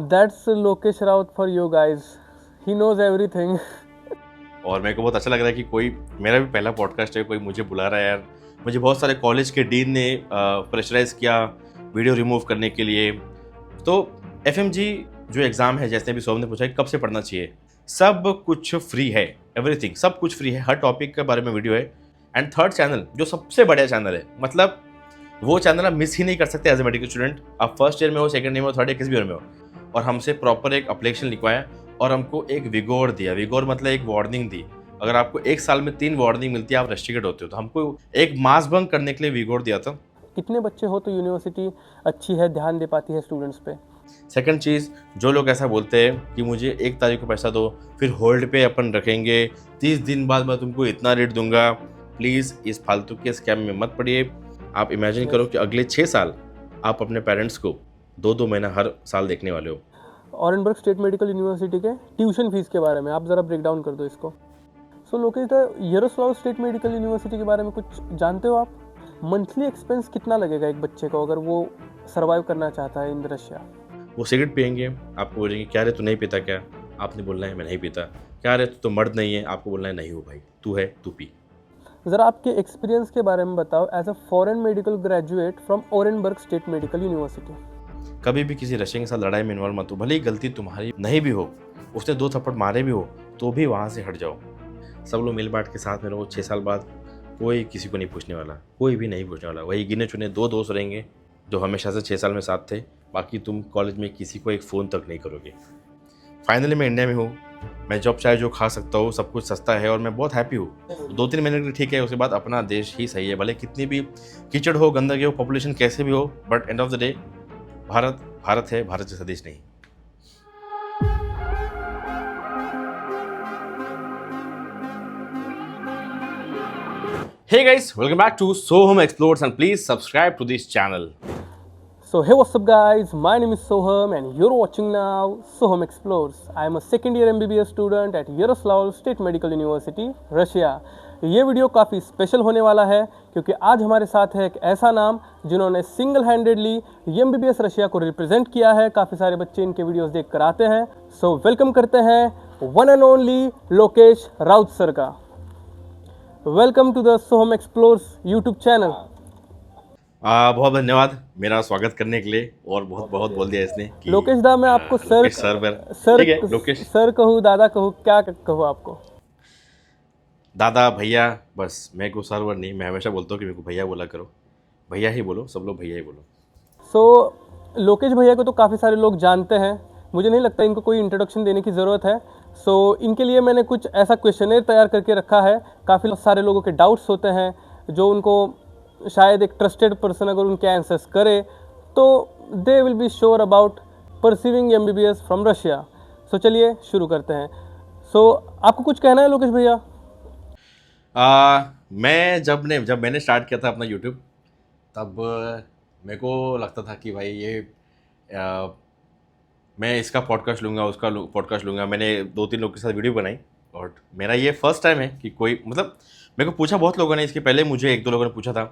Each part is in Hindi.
That's Lokesh Raut for you guys. He knows everything. और मेरे को बहुत अच्छा लग रहा है कि कोई मेरा भी पहला पॉडकास्ट है, कोई मुझे बुला रहा है यार। मुझे बहुत सारे कॉलेज के डीन ने प्रेशराइज किया वीडियो रिमूव करने के लिए। तो एफएमजी जो एग्ज़ाम है, जैसे भी सोम ने पूछा कि कब से पढ़ना चाहिए, सब कुछ फ्री है, एवरीथिंग सब कुछ फ्री है, हर टॉपिक के बारे में वीडियो है। एंड थर्ड चैनल जो सबसे बढ़िया चैनल है, मतलब वो चैनल आप मिस ही नहीं कर सकते एज ए मेडिकल स्टूडेंट। आप फर्स्ट ईयर में हो, सेकंड ईयर में हो, थर्ड ईयर किसी भी ईयर में हो, और हमसे प्रॉपर एक एप्लीकेशन लिखवाया और हमको एक विगोर दिया। विगोर मतलब एक वार्निंग दी। अगर आपको एक साल में 3 वार्निंग मिलती है, आप रेस्ट्रिकेट होते हो, तो हमको एक मास बंक करने के लिए विगोर दिया था। कितने बच्चे हो तो यूनिवर्सिटी अच्छी है, ध्यान दे पाती है स्टूडेंट्स पे। सेकंड चीज़, जो लोग ऐसा बोलते हैं कि मुझे 1 तारीख को पैसा दो, फिर होल्ड पे अपन रखेंगे, 30 दिन बाद मैं तुमको इतना रेट दूंगा, प्लीज़ इस फालतू के स्कैम में मत पड़िए। आप इमेजिन करो कि अगले 6 साल आप अपने पेरेंट्स को 2-2 महीना हर साल देखने वाले हो। ऑरेनबर्ग स्टेट मेडिकल यूनिवर्सिटी के ट्यूशन फीस के बारे में आप ज़रा ब्रेक डाउन कर दो इसको। सो लोकेश दा, यारोस्लाव स्टेट मेडिकल यूनिवर्सिटी के बारे में कुछ जानते हो आप? मंथली एक्सपेंस कितना लगेगा एक बच्चे को अगर वो सर्वाइव करना चाहता है इन रशिया? वो सिगरेट पियेंगे, आपको बोलेंगे क्या रे तू नहीं पीता क्या? आपने बोलना है मैं नहीं पीता। क्या रे तू तो मर्द नहीं है? आपको बोलना है नहीं हो भाई, तू है तू पी। ज़रा आपके एक्सपीरियंस के बारे में बताओ as a foreign medical graduate from Orenburg State medical University. कभी भी किसी रशियन के साथ लड़ाई में इन्वॉल्व मत हो, भले ही गलती तुम्हारी नहीं भी हो, उसने 2 थप्पड़ मारे भी हो, तो भी वहाँ से हट जाओ। सब लोग मिल बांट के साथ में रहो। 6 साल बाद कोई किसी को नहीं पूछने वाला, कोई भी नहीं पूछने वाला। वही गिने चुने 2 दोस्त रहेंगे जो हमेशा से 6 साल में साथ थे। बाकी तुम कॉलेज में किसी को एक फ़ोन तक नहीं करोगे। फाइनली मैं इंडिया में हूँ, मैं जॉब चाहे जो खा सकता हूँ, सब कुछ सस्ता है और मैं बहुत हैप्पी हूँ। 2-3 महीने के लिए ठीक है, उसके बाद अपना देश ही सही है। भले कितनी भी कीचड़ हो, गंदगी हो, पॉपुलेशन कैसे भी हो, but end of the day Bharat Bharat है, भारत जैसा देश नहीं। Hey guys, welcome back to Soham Explores and please subscribe to this channel. So hey, what's up guys, my name is Soham and you're watching now Soham Explores. I am a second year MBBS student at Yaroslav State Medical University, Russia. ये वीडियो काफ़ी स्पेशल होने वाला है क्योंकि आज हमारे साथ है एक ऐसा नाम जिन्होंने सिंगल हैंडेडली MBBS रशिया को रिप्रेजेंट किया है। काफ़ी सारे बच्चे इनके वीडियोस देख कर आते हैं। सो वेलकम करते हैं one and only Lokesh Raut sir का। Welcome to the Soham explores YouTube channel. बहुत धन्यवाद मेरा स्वागत करने के लिए, और बहुत बहुत बोल दिया इसने कि लोकेश दा, मैं आपको सर लोकेश सर ठीक है, लोकेश सर कहूँ, दादा कहूँ, क्या कहूँ आपको? दादा भैया, बस मेरे को सर्वर नहीं, मैं हमेशा बोलता हूँ कि मेरे को भैया बोला करो, भैया ही बोलो, सब लोग भैया ही बोलो। सो लोकेश भैया को तो काफ़ी सारे लोग जानते हैं, मुझे नहीं लगता इनको कोई इंट्रोडक्शन देने की ज़रूरत है। सो इनके लिए मैंने कुछ ऐसा क्वेश्चनर तैयार करके रखा है। काफ़ी सारे लोगों के डाउट्स होते हैं जो उनको शायद एक ट्रस्टेड पर्सन अगर उनके आंसर्स करे तो they will be sure about perceiving MBBS from Russia. So चलिए शुरू करते हैं। सो आपको कुछ कहना है लोकेश भैया? मैं जब मैंने स्टार्ट किया था अपना यूट्यूब, तब मेरे को लगता था कि भाई ये मैं इसका पॉडकास्ट लूँगा, उसका पॉडकास्ट लूँगा। मैंने 2-3 लोगों के साथ वीडियो बनाई और मेरा ये फर्स्ट टाइम है कि कोई, मतलब मेरे को पूछा बहुत लोगों ने, इसके पहले मुझे 1-2 लोगों ने पूछा था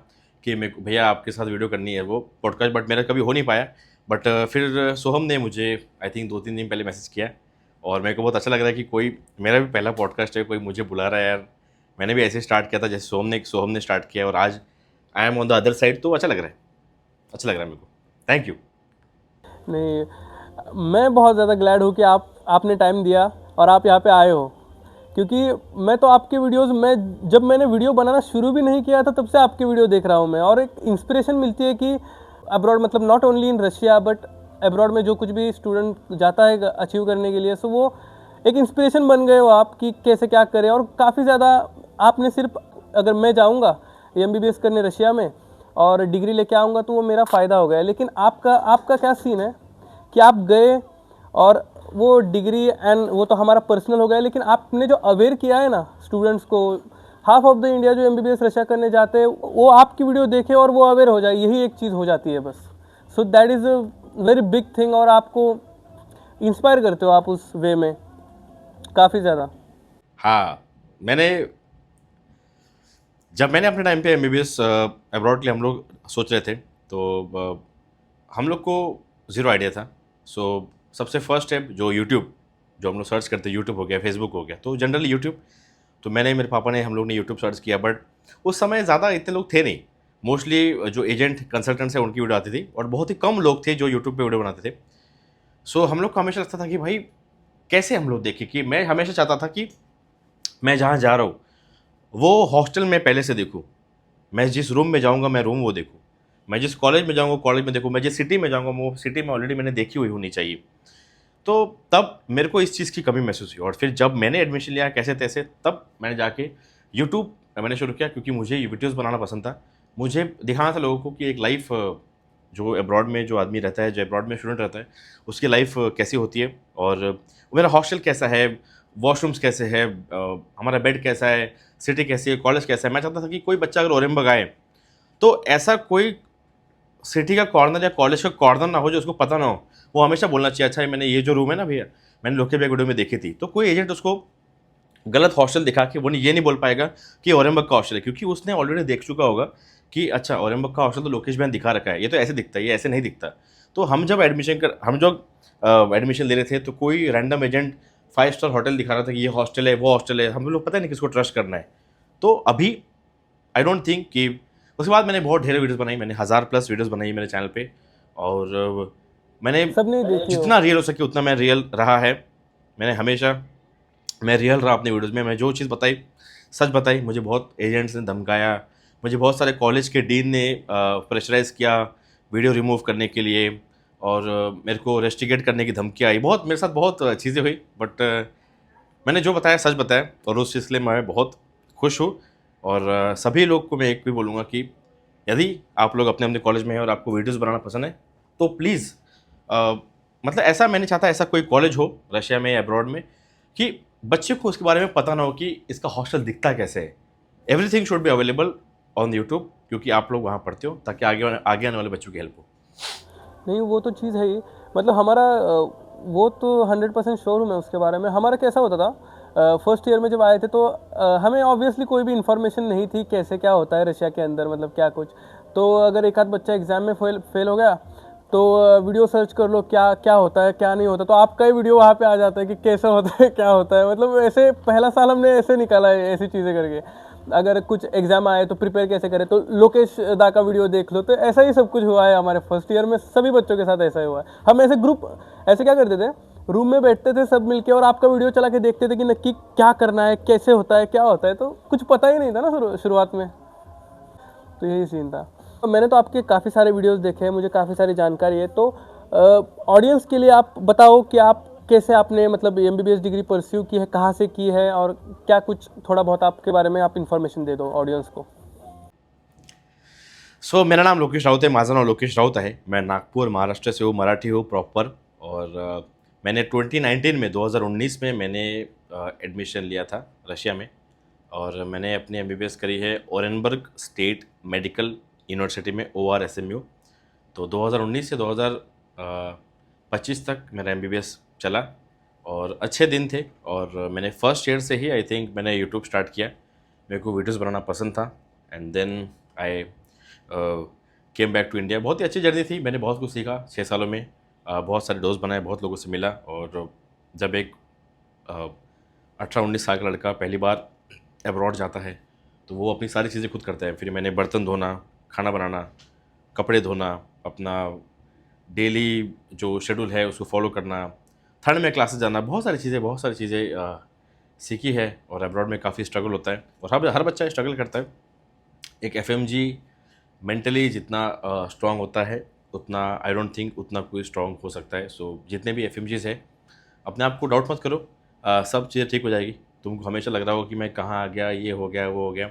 कि मेरे को भैया आपके साथ वीडियो करनी है वो पॉडकास्ट, बट मेरा कभी हो नहीं पाया। बट फिर सोहम ने मुझे आई थिंक 2-3 दिन पहले मैसेज किया और मेरे को बहुत अच्छा लग रहा है कि कोई मेरा भी पहला पॉडकास्ट है, कोई मुझे बुला रहा है यार। मैंने भी ऐसे स्टार्ट किया था जैसे सोहम ने स्टार्ट किया और आज I am on the other side, तो अच्छा लग रहा है मेरे को। Thank you. नहीं, मैं बहुत ज़्यादा ग्लैड हूँ कि आपने टाइम दिया और आप यहाँ पे आए हो, क्योंकि मैं तो आपके वीडियोस में जब मैंने वीडियो बनाना शुरू भी नहीं किया था तब से आपके वीडियो देख रहा हूँ मैं, और एक इंस्पिरेशन मिलती है कि अब्रॉड, मतलब not only in Russia but abroad में जो कुछ भी स्टूडेंट जाता है अचीव करने के लिए, सो वो एक इंस्पिरेशन बन गए हो आप कि कैसे क्या करें। और काफ़ी ज़्यादा आपने सिर्फ, अगर मैं जाऊँगा MBBS करने रशिया में और डिग्री लेके आऊँगा तो वो मेरा फ़ायदा हो गया, लेकिन आपका क्या सीन है कि आप गए और वो डिग्री एंड वो तो हमारा पर्सनल हो गया, लेकिन आपने जो अवेयर किया है ना स्टूडेंट्स को, हाफ ऑफ द इंडिया जो MBBS रशिया करने जाते हैं वो आपकी वीडियो देखे और वो अवेयर हो जाए, यही एक चीज़ हो जाती है बस। So that is a very big thing और आपको इंस्पायर करते हो आप उस वे में काफ़ी ज़्यादा। हाँ, जब मैंने अपने टाइम पे MBBS अब्रॉड के लिए हम लोग सोच रहे थे, तो हम लोग को ज़ीरो आइडिया था। सो सबसे फर्स्ट स्टेप जो यूट्यूब, जो हम लोग सर्च करते हैं, यूट्यूब हो गया, फेसबुक हो गया, तो जनरली यूट्यूब, तो मैंने, मेरे पापा ने, हम लोग ने यूट्यूब सर्च किया, बट उस समय ज़्यादा इतने लोग थे नहीं। मोस्टली जो एजेंट कंसल्टेंट्स हैं उनकी वीडियो आती थी, और बहुत ही कम लोग थे जो यूट्यूब पे वीडियो बनाते थे। सो हम लोग को हमेशा लगता था कि भाई कैसे हम लोग देखें, कि मैं हमेशा चाहता था कि मैं जहाँ जा रहा हूँ वो हॉस्टल में पहले से देखूँ, मैं जिस रूम में जाऊँगा मैं रूम वो देखूँ, मैं जिस कॉलेज में जाऊँगा कॉलेज में देखूँ, मैं जिस सिटी में जाऊँगा वो सिटी में ऑलरेडी मैंने देखी हुई होनी चाहिए। तो तब मेरे को इस चीज़ की कमी महसूस हुई, और फिर जब मैंने एडमिशन लिया कैसे तैसे, तब मैंने जाके यूट्यूब मैंने शुरू किया, क्योंकि मुझे वीडियोज़ बनाना पसंद था। मुझे दिखाना था लोगों को कि एक लाइफ, जो अब्रॉड में जो आदमी रहता है, जो अब्रॉड में स्टूडेंट रहता है, उसकी लाइफ कैसी होती है, और मेरा हॉस्टल कैसा है, वॉशरूम्स कैसे है, हमारा बेड कैसा है, सिटी कैसी है, कॉलेज कैसा है। मैं चाहता था कि कोई बच्चा अगर ओरेमबर्ग आए तो ऐसा कोई सिटी का कॉर्नर या कॉलेज का कॉर्नर ना हो जो उसको पता ना हो। वो हमेशा बोलना चाहिए, अच्छा मैंने ये जो रूम है ना भैया, मैंने लोके बैग वीडियो में देखी थी। तो कोई एजेंट उसको गलत हॉस्टल दिखा के वो ये नहीं बोल पाएगा कि ओरेमबर्ग का हॉस्टल है, क्योंकि उसने ऑलरेडी देख चुका होगा कि अच्छा ओरेमबर्ग का हॉस्टल तो लोकेश भैया ने दिखा रखा है, ये तो ऐसे दिखता है, ये ऐसे नहीं दिखता। तो हम जब एडमिशन ले रहे थे तो कोई रैंडम एजेंट 5 स्टार होटल दिखा रहा था कि ये हॉस्टल है, वो हॉस्टल है, हम लोग पता नहीं किसको ट्रस्ट करना है। तो अभी आई डोंट थिंक कि, उसके बाद मैंने बहुत ढेर वीडियोस बनाई, मैंने 1000+ वीडियोस बनाई मेरे चैनल पे, और मैंने सबने देखी हो। जितना रियल हो सके उतना मैं रियल रहा है। मैंने हमेशा, मैं रियल रहा अपनी वीडियोस में, मैं जो चीज़ बताई सच बताई। मुझे बहुत एजेंट्स ने धमकाया, मुझे बहुत सारे कॉलेज के डीन ने प्रेशराइज़ किया वीडियो रिमूव करने के लिए, और मेरे को रेस्टिकेट करने की धमकी आई, बहुत मेरे साथ बहुत चीज़ें हुई, बट मैंने जो बताया सच बताया, और उस सिलसिले में मैं बहुत खुश हूँ। और सभी लोग को मैं एक भी बोलूँगा कि यदि आप लोग अपने अपने कॉलेज में हैं और आपको वीडियोस बनाना पसंद है तो प्लीज़, मतलब ऐसा मैं नहीं चाहता ऐसा कोई कॉलेज हो रशिया में या अब्रॉड में कि बच्चे को उसके बारे में पता ना हो कि इसका हॉस्टल दिखता कैसे है। Everything should be available on YouTube, क्योंकि आप लोग वहाँ पढ़ते हो, ताकि आगे आने वाले बच्चों की हेल्प हो। नहीं, वो तो चीज़ है ही। मतलब हमारा वो तो 100% श्योर हूँ मैं उसके बारे में। हमारा कैसा होता था, फर्स्ट ईयर में जब आए थे तो हमें ऑब्वियसली कोई भी इन्फॉर्मेशन नहीं थी कैसे क्या होता है रशिया के अंदर, मतलब क्या कुछ। तो अगर एक आध बच्चा एग्ज़ाम में फेल हो गया तो वीडियो सर्च कर लो क्या क्या होता है क्या नहीं होता, तो आपका ही वीडियो वहाँ पे आ जाता है कि कैसा होता है क्या होता है। मतलब ऐसे पहला साल हमने ऐसे निकाला है, ऐसी चीज़ें करके। अगर कुछ एग्जाम आए तो प्रिपेयर कैसे करें, तो लोकेश दा का वीडियो देख लो। तो ऐसा ही सब कुछ हुआ है हमारे फर्स्ट ईयर में, सभी बच्चों के साथ ऐसा ही हुआ है। हम ऐसे ग्रुप ऐसे क्या करते थे, रूम में बैठते थे सब मिलके और आपका वीडियो चला के देखते थे कि नक्की क्या करना है, कैसे होता है, क्या होता है। तो कुछ पता ही नहीं था ना शुरुआत में। तो यही सीन था। तो मैंने तो आपके काफ़ी सारे वीडियोस देखे हैं, मुझे काफ़ी सारी जानकारी है। तो ऑडियंस के लिए आप बताओ कि आप कैसे आपने मतलब एमबीबीएस डिग्री परस्यू की है, कहाँ से की है, और क्या कुछ थोड़ा बहुत आपके बारे में आप इन्फॉर्मेशन दे दो ऑडियंस को। मेरा नाम लोकेश राउत है, माझं नाव लोकेश राउत है। मैं नागपुर महाराष्ट्र से हूँ, मराठी हूँ प्रॉपर। और मैंने 2019 में 2019 में मैंने एडमिशन लिया था रशिया में, और मैंने अपनी एमबीबीएस करी है ओरेनबर्ग स्टेट मेडिकल यूनिवर्सिटी में, ORSMU। तो 2019 से 2025 तक मेरा एमबीबीएस चला, और अच्छे दिन थे। और मैंने फर्स्ट ईयर से ही आई थिंक मैंने यूट्यूब स्टार्ट किया, मेरे को वीडियोस बनाना पसंद था। And then I came back to India. बहुत ही अच्छी जर्नी थी, मैंने बहुत कुछ सीखा 6 सालों में। बहुत सारे दोस्त बनाए, बहुत लोगों से मिला। और जब एक 18-19 साल का लड़का पहली बार अब्रॉड जाता है तो वो अपनी सारी चीज़ें खुद करता है। फिर मैंने बर्तन धोना, खाना बनाना, कपड़े धोना, अपना डेली जो शेड्यूल है उसको फॉलो करना, ठंड में क्लासेस जाना, बहुत सारी चीज़ें सीखी है। और अब्रॉड में काफ़ी स्ट्रगल होता है, और हर बच्चा स्ट्रगल करता है। एक FMG मेंटली जितना स्ट्रांग होता है उतना आई डोंट थिंक उतना कोई स्ट्रांग हो सकता है। जितने भी FMGs है, अपने आप को डाउट मत करो, सब चीज़ें ठीक हो जाएगी। तुमको हमेशा लग रहा होगा कि मैं कहाँ आ गया, ये हो गया, वो हो गया।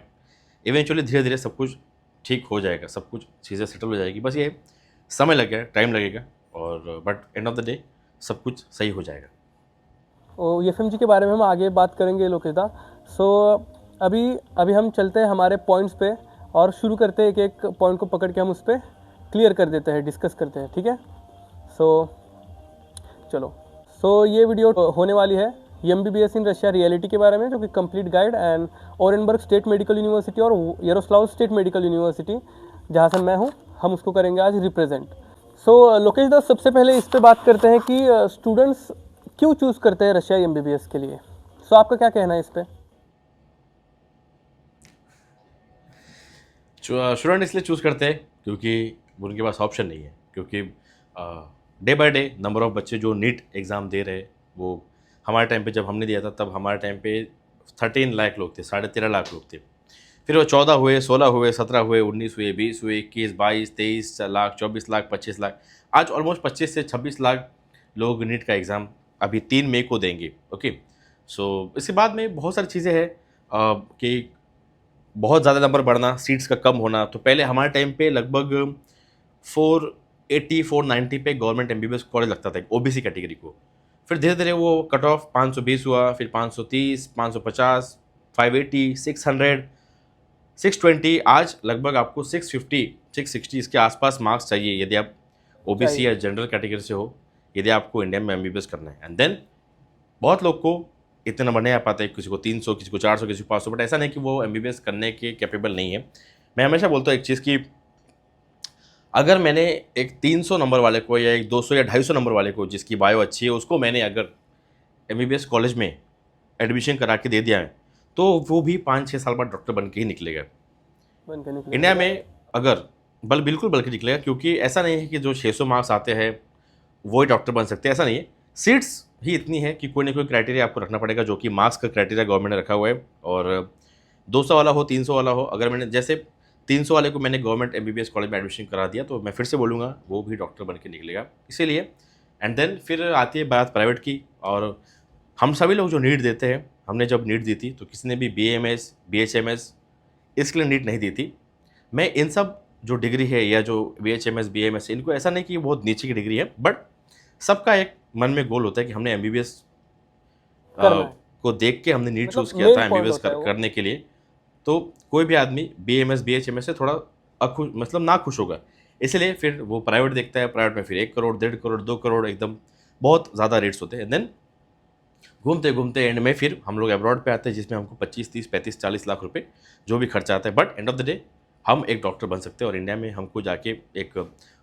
इवेंचुअली धीरे धीरे सब कुछ ठीक हो जाएगा, सब कुछ चीज़ें सेटल हो जाएगी। बस ये समय लगेगा, टाइम लगेगा, और but end of the day सब कुछ सही हो जाएगा। FMG के बारे में हम आगे बात करेंगे लोकेश दा। अभी हम चलते हैं हमारे पॉइंट्स पे और शुरू करते हैं, एक एक पॉइंट को पकड़ के हम उस पर क्लियर कर देते हैं, डिस्कस करते हैं, ठीक है। चलो ये वीडियो होने वाली है MBBS इन रशिया रियलिटी के बारे में, जो कि complete guide and Orenburg state medical university और यारोस्लाव स्टेट मेडिकल यूनिवर्सिटी, जहाँ से मैं हूँ, हम उसको करेंगे आज रिप्रेजेंट। सो लोकेश दास, सबसे पहले इस पे बात करते हैं कि स्टूडेंट्स क्यों चूज़ करते हैं रशिया एमबीबीएस के लिए। सो आपका क्या कहना है इस पे? स्टूडेंट इसलिए चूज़ करते हैं क्योंकि उनके पास ऑप्शन नहीं है, क्योंकि day by day number of बच्चे जो नीट एग्ज़ाम दे रहे, वो हमारे टाइम पे जब हमने दिया था तब हमारे टाइम पे 13 लाख लोग थे, 13.5 लाख लोग थे। फिर वो 14 हुए, 16 हुए, 17 हुए, 19 हुए, 20 हुए, 21, 22, 23 लाख, 24 लाख, 25 लाख, आज ऑलमोस्ट 25 से 26 लाख लोग नीट का एग्ज़ाम अभी 3 मई को देंगे। ओके, सो इसके बाद में बहुत सारी चीज़ें हैं कि बहुत ज़्यादा नंबर बढ़ना, सीट्स का कम होना। तो पहले हमारे टाइम पे लगभग 480 490 पे गवर्नमेंट एमबीबीएस कॉलेज लगता था ओबीसी कैटेगरी को। फिर धीरे धीरे वो कट ऑफ 520 हुआ, फिर 530, 550, 580, 600, 620, आज लगभग आपको 650 660 इसके आसपास मार्क्स चाहिए यदि आप ओबीसी या जनरल कैटेगरी से हो, यदि आपको इंडिया में एमबीबीएस करना है। एंड देन बहुत लोग को इतने नंबर नहीं आ पाते, किसी को 300, किसी को 400, किसी को 500, बट ऐसा नहीं कि वो एमबीबीएस करने के कैपेबल नहीं है। मैं हमेशा बोलता हूँ एक चीज़ कि अगर मैंने एक 300 नंबर वाले को या एक 200 या 250 नंबर वाले को जिसकी बायो अच्छी है उसको मैंने अगर एमबीबीएस कॉलेज में एडमिशन करा के दे दिया है तो वो भी 5-6 साल बाद डॉक्टर बन के ही निकलेगा। बन के निकले। इंडिया में अगर बिल्कुल बल्कि निकलेगा, क्योंकि ऐसा नहीं है कि जो 600 मार्क्स आते हैं वो ही डॉक्टर बन सकते हैं, ऐसा नहीं है। सीट्स ही इतनी है कि कोई ना कोई क्राइटेरिया आपको रखना पड़ेगा, जो कि मार्क्स का क्राइटेरिया गवर्नमेंट ने रखा हुआ है। और 200 वाला हो, 300 वाला हो, अगर मैंने जैसे 300 वाले को मैंने गवर्नमेंट एमबीबीएस कॉलेज में एडमिशन करा दिया तो मैं फिर से बोलूँगा वो भी डॉक्टर बन के निकलेगा। इसीलिए एंड देन फिर आती है बात प्राइवेट की। और हम सभी लोग जो नीट देते हैं, हमने जब नीट दी थी तो किसी ने भी बीएमएस, बीएचएमएस इसके लिए नीट नहीं दी थी। मैं इन सब जो डिग्री है या जो बीएचएमएस, बीएमएस, इनको ऐसा नहीं कि ये बहुत नीचे की डिग्री है, बट सबका एक मन में गोल होता है कि हमने एमबीबीएस करना है। को देख के हमने नीट मतलब चूज़ किया था main point एमबीबीएस होता है वो। करने के लिए। तो कोई भी आदमी बीएमएस, बीएचएमएस से थोड़ा मतलब ना खुश होगा, इसलिए फिर वो प्राइवेट देखता है। प्राइवेट में फिर 1 करोड़, 1.5 करोड़, 2 करोड़, एकदम बहुत ज़्यादा रेट्स होते हैं। देन घूमते घूमते एंड में फिर हम लोग अब्रॉड पे आते हैं, जिसमें हमको 25, 30, 35, 40 लाख रुपए जो भी खर्चा आता है, but end of the day हम एक डॉक्टर बन सकते हैं। और इंडिया में हमको जाके एक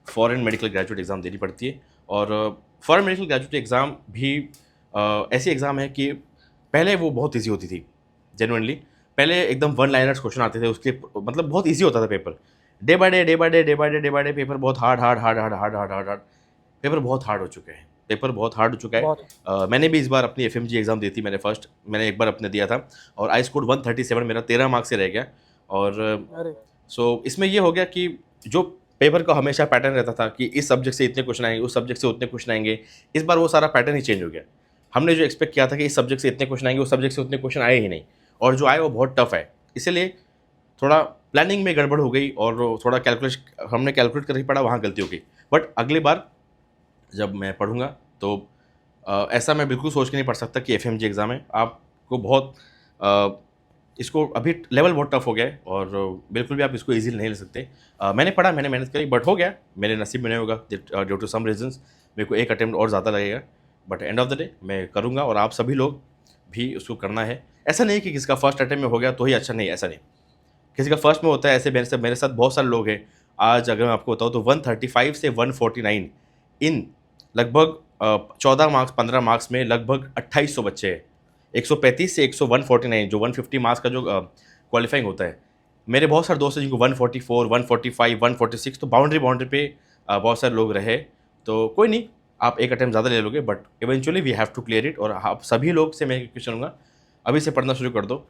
फॉरेन मेडिकल ग्रेजुएट एग्ज़ाम देनी पड़ती है। और फॉरेन मेडिकल ग्रेजुएट एग्ज़ाम भी ऐसी एग्ज़ाम है कि पहले वो बहुत ईजी होती थी, जेनुइनली। पहले एकदम वन लाइनर्स क्वेश्चन आते थे, उसके मतलब बहुत ईजी होता था paper. Day by day, day by day, day by day, day by day paper बहुत hard hard hard hard hard hard hard hard paper बहुत हार्ड हो चुके हैं। पेपर बहुत हार्ड हो चुका है। बहुत। मैंने भी इस बार अपनी एफएमजी एग्ज़ाम दी थी। मैंने एक बार अपने दिया था और आई स्कोर्ड 137, मेरा 13 मार्क्स से रह गया। और अरे सो इसमें ये हो गया कि जो पेपर का हमेशा पैटर्न रहता था कि इस सब्जेक्ट से इतने क्वेश्चन आएंगे, उस सब्जेक्ट से उतने क्वेश्चन आएंगे, इस बार वो सारा पैटर्न ही चेंज हो गया। हमने जो एक्सपेक्ट किया था कि इस सब्जेक्ट से इतने क्वेश्चन आएंगे, उस सब्जेक्ट से उतने क्वेश्चन आए ही नहीं, और जो आए वो बहुत टफ है। इसीलिए थोड़ा प्लानिंग में गड़बड़ हो गई और थोड़ा हमने कैलकुलेट कर ही पड़ा, वहाँ गलती हो गई। बट अगली बार जब मैं पढ़ूंगा तो ऐसा मैं बिल्कुल सोच के नहीं पढ़ सकता कि एफएमजी एग्ज़ाम है। आपको बहुत इसको अभी लेवल बहुत टफ हो गया है और बिल्कुल भी आप इसको इजीली नहीं ले सकते। मैंने पढ़ा, मैंने मेहनत करी, बट हो गया, मेरे नसीब में नहीं होगा ड्यू टू सम रीजंस। मेरे को एक अटेम्प्ट और ज़्यादा लगेगा, but end of the day मैं करूँगा और आप सभी लोग भी उसको करना है। ऐसा नहीं कि किसका फर्स्ट अटेम्प्ट में हो गया तो ही अच्छा, नहीं, ऐसा नहीं। किसी का फर्स्ट में होता है, ऐसे मेरे साथ बहुत सारे लोग हैं। आज अगर मैं आपको बताऊँ तो 135 से 149 इन लगभग 14 मार्क्स 15 मार्क्स में लगभग 2800 बच्चे हैं। 135 से 149 जो 150 मार्क्स का जो क्वालिफाइंग होता है। मेरे बहुत सारे दोस्त हैं जिनको 144, 145, 146, तो बाउंड्री पे बहुत सारे लोग रहे। तो कोई नहीं, आप एक अटैम्प्ट ज़्यादा ले लोगे, but eventually we have to clear it. और आप सभी लोग से मैं क्वेश्चन लूँगा, अभी से पढ़ना शुरू कर दो।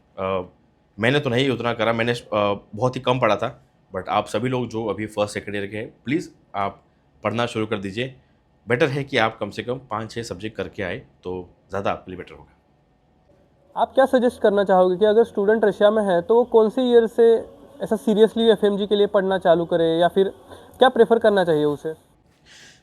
मैंने तो नहीं उतना करा, मैंने बहुत ही कम पढ़ा था, बट आप सभी लोग जो अभी फर्स्ट सेकेंड ईयर के हैं, प्लीज़ आप पढ़ना शुरू कर दीजिए। बेटर है कि आप कम से कम 5-6 सब्जेक्ट करके आए तो ज़्यादा आपके लिए बेटर होगा। आप क्या सजेस्ट करना चाहोगे कि अगर स्टूडेंट रशिया में है तो वो कौन सी ईयर से ऐसा सीरियसली एफएमजी के लिए पढ़ना चालू करे, या फिर क्या प्रेफर करना चाहिए उसे?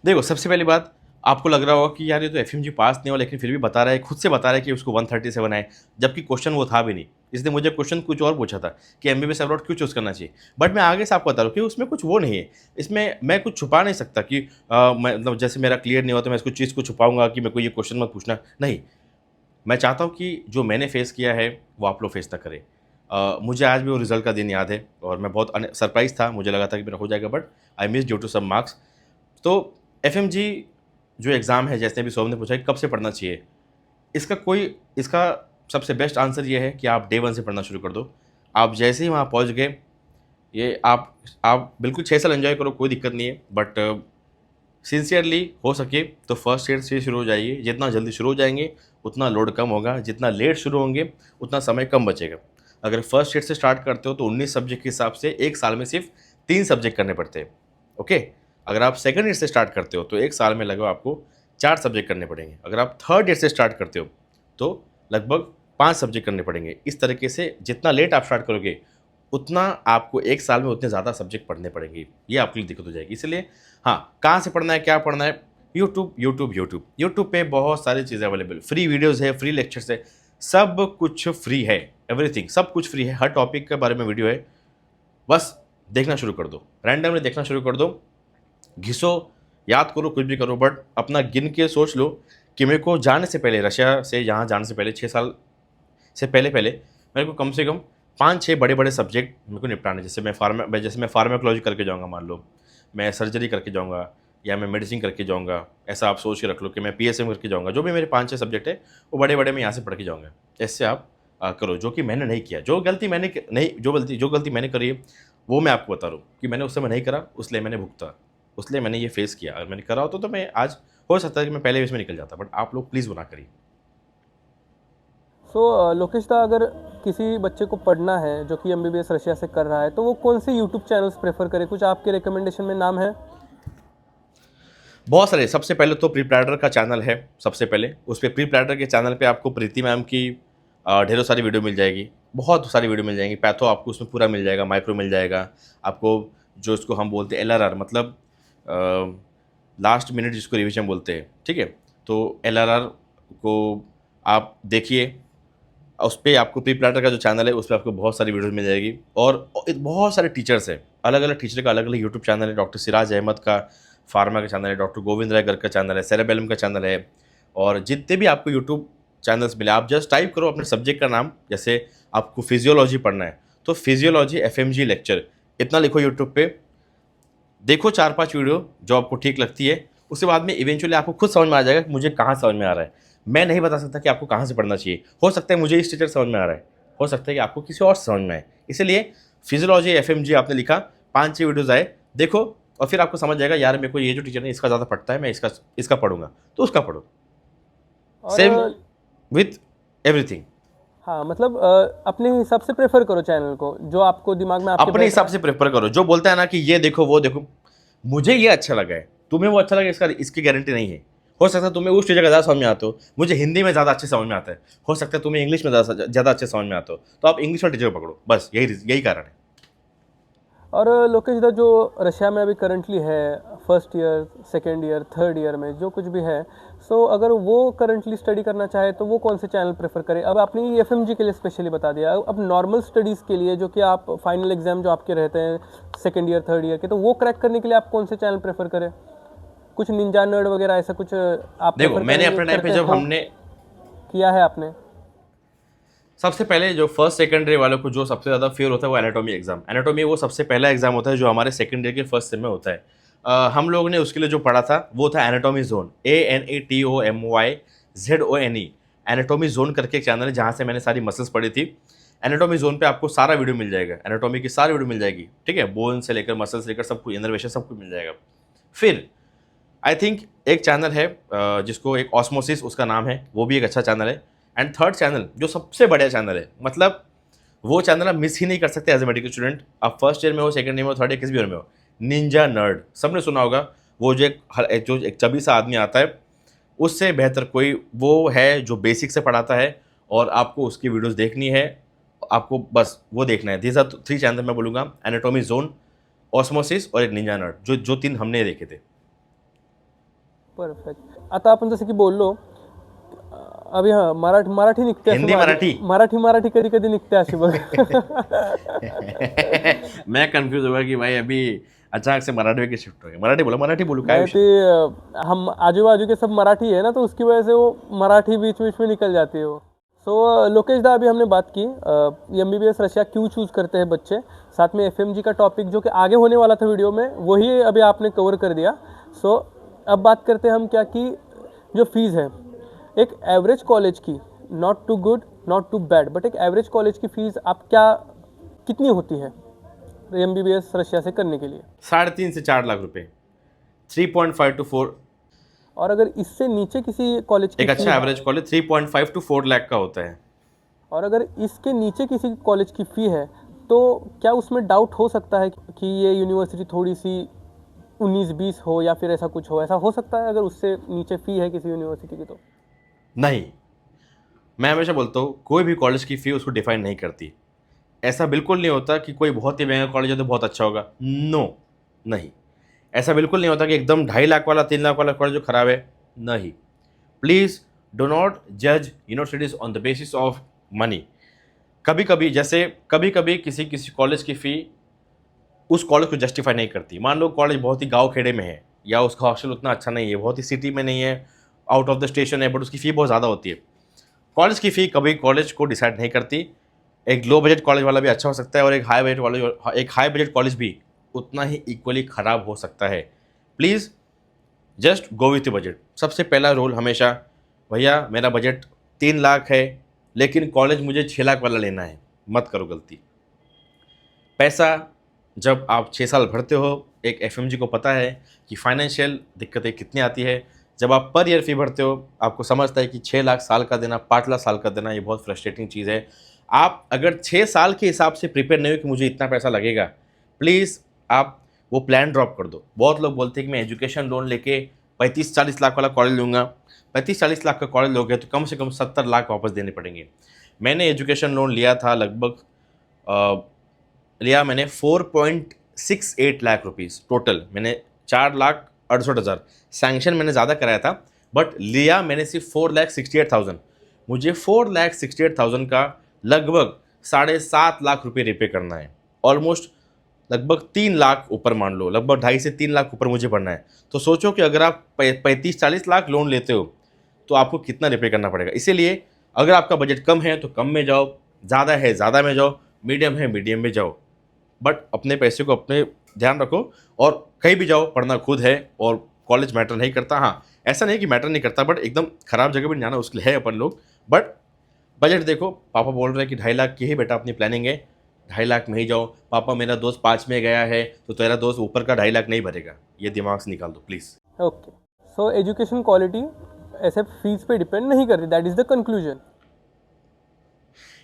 देखो, सबसे पहली बात, आपको लग रहा होगा कि यार ये तो एफएमजी पास नहीं हुआ, लेकिन फिर भी बता रहा है, खुद से बता रहा है कि उसको 137 आए, जबकि क्वेश्चन वो था भी नहीं। इसने मुझे क्वेश्चन कुछ और पूछा था कि एमबीबीएस अब्रॉड क्यों चूज़ करना चाहिए, बट मैं आगे से आपको बता रहा हूँ कि उसमें कुछ वो नहीं है। इसमें मैं कुछ छुपा नहीं सकता कि मतलब जैसे मेरा क्लियर नहीं हुआ तो मैं इसको चीज़ को छुपाऊंगा कि मेरे को ये क्वेश्चन मत पूछना, नहीं। मैं चाहता हूँ कि जो मैंने फेस किया है वो आप लोग फेस ना करें। मुझे आज भी वो रिजल्ट का दिन याद है और मैं बहुत सरप्राइज था, मुझे लगा था कि मेरा हो जाएगा, but I miss due to some marks. तो FMG जो एग्ज़ाम है, जैसे अभी सोम ने पूछा कि कब से पढ़ना चाहिए, इसका सबसे बेस्ट आंसर ये है कि आप डे 1 से पढ़ना शुरू कर दो। आप जैसे ही वहाँ पहुँच गए, ये आप बिल्कुल 6 साल एंजॉय करो, कोई दिक्कत नहीं है, बट सिंसियरली हो सके तो फर्स्ट ईयर से शुरू हो जाइए। जितना जल्दी शुरू हो जाएंगे उतना लोड कम होगा, जितना लेट शुरू होंगे उतना समय कम बचेगा। अगर फर्स्ट ईयर से स्टार्ट करते हो तो 19 सब्जेक्ट के हिसाब से एक साल में सिर्फ 3 सब्जेक्ट करने पड़ते हैं, ओके। अगर आप सेकंड ईयर से स्टार्ट करते हो तो एक साल में लगभग आपको 4 सब्जेक्ट करने पड़ेंगे। अगर आप थर्ड ईयर से स्टार्ट करते हो तो लगभग 5 सब्जेक्ट करने पड़ेंगे। इस तरीके से जितना लेट आप स्टार्ट करोगे उतना आपको एक साल में उतने ज़्यादा सब्जेक्ट पढ़ने पड़ेंगे, ये आपके लिए दिक्कत हो जाएगी। इसलिए हाँ, कहाँ से पढ़ना है, क्या पढ़ना है, यूट्यूब पे बहुत सारी चीज़ें अवेलेबल, फ्री वीडियोज़ है, फ्री लेक्चर्स है, सब कुछ फ्री है, एवरीथिंग सब कुछ फ्री है। हर टॉपिक के बारे में वीडियो है, बस देखना शुरू कर दो, रैंडमली देखना शुरू कर दो, घिसो, याद करो, कुछ भी करो, बट अपना गिन के सोच लो कि मेरे को जाने से पहले, रशिया से यहाँ जाने से पहले 6 साल से पहले मेरे को कम से कम 5-6 बड़े सब्जेक्ट मेरे को निपटाने। जैसे मैं फार्माकोलॉजी करके जाऊँगा, मान लो मैं सर्जरी करके जाऊँगा या मैं मेडिसिन करके जाऊँगा, ऐसा आप सोच के रख लो कि मैं PSM करके जाऊँगा। जो भी मेरे 5-6 सब्जेक्ट है वो बड़े मैं यहाँ से पढ़ के जाऊँगा। ऐसे आप करो, जो कि मैंने नहीं किया, जो गलती मैंने करी है वो मैं आपको बता रहा हूँ कि मैंने उस समय नहीं करा, इसलिए मैंने भुगता, इसलिए मैंने ये फेस किया। अगर मैंने करा होता तो मैं आज हो सकता है कि मैं पहले इसमें निकल जाता, बट आप लोग प्लीज़ वो ना करिए। लोकेश दा, अगर किसी बच्चे को पढ़ना है जो कि MBBS रशिया से कर रहा है, तो वो कौन से यूट्यूब चैनल्स प्रेफर करे? कुछ आपके रिकमेंडेशन में नाम है? बहुत सारे। सबसे पहले तो प्रीप्लैटर का चैनल है, सबसे पहले उस पर प्रीप्लैटर के चैनल पे आपको प्रीति मैम की ढेरों सारी वीडियो मिल जाएगी, बहुत सारी वीडियो मिल जाएंगी। पैथो आपको उसमें पूरा मिल जाएगा, माइक्रो मिल जाएगा आपको, जो इसको हम बोलते हैं LRR, मतलब लास्ट मिनट जिसको रिविजन बोलते हैं, ठीक है। तो LRR को आप देखिए, उस पर आपको प्रीप्लैटर का जो चैनल है उस पर आपको बहुत सारी वीडियोस मिल जाएगी। और बहुत सारे टीचर्स हैं, अलग अलग टीचर का अलग अलग यूट्यूब चैनल है। डॉक्टर सिराज अहमद का फार्मा का चैनल है, डॉक्टर गोविंद राय गर्ग का चैनल है, सेरेबेलम का चैनल है, और जितने भी आपको यूट्यूब चैनल्स मिले, आप जस्ट टाइप करो अपने सब्जेक्ट का नाम। जैसे आपको फिजियोलॉजी पढ़ना है तो फिजियोलॉजी FMG लेक्चर इतना लिखो यूट्यूब पे, देखो 4-5 वीडियो जो आपको ठीक लगती है, उसके बाद में इवेंचुअली आपको खुद समझ में आ जाएगा कि मुझे कहाँ समझ में आ रहा है। मैं नहीं बता सकता कि आपको कहाँ से पढ़ना चाहिए, हो सकता है मुझे इस टीचर समझ में आ रहा है, हो सकता है कि आपको किसी और समझ में आए। इसलिए फिजियोलॉजी FMG आपने लिखा, 5-6 वीडियोज़ आए, देखो, और फिर आपको समझ जाएगा यार मेरे को ये जो टीचर है इसका ज़्यादा पढ़ता है, मैं इसका पढ़ूंगा, तो उसका पढ़ो। Same with everything. हाँ, मतलब अपने हिसाब से प्रेफर करो चैनल को, जो आपको दिमाग में अपने हिसाब से प्रेफर करो। जो बोलता है ना कि ये देखो वो देखो, मुझे ये अच्छा लगा है, तुम्हें वो अच्छा लगा, इसकी गारंटी नहीं है। हो सकता है तुम्हें उस टीचर का ज़्यादा समझ में आता हो, मुझे हिंदी में ज़्यादा अच्छे समझ में आता है, हो सकता है तुम्हें इंग्लिश में ज़्यादा अच्छे समझ में आता हो, तो आप इंग्लिश वाले टीचर को पकड़ो, बस यही कारण है। और लोकेश दा, जो रशिया में अभी करंटली है, first year, second year, third year में जो कुछ भी है, सो अगर वो करंटली स्टडी करना चाहे तो वो कौन से चैनल प्रेफर करे? अब आपने ये FMG के लिए स्पेशली बता दिया, अब नॉर्मल स्टडीज़ के लिए जो कि आप फाइनल एग्जाम जो आपके रहते हैं सेकेंड ईयर, थर्ड ईयर के, तो वो क्रैक करने के लिए आप कौन से चैनल प्रेफर करें? कुछ निंजा नर्ड वगैरह ऐसा कुछ आप देखो, मैंने अपने टाइम पे जब हमने किया है, आपने सबसे पहले जो फर्स्ट सेकेंड ईयर वालों को जो सबसे ज़्यादा फेयर होता है वो एनाटॉमी एग्जाम। एनाटॉमी वो सबसे पहला एग्जाम होता है जो हमारे सेकेंड ईयर के फर्स्ट सेम में होता है। हम लोगों ने उसके लिए जो पढ़ा था वो था anatomy zone, ANATOMYZONE, anatomy zone करके एक चैनल है जहाँ से मैंने सारी मसल्स पढ़ी थी। एनाटॉमी जोन पे आपको सारा वीडियो मिल जाएगा, एनाटॉमी की सारी वीडियो मिल जाएगी, ठीक है, बोन से लेकर मसल से लेकर सब कुछ, इनर्वेशन सब कुछ मिल जाएगा। फिर आई थिंक एक चैनल है जिसको एक ऑस्मोसिस उसका नाम है, वो भी एक अच्छा चैनल है। एंड थर्ड चैनल जो सबसे बढ़िया चैनल है, मतलब वो चैनल आप मिस ही नहीं कर सकते एज ए मेडिकल स्टूडेंट, आप फर्स्ट ईयर में हो, सेकंड ईयर में हो, थर्ड ईयर किस भी ईयर में हो, निंजा नर्ड सबने सुना होगा। वो जो एक चबी सा आदमी आता है, उससे बेहतर कोई वो है जो बेसिक से पढ़ाता है, और आपको उसकी वीडियोस देखनी है, आपको बस वो देखना है। दीज आर 3 चैनल मैं बोलूँगा, एनाटॉमी जोन, ऑस्मोसिस और एक निंजा नर्ड, जो 3 हमने देखे थे। परफेक्ट। आता आपण जसं की बोललो अभी, हाँ, मराठी निघते, हिंदी मराठी कधी कधी निघते अशी बघ। मैं कंफ्यूज होगा कि भाई अभी अचानक से मराठी में शिफ्ट हो गया, मराठी बोलूँ क्या? हम आजू बाजू के सब मराठी है ना, तो उसकी वजह से वो मराठी बीच में निकल जाती है वो। सो लोकेश दा, अभी हमने बात की MBBS रशिया क्यों चूज़ करते हैं बच्चे, साथ में FMG का टॉपिक जो कि आगे होने वाला था वीडियो में, वही अभी आपने कवर कर दिया। सो अब बात करते हैं हम क्या कि जो फीस है एक एवरेज कॉलेज की, not too good not too bad, but एक एवरेज कॉलेज की फीस आप क्या कितनी होती है MBBS रशिया से करने के लिए? 3.5 से 4 लाख रुपए, 3.5 to 4। और अगर इससे नीचे किसी कॉलेज की एक फी अच्छा है, एवरेज कॉलेज 3.5 to 4 लाख का होता है। और अगर इसके नीचे किसी कॉलेज की फ़ी है तो क्या उसमें डाउट हो सकता है कि ये यूनिवर्सिटी थोड़ी सी 19-20 हो या फिर ऐसा कुछ हो? ऐसा हो सकता है अगर उससे नीचे फ़ी है किसी यूनिवर्सिटी की तो? नहीं, मैं हमेशा बोलता हूँ कोई भी कॉलेज की फ़ी उसको डिफाइन नहीं करती। ऐसा बिल्कुल नहीं होता कि कोई बहुत ही महंगा कॉलेज है तो बहुत अच्छा होगा, नो, नहीं। ऐसा बिल्कुल नहीं होता कि एकदम 2.5 लाख वाला 3 लाख वाला कॉलेज जो खराब है, नहीं। प्लीज़ डो नॉट जज universities on the basis of money. कभी कभी जैसे कभी कभी किसी किसी कॉलेज की फ़ी उस कॉलेज को जस्टिफाई नहीं करती। मान लो कॉलेज बहुत ही गांव खेड़े में है या उसका हॉस्टल उतना अच्छा नहीं है, बहुत ही सिटी में नहीं है, आउट ऑफ द स्टेशन है, बट उसकी फ़ी बहुत ज़्यादा होती है। कॉलेज की फ़ी कभी कॉलेज को डिसाइड नहीं करती। एक लो बजट कॉलेज वाला भी अच्छा हो सकता है और एक हाई बजट कॉलेज भी उतना ही इक्वली ख़राब हो सकता है। Please just go with budget. सबसे पहला रूल हमेशा, भैया मेरा बजट 3 लाख है लेकिन कॉलेज मुझे 6 लाख वाला लेना है, मत करो गलती। पैसा जब आप 6 साल भरते हो, एक FMG को पता है कि फाइनेंशियल दिक्कतें कितनी आती है। जब आप पर ईयर फ़ी भरते हो, आपको समझता है कि 6 लाख साल का देना, 5 लाख साल का देना, ये बहुत फ्रस्ट्रेटिंग चीज़ है। आप अगर 6 साल के हिसाब से प्रिपेयर नहीं हो कि मुझे इतना पैसा लगेगा, प्लीज़ आप वो प्लान ड्रॉप कर दो। बहुत लोग बोलते हैं कि मैं एजुकेशन लोन लेके 35-40 लाख वाला कॉलेज लूँगा। 35-40 लाख का कॉलेज लोगे तो कम से कम 70 लाख वापस देने पड़ेंगे। मैंने एजुकेशन लोन लिया था लगभग लिया मैंने 4.68 लाख रुपीज़ टोटल। मैंने 4,68,000 सैंक्शन मैंने ज़्यादा कराया था, बट लिया मैंने सिर्फ 4,68,000। मुझे 4,68,000 का लगभग 7.5 लाख रुपए रिपे करना है। ऑलमोस्ट लगभग 3 लाख ऊपर, मान लो लगभग 2.5 से 3 लाख ऊपर मुझे भरना है। तो सोचो कि अगर आप 35-40 लाख लोन लेते हो तो आपको कितना रिपे करना पड़ेगा। इसीलिए अगर आपका बजट कम है तो कम में जाओ, ज़्यादा है ज़्यादा में जाओ, मीडियम है मीडियम में जाओ, बट अपने पैसे को अपने ध्यान रखो। और कहीं भी जाओ, पढ़ना खुद है और कॉलेज मैटर नहीं करता। हाँ, ऐसा नहीं कि मैटर नहीं करता, बट एकदम ख़राब जगह भी नहीं जाना, उसके लिए है अपन लोग। बट बजट देखो, पापा बोल रहे हैं कि 2.5 लाख की ही बेटा अपनी प्लानिंग है, 2.5 लाख में ही जाओ। पापा मेरा दोस्त 5 में गया है तो तेरा दोस्त ऊपर का 2.5 लाख नहीं भरेगा, ये दिमाग से निकाल दो please. Okay, so education quality ऐसे फीस पे डिपेंड नहीं करती, that is the conclusion.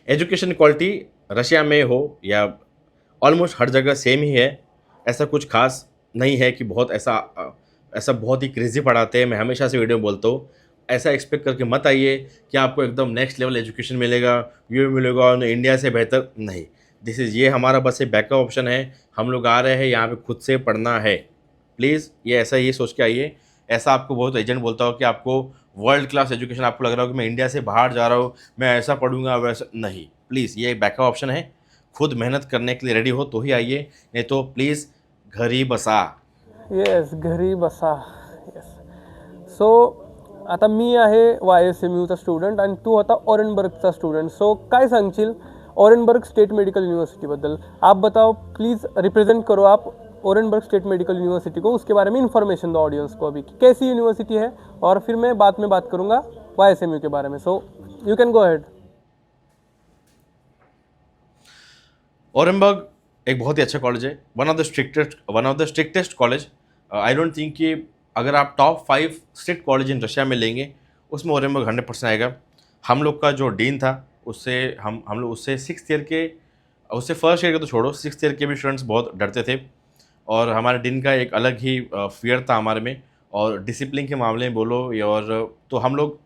Education quality Russia में हो या ऑलमोस्ट हर जगह सेम ही है। ऐसा कुछ खास नहीं है कि बहुत ऐसा बहुत ही क्रेजी पढ़ाते हैं। मैं हमेशा से वीडियो में बोलता हूँ, ऐसा एक्सपेक्ट करके मत आइए कि आपको एकदम नेक्स्ट लेवल एजुकेशन मिलेगा, ये मिलेगा और इंडिया से बेहतर नहीं। ये हमारा बस एक बैकअप ऑप्शन है। हम लोग आ रहे हैं यहाँ पे खुद से पढ़ना है। प्लीज़ ये ऐसा ही सोच के आइए। ऐसा आपको बहुत एजेंट बोलता हो कि आपको वर्ल्ड क्लास एजुकेशन, आपको लग रहा हो कि मैं इंडिया से बाहर जा रहा हूँ, मैं ऐसा पढ़ूंगा वैसा नहीं। प्लीज़ ये एक बैकअप ऑप्शन है। खुद मेहनत करने के लिए रेडी हो तो ही आइए, नहीं तो प्लीज़ घर ही बसा। येस, घरी बसा. येस. सो आता मी आहे YSMUचा स्टुडंट आणि तू आता ऑरेनबर्गचा स्टुडंट. सो काय सांगशील ऑरेनबर्ग स्टेट मेडिकल यूनिवर्सिटीबद्दल? आप बताओ प्लीज़, रिप्रेजेंट करो आप ऑरेनबर्ग स्टेट मेडिकल यूनिवर्सिटी को, उसके बारे में इन्फॉर्मेशन दो ऑडियंस को अभी कि कैसी यूनिवर्सिटी है, और फिर मैं बाद में बात करूँगा YSMU के बारे में. So you can go ahead. Orenburg एक बहुत ही अच्छा कॉलेज है, one of the strictest college. I don't think कि अगर आप top 5 strict college in Russia में लेंगे उसमें ऑरेनबर्ग 100% आएगा. हम लोग का जो डीन था उससे हम लोग उससे फर्स्ट ईयर के तो छोड़ो, 6th ईयर के भी स्टूडेंट्स बहुत डरते थे. और हमारे डीन का एक अलग ही फियर था हमारे में, और डिसिप्लिन के मामले में बोलो और तो हम लोग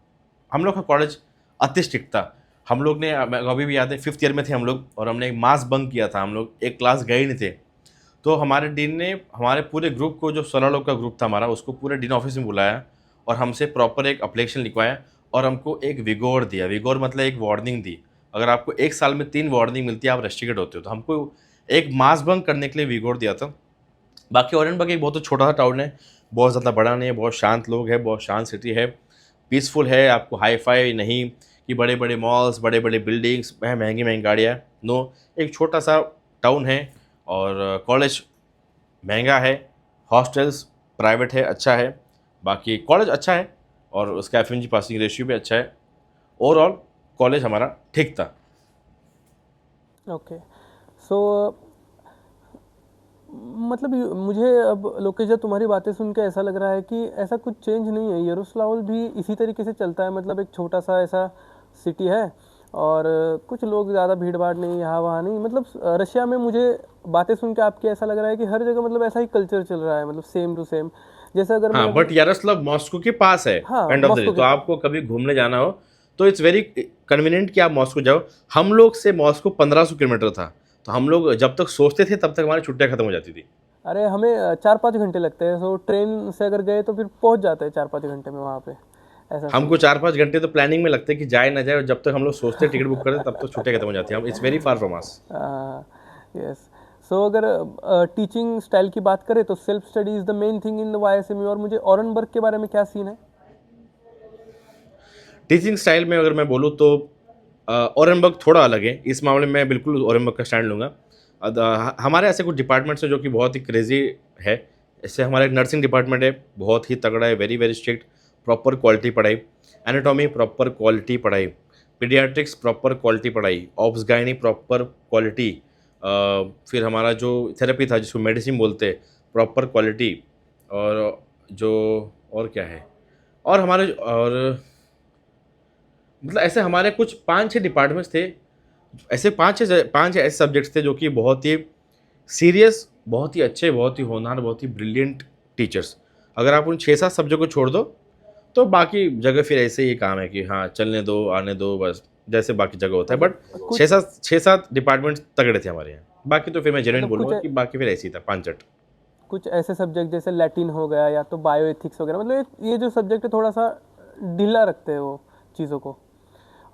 का कॉलेज अति स्ट्रिक्ट था. हम लोग ने, अभी भी याद है 5th ईयर में थे हम लोग और हमने एक मास बंक किया था. हम लोग एक क्लास गए ही नहीं थे. तो हमारे डीन ने हमारे पूरे ग्रुप को, जो 16 लोग का ग्रुप था हमारा, उसको पूरे डीन ऑफिस में बुलाया और हमसे प्रॉपर एक अप्लीकेशन लिखवाया और हमको एक विगोर दिया. विगोर मतलब एक वार्निंग दी. अगर आपको 1 साल में 3 वार्निंग मिलती है आप रस्टिकेट होते हो. तो हमको एक मास बंक करने के लिए विगोर दिया था. बाकी ऑरेनबर्ग एक बहुत छोटा सा टाउन है, बहुत ज़्यादा बड़ा नहीं है, बहुत शांत लोग हैं, बहुत शांत सिटी है, पीसफुल है. आपको हाई फाई नहीं कि बड़े बड़े मॉल्स, बड़े बड़े बिल्डिंग्स, महंगी महंगी गाड़ियाँ, नो. एक छोटा सा टाउन है और कॉलेज महंगा है, हॉस्टल्स प्राइवेट है, अच्छा है, बाकी कॉलेज अच्छा है और उसका एफ पासिंग रेशियो भी अच्छा है। ओवरऑल कॉलेज हमारा ठीक था। ओके। सो मतलब मुझे अब लोकेश जब तुम्हारी बातें सुन के ऐसा लग रहा है कि ऐसा कुछ चेंज नहीं है, यरूशलेम भी इसी तरीके से चलता है, मतलब एक छोटा सा ऐसा सिटी है और कुछ लोग ज़्यादा भीड़ भाड़ नहीं, यहाँ वहाँ नहीं, मतलब रशिया में मुझे बातें सुन के आपके ऐसा लग रहा है कि हर जगह मतलब ऐसा ही कल्चर चल रहा है, मतलब सेम टू सेम। जैसे अगर मैं हाँ, अभी, बट यारोस्लाव मॉस्को के पास है हाँ and of the day, Moscow के तो पास। आपको कभी घूमने जाना हो तो इट्स वेरी कन्वीनियंट कि आप मॉस्को जाओ। हम लोग से मॉस्को 1500 किलोमीटर था, तो हम लोग जब तक सोचते थे तब तक हमारी छुट्टियां खत्म हो जाती थी। अरे हमें 4-5 घंटे लगते हैं, सो ट्रेन से अगर गए तो फिर पहुँच जाते हैं 4-5 घंटे में वहाँ पे, ऐसा सीन हमको है। 4-5 घंटे तो प्लानिंग में लगते कि जाए ना जाए, और जब तक हम लोग सोचते टिकट बुक करते तब तक छुट्टियां खत्म हो जाती हैं। हम it's very far from us. Yes. So अगर टीचिंग स्टाइल की बात करें तो self study is the main thing in the YSMU, और मुझे ऑरेनबर्ग के बारे में क्या सीन है? टीचिंग स्टाइल में अगर मैं बोलूँ तो ओरेनबर्ग थोड़ा अलग है। इस मामले में मैं बिल्कुल ओरेनबर्ग का स्टैंड लूँगा। हमारे ऐसे कुछ डिपार्टमेंट्स हैं जो कि बहुत ही क्रेजी है। इससे हमारा एक नर्सिंग डिपार्टमेंट है, बहुत ही तगड़ा है, very very strict, proper quality पढ़ाई। एनाटॉमी प्रॉपर क्वालिटी पढ़ाई, पीडियाट्रिक्स प्रॉपर क्वालिटी पढ़ाई, ऑब्स गायनी प्रॉपर क्वालिटी, फिर हमारा जो थेरेपी था जिसको मेडिसिन बोलते हैं, प्रॉपर क्वालिटी। और जो और क्या है, और हमारे और मतलब ऐसे हमारे कुछ 5-6 डिपार्टमेंट्स थे, ऐसे 5 ऐसे सब्जेक्ट्स थे जो कि बहुत ही सीरियस, बहुत ही अच्छे, बहुत ही होनहार, बहुत ही ब्रिलियंट टीचर्स। अगर आप उन 6-7 सब्जेक्ट को छोड़ दो तो बाकी जगह फिर ऐसे ही काम है कि हाँ चलने दो, आने दो, बस जैसे बाकी जगह होता है। बट मतलब कुछ 6-7 डिपार्टमेंट्स तगड़े थे हमारे यहाँ। बाकी तो फिर मैं जेन्युइन मतलब कुछ बोलूँगा कि बाकी फिर ऐसे ही था, पांचट। कुछ ऐसे सब्जेक्ट जैसे लैटिन हो गया या तो बायो एथिक्स वगैरह, मतलब ये जो सब्जेक्ट है थोड़ा सा ढीला रखते हैं वो चीज़ों को।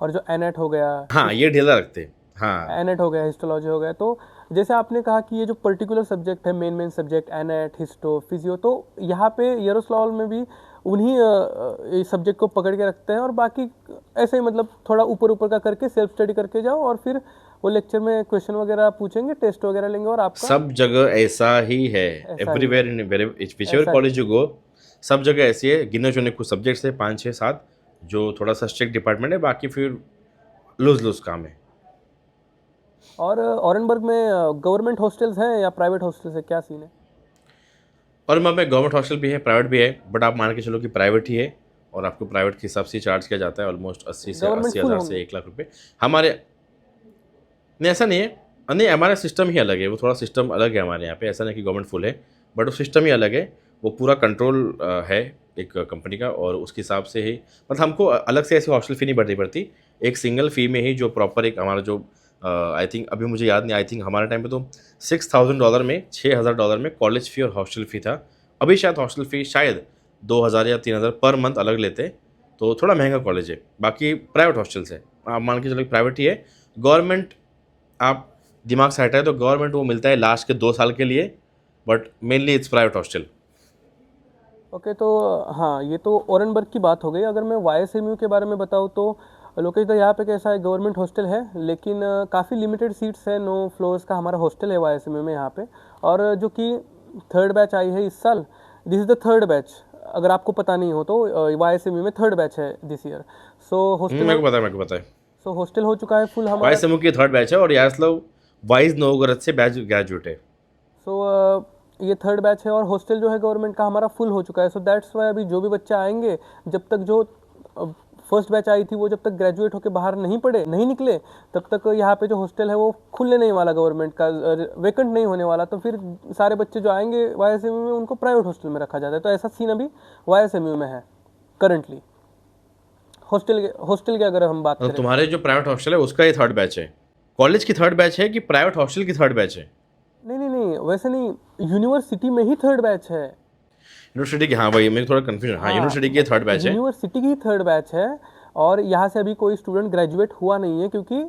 और जो एनेट हो गया, हाँ, ये ढीला रखते हैं। हाँ, एनेट हो गया, हिस्टोलॉजी हो गया, तो जैसे आपने कहा कि ये जो पर्टिकुलर सब्जेक्ट है, main subject Annette, histo, physio, तो यहाँ पे यरोस्लावल में भी उन्हीं सब्जेक्ट को पकड़ के रखते हैं और बाकी ऐसे ही मतलब थोड़ा ऊपर ऊपर का करके सेल्फ स्टडी करके जाओ और फिर वो लेक्चर में क्वेश्चन वगैरह पूछेंगे, टेस्ट वगैरह लेंगे और आपका सब जगह ऐसा ही है। ऐसा ही है, एवरीवेयर इन विचेवर ऐसा ही कॉलेज है। यू गो, सब जगह ऐसी है। गिने चुने कुछ सब्जेक्ट्स है, 5-6-7, जो थोड़ा सा स्ट्रिक्ट डिपार्टमेंट है, बाकी फिर लूज लूज काम है। और ऑरेनबर्ग में गवर्नमेंट हॉस्टल्स हैं या प्राइवेट हॉस्टल्स है, क्या सीन है? और में गवर्नमेंट हॉस्टल भी है, प्राइवेट भी है, बट आप मान के चलो कि प्राइवेट ही है। और आपको प्राइवेट के हिसाब से चार्ज किया जाता है ऑलमोस्ट 80 से गवर्नमेंट अस्सी फुल हज़ार होंगे? से 1 लाख रुपए हमारे। नहीं, ऐसा नहीं है। नहीं, हमारा सिस्टम ही अलग है, वो थोड़ा सिस्टम अलग है हमारे यहाँ पे। ऐसा नहीं कि गवर्नमेंट फुल है, बट वो सिस्टम ही अलग है। वो पूरा कंट्रोल है एक कंपनी का, और उसके हिसाब से ही मतलब हमको अलग से ऐसी हॉस्टल फ़ी नहीं भरनी पड़ती। एक सिंगल फ़ी में ही जो प्रॉपर एक हमारा जो आई थिंक अभी मुझे याद नहीं, आई थिंक हमारे टाइम पे तो $6,000 में, $6,000 में कॉलेज फ़ी और हॉस्टल फ़ी था। अभी शायद हॉस्टल फ़ी शायद 2,000 या 3,000 पर मंथ अलग लेते हैं, तो थोड़ा महंगा कॉलेज है। बाकी प्राइवेट हॉस्टल्स है, आप मान के चलो प्राइवेट ही है। गवर्नमेंट आप दिमाग से हटाए तो गवर्नमेंट वो मिलता है लास्ट के 2 साल के लिए, but mainly it's private hostel. Okay, तो हाँ, ये तो ओरेनबर्ग की बात हो गई। अगर मैं YSMU के बारे में बताऊँ तो लोकेश दा, यहाँ पे कैसा है, गवर्नमेंट हॉस्टल है लेकिन काफ़ी लिमिटेड सीट्स है, 9 फ्लोर्स का हमारा हॉस्टल है YSMU में यहाँ पे। और जो कि थर्ड बैच आई है इस साल, this is the third batch, अगर आपको पता नहीं हो तो YSMU में थर्ड बैच है दिस ईयर। सो मेरे को पता है। हॉस्टल हो चुका है फुल वाई हमारा। समूह की थर्ड बैच है और यासलव वाइज नोवगोरोद से बैच ग्रेजुएट है। सो ये थर्ड बैच है और हॉस्टल जो है गवर्नमेंट का हमारा फुल हो चुका है। सो दैट्स वाई अभी जो भी बच्चे आएंगे, जब तक जो फर्स्ट बैच आई थी वो जब तक ग्रेजुएट होकर बाहर नहीं निकले, तब तक यहाँ पे जो हॉस्टल है वो खुलने नहीं वाला, गवर्नमेंट का वेकेंट नहीं होने वाला। तो फिर सारे बच्चे जो आएंगे YSMU में उनको प्राइवेट हॉस्टल में रखा जाता है। तो ऐसा सीन अभी YSMU में है करंटली। हॉस्टल की अगर हम बात मतलब करें, तुम्हारे जो प्राइवेट हॉस्टल है उसका ये थर्ड बैच है? कॉलेज की थर्ड बैच है कि प्राइवेट हॉस्टल की थर्ड बैच है? नहीं नहीं नहीं, वैसे नहीं, यूनिवर्सिटी में ही थर्ड बैच है। यूनिवर्सिटी की, हाँ भाई मेरे थोड़ा कन्फ्यूजन। हाँ, हाँ, यूनिवर्सिटी की थर्ड बैच है। यूनिवर्सिटी की थर्ड बैच है और यहाँ से अभी कोई स्टूडेंट ग्रेजुएट हुआ नहीं है, क्योंकि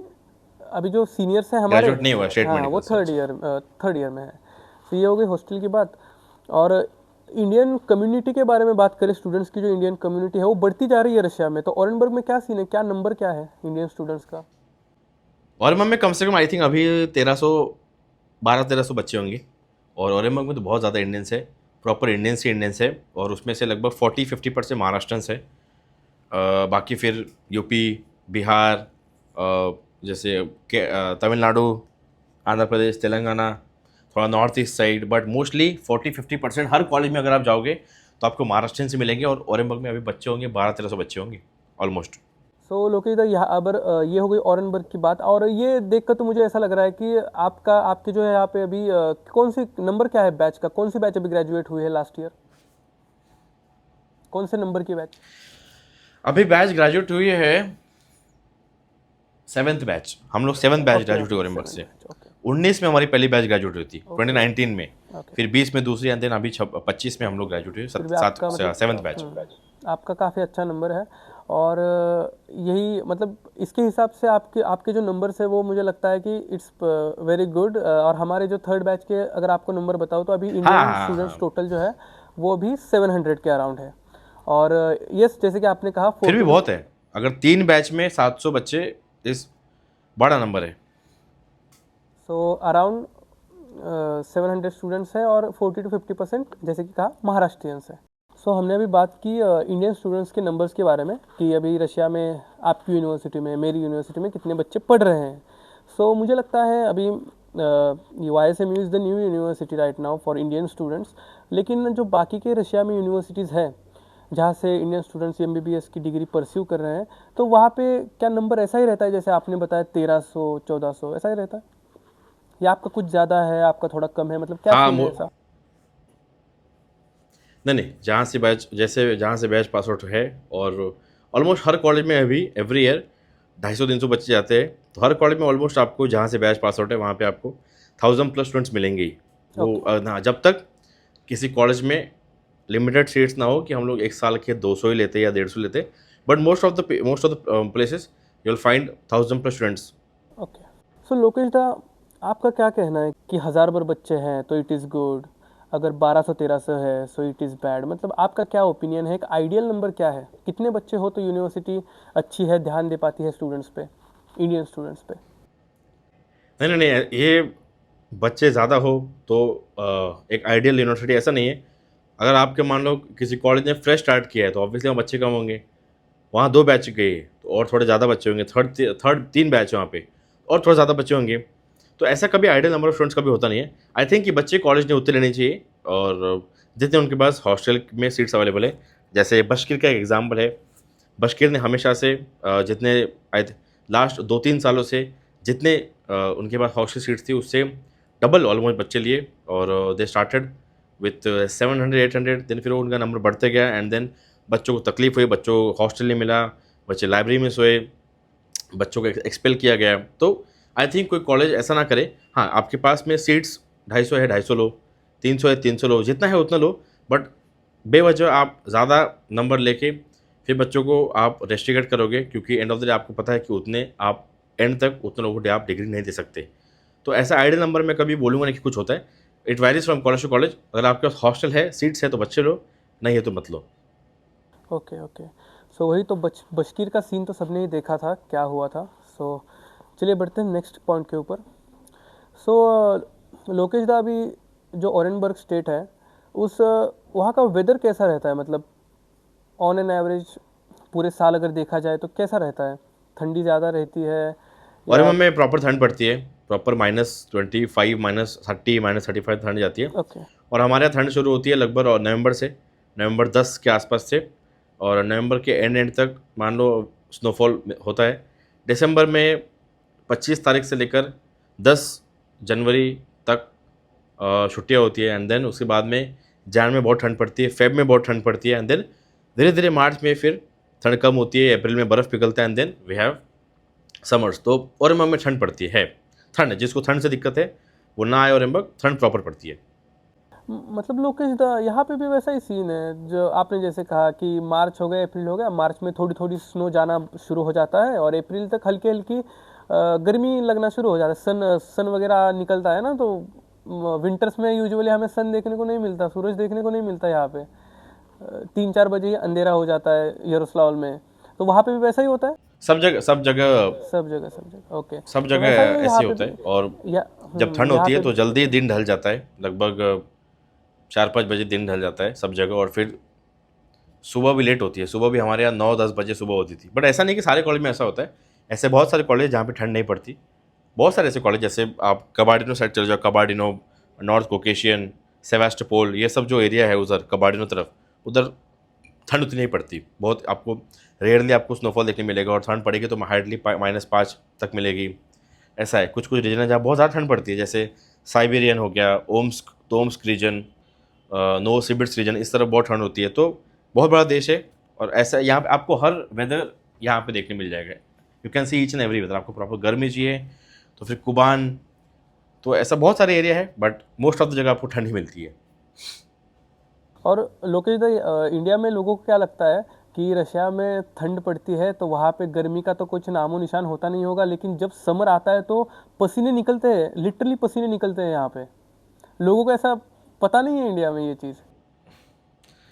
अभी जो सीनियर्स हैं हमारे, ग्रेजुएट नहीं हुआ स्टेट हाँ वो मेडिकल से। थर्ड ईयर में है। तो ये हो गई हॉस्टल की बात। और इंडियन कम्युनिटी के बारे में बात करें, स्टूडेंट्स की जो इंडियन कम्युनिटी है वो बढ़ती जा रही है रशिया में। तो ऑरेनबर्ग में क्या सीन है, क्या नंबर क्या है इंडियन स्टूडेंट्स का? ओरेमन में कम से कम आई थिंक अभी 1300, 1200-1300 बच्चे होंगे। और ओरेमन में तो बहुत ज़्यादा इंडियंस है। प्रॉपर इंडियंस है, और उसमें से लगभग 40-50% महाराष्ट्रंस है। बाकी फिर यूपी, बिहार, जैसे तमिलनाडु, आंध्र प्रदेश, तेलंगाना, थोड़ा north east side, but mostly 40-50% her college में अगर आप जाओगे तो आपको महाराष्ट्रियन से मिलेंगे। और औरंगाबाद में अभी बच्चे होंगे 1200-1300 बच्चे होंगे ऑलमोस्ट। सो लोकेश दा, यहाँ अगर ये हो गई औरंगाबाद की बात, और ये देखकर तो मुझे ऐसा लग रहा है कि आपके जो है यहाँ पे अभी कौन सी नंबर क्या है बैच का, कौन सी बैच अभी ग्रेजुएट हुई है लास्ट ईयर, कौन से नंबर की बैच? अभी बैच ग्रेजुएट हुई है 7th बैच, हम लोग 7th बैच ग्रेजुएट हुए औरंगाबाद से। 19 में हमारी पहली बैच ग्रेजुएट हुई थी, 2019 में, फिर 20 में दूसरी, एंड देन अभी 25 में हम लोग ग्रेजुएट हुए, 7th बैच। आपका काफ़ी अच्छा नंबर है, और यही मतलब इसके हिसाब से आपके जो नंबर्स है वो मुझे लगता है कि इट्स वेरी गुड। और हमारे जो थर्ड बैच के अगर आपको नंबर बताओ तो अभी इंडियन स्टूडेंट्स टोटल जो है वो भी 700 के अराउंड है। और यस, जैसे कि आपने कहा फिर भी बहुत है, अगर 3 बैच में 700 बच्चे, इस बड़ा नंबर है। सो अराउंड 700 स्टूडेंट्स हैं, और 40 to 50% जैसे कि कहा महाराष्ट्रियंस है। सो हमने अभी बात की इंडियन स्टूडेंट्स के नंबर्स के बारे में कि अभी रशिया में आपकी यूनिवर्सिटी में, मेरी यूनिवर्सिटी में कितने बच्चे पढ़ रहे हैं। सो मुझे लगता है अभी YSMU is the new university right now for Indian students. लेकिन जो बाकी के रशिया में यूनिवर्सिटीज़ हैं जहाँ से इंडियन स्टूडेंट्स MBBS की डिग्री परस्यू कर रहे हैं, तो वहाँ पे क्या नंबर ऐसा ही रहता है जैसे आपने बताया 1300-1400 ऐसा ही रहता है, या आपका कुछ ज़्यादा है, आपका थोड़ा कम है, मतलब क्या सीन है ऐसा? नहीं, जहाँ से बैच पास आउट है, और ऑलमोस्ट हर कॉलेज में अभी एवरी ईयर 250-300 बच्चे जाते हैं, तो हर कॉलेज में ऑलमोस्ट आपको जहाँ से बैच पास आउट है वहाँ पे आपको 1000+ स्टूडेंट्स मिलेंगे ही। वो ना, जब तक किसी कॉलेज में लिमिटेड सीट्स ना हो कि हम लोग एक साल के 200 ही लेते या 150 लेते, but most of the places you will find 1000+ students. Okay, so Lokesh da, आपका क्या कहना है कि 1000 बार बच्चे हैं तो इट इज़ गुड, अगर 1200-1300 है सो इट इज़ बैड, मतलब आपका क्या ओपिनियन है, एक आइडियल नंबर क्या है, कितने बच्चे हो तो यूनिवर्सिटी अच्छी है, ध्यान दे पाती है स्टूडेंट्स पे, इंडियन स्टूडेंट्स पे? नहीं, ये बच्चे ज़्यादा हो तो एक आइडियल यूनिवर्सिटी ऐसा नहीं है। अगर आपके मान लो किसी कॉलेज ने फ्रेश स्टार्ट किया है तो ऑब्वियसली वहाँ बच्चे कम होंगे, वहाँ 2 बैच गए तो और थोड़े ज़्यादा बच्चे होंगे, थर्ड 3 बैच है वहाँ पे और थोड़े ज़्यादा बच्चे होंगे। तो ऐसा कभी आइडियल नंबर ऑफ स्टूडेंट्स कभी होता नहीं है। आई थिंक कि बच्चे कॉलेज ने उतने लेने चाहिए, और जितने उनके पास हॉस्टल में सीट्स अवेलेबल है। जैसे बशकीर का एक एग्जाम्पल है, बशकीर ने हमेशा से जितने लास्ट 2-3 सालों से जितने उनके पास हॉस्टल सीट्स थी उससे डबल ऑलमोस्ट बच्चे लिए, और दे स्टार्टेड विथ 700-800, देन फिर उनका नंबर बढ़ते गया, एंड देन बच्चों को तकलीफ हुई, बच्चों को हॉस्टल नहीं मिला, बच्चे लाइब्रेरी में सोए, बच्चों को एक्सपेल किया गया। तो आई थिंक कोई कॉलेज ऐसा ना करे। हाँ, आपके पास में सीट्स 250 है 250 लो, 300 है 300 लो, जितना है उतना लो, बट बेवजह आप ज़्यादा नंबर लेके फिर बच्चों को आप रेस्ट्रिकेट करोगे, क्योंकि एंड ऑफ द डे आपको पता है कि उतने आप एंड तक उतने लोगों को आप डिग्री नहीं दे सकते। तो ऐसा आइडियल नंबर मैं कभी बोलूँगा नहीं कि कुछ होता है। It varies from college to college. अगर आपके पास हॉस्टल है, सीट्स है तो बच्चे लो, नहीं है तो मत लो। ओके ओके, सो वही तो बशकीर का सीन तो सबने ही देखा था क्या हुआ था। सो चलिए बढ़ते हैं नेक्स्ट पॉइंट के ऊपर। सो लोकेश दा, अभी जो ओरेनबर्ग स्टेट है उस वहाँ का वेदर कैसा रहता है, मतलब ऑन एन एवरेज पूरे साल अगर देखा जाए तो कैसा रहता है, ठंडी ज़्यादा रहती है और या? में प्रॉपर ठंड पड़ती है, प्रॉपर -25, -30, -35 ठंड जाती है। ओके और हमारे यहाँ ठंड शुरू होती है लगभग नवंबर से, नवंबर 10 के आसपास से, और नवंबर के एंड तक मान लो स्नोफॉल होता है। दिसंबर में 25 तारीख से लेकर 10 जनवरी तक छुट्टियाँ होती है, एंड देन उसके बाद में जैन में बहुत ठंड पड़ती है, फेब में बहुत ठंड पड़ती है, एंड देन धीरे धीरे मार्च में फिर ठंड कम होती है, अप्रैल में बर्फ़ पिघलता है, and then we have summers. तो ओरेंबर्ग में ठंड पड़ती है ठंड, जिसको ठंड से दिक्कत है वो ना आए, ओरेंबर्ग ठंड प्रॉपर पड़ती है। मतलब लोकेश दा, यहाँ पे भी वैसा ही सीन है जो आपने जैसे कहा कि मार्च हो गया, अप्रैल हो गया, मार्च में थोड़ी थोड़ी स्नो जाना शुरू हो जाता है और अप्रैल तक हल्की हल्की गर्मी लगना शुरू हो जाता है, सन वगैरह निकलता है ना। तो विंटर्स में यूजुअली हमें सन देखने को नहीं मिलता, सूरज देखने को नहीं मिलता यहाँ पे, 3-4 बजे ही अंधेरा हो जाता है यरूशलेम में। तो वहाँ पे भी वैसा ही होता है? सब जगह ओके, सब तो जगह वैसा ही ऐसे यहाँ पे होता है। भी और या जब ठंड यहाँ होती है पे तो जल्दी दिन ढल जाता है, लगभग 4-5 बजे दिन ढल जाता है सब जगह, और फिर सुबह भी लेट होती है। सुबह भी हमारे यहाँ 9-10 बजे सुबह होती थी। बट ऐसा नहीं कि सारे कॉलेज में ऐसा होता है, ऐसे बहुत सारे कॉलेज जहाँ पे ठंड नहीं पड़ती। बहुत सारे ऐसे कॉलेज, जैसे आप कबाडिनो साइड चले जाओ, कबाडिनो, नॉर्थ कोकेशियन, सेवास्टोपोल, ये सब जो एरिया है उधर कबाडिनो तरफ, उधर ठंड उतनी नहीं पड़ती। बहुत आपको रेयरली आपको स्नोफॉल देखने मिलेगा, और ठंड पड़ेगी तो हार्डली -5 तक मिलेगी। ऐसा है। कुछ कुछ रीजन है जहाँ बहुत ज़्यादा ठंड पड़ती है, जैसे साइबेरियन हो गया, तोम्स्क रीजन, नोवसिबिर्स्क रीजन, इस तरफ बहुत ठंड होती है। तो बहुत बड़ा देश है, और ऐसा यहाँ पे आपको हर वेदर यहाँ पे देखने मिल जाएगा। You can see each and every weather. आपको प्रॉपर गर्मी चाहिए तो फिर कुबान, तो ऐसा बहुत सारे एरिया है, बट मोस्ट ऑफ द जगह आपको ठंड ही मिलती है। और लोकेश भाई, इंडिया में लोगों को क्या लगता है कि रशिया में ठंड पड़ती है तो वहाँ पे गर्मी का तो कुछ नामो निशान होता नहीं होगा, लेकिन जब समर आता है तो पसीने निकलते हैं, लिटरली पसीने निकलते हैं यहाँ पे। लोगों को ऐसा पता नहीं है इंडिया में ये चीज़,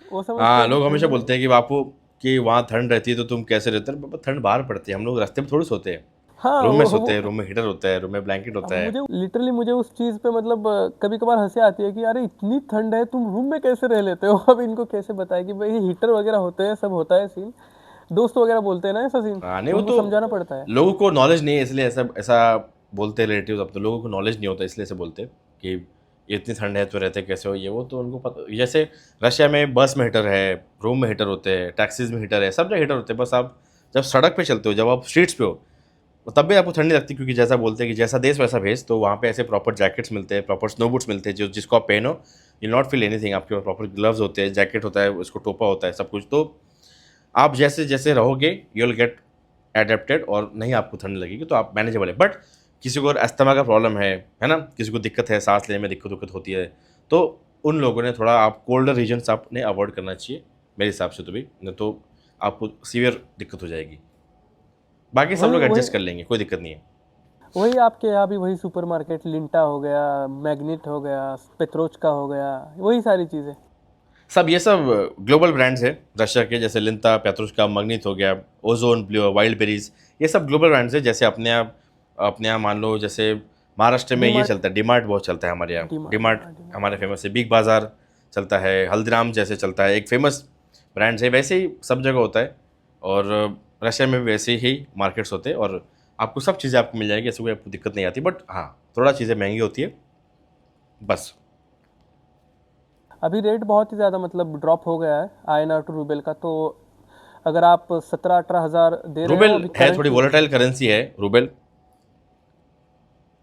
वो समझते हाँ, हैं कि लोग हमेशा ठंड। बोलते हैं कि बापू कि वहाँ ठंड रहती है तो तुम कैसे रहते हो? बाबा ठंड बाहर पड़ती है, हम लोग रास्ते में थोड़ी सोते हैं। हाँ, रूम में सोते हैं, वो रूम में हीटर होता है, रूम में ब्लैंकेट होता है। मुझे लिटरली मुझे उस चीज़ पे मतलब कभी कभार हंसी आती है कि अरे इतनी ठंड है, तुम रूम में कैसे रह लेते हो। अब इनको कैसे बताए कि भाई हीटर वगैरह होते हैं, सब होता है सीन। दोस्त वगैरह बोलते हैं ना ऐसा सीन, हाँ, नहीं, तो वो उनको तो समझाना पड़ता है। लोगों को नॉलेज नहीं है, इसलिए ऐसा ऐसा बोलते हैं रिलेटिव्स। अब तो लोगों को नॉलेज नहीं होता, इसलिए ऐसे बोलते हैं कि ये इतनी ठंड है तो रहते कैसे हो, ये वो। तो उनको पता, जैसे रशिया में बस में हीटर है, रूम में हीटर होते हैं, टैक्सीज में हीटर है, सब जगह हीटर होते हैं। बस आप जब सड़क पे चलते हो, जब आप स्ट्रीट्स पे हो, तो तब भी आपको ठंड नहीं लगती, क्योंकि जैसा बोलते हैं कि जैसा देश वैसा भेष। तो वहाँ पे ऐसे प्रॉपर जैकेट्स मिलते हैं, प्रॉपर स्नो बूट्स मिलते हैं, जो जिसको आप पहनो, यू नॉट फील एनीथिंग। आपके पास प्रॉपर ग्लव्स होते हैं, जैकेट होता है, उसको टोपा होता है, सब कुछ। तो आप जैसे जैसे रहोगे यू विल गेट एडेप्टेड, और नहीं आपको ठंड लगेगी, तो आप मैनेजेबल है। बट किसी को अगर अस्थमा का प्रॉब्लम है ना, किसी को दिक्कत है, सांस लेने में दिक्कत होती है, तो उन लोगों ने थोड़ा, आप कोल्डर रीजन्स आपने अवॉइड करना चाहिए मेरे हिसाब से तो भी, नहीं तो आपको सीवियर दिक्कत हो जाएगी। बाकी सब वही लोग वही एडजस्ट कर लेंगे, कोई दिक्कत नहीं है। वही आपके यहाँ भी वही सुपरमार्केट, लिंटा हो गया, मैग्नेट हो गया, पेत्रोचका हो गया, वही सारी चीज़ें। सब ये सब ग्लोबल ब्रांड्स हैं रशिया के, जैसे लिंता, पेत्रुश्का, मग्नित हो गया, ओजोन, ब्लू, वाइल्ड बेरीज, ये सब ग्लोबल ब्रांड्स हैं। जैसे अपने यहाँ मान लो, जैसे महाराष्ट्र में ये डीमार्ट। चलता है, डिमार्ट बहुत चलता है हमारे यहाँ। डीमार्ट, डिमार्ट हाँ डीमार्ट। हमारे फेमस है, बिग बाज़ार चलता है, हल्दीराम जैसे चलता है, एक फेमस ब्रांड्स है। वैसे ही सब जगह होता है, और रशिया में भी वैसे ही मार्केट्स होते हैं, और आपको सब चीज़ें आपको मिल जाएगी, ऐसे कोई आपको दिक्कत नहीं आती। बट हाँ, थोड़ा चीज़ें महंगी होती है बस। अभी रेट बहुत ही ज़्यादा मतलब ड्रॉप हो गया है INR टू रूबल का, तो अगर आप 17-18 हज़ार दे रहे हो रूबल अभी है, थोड़ी करंट, वॉलेटाइल करेंसी है रूबल। तो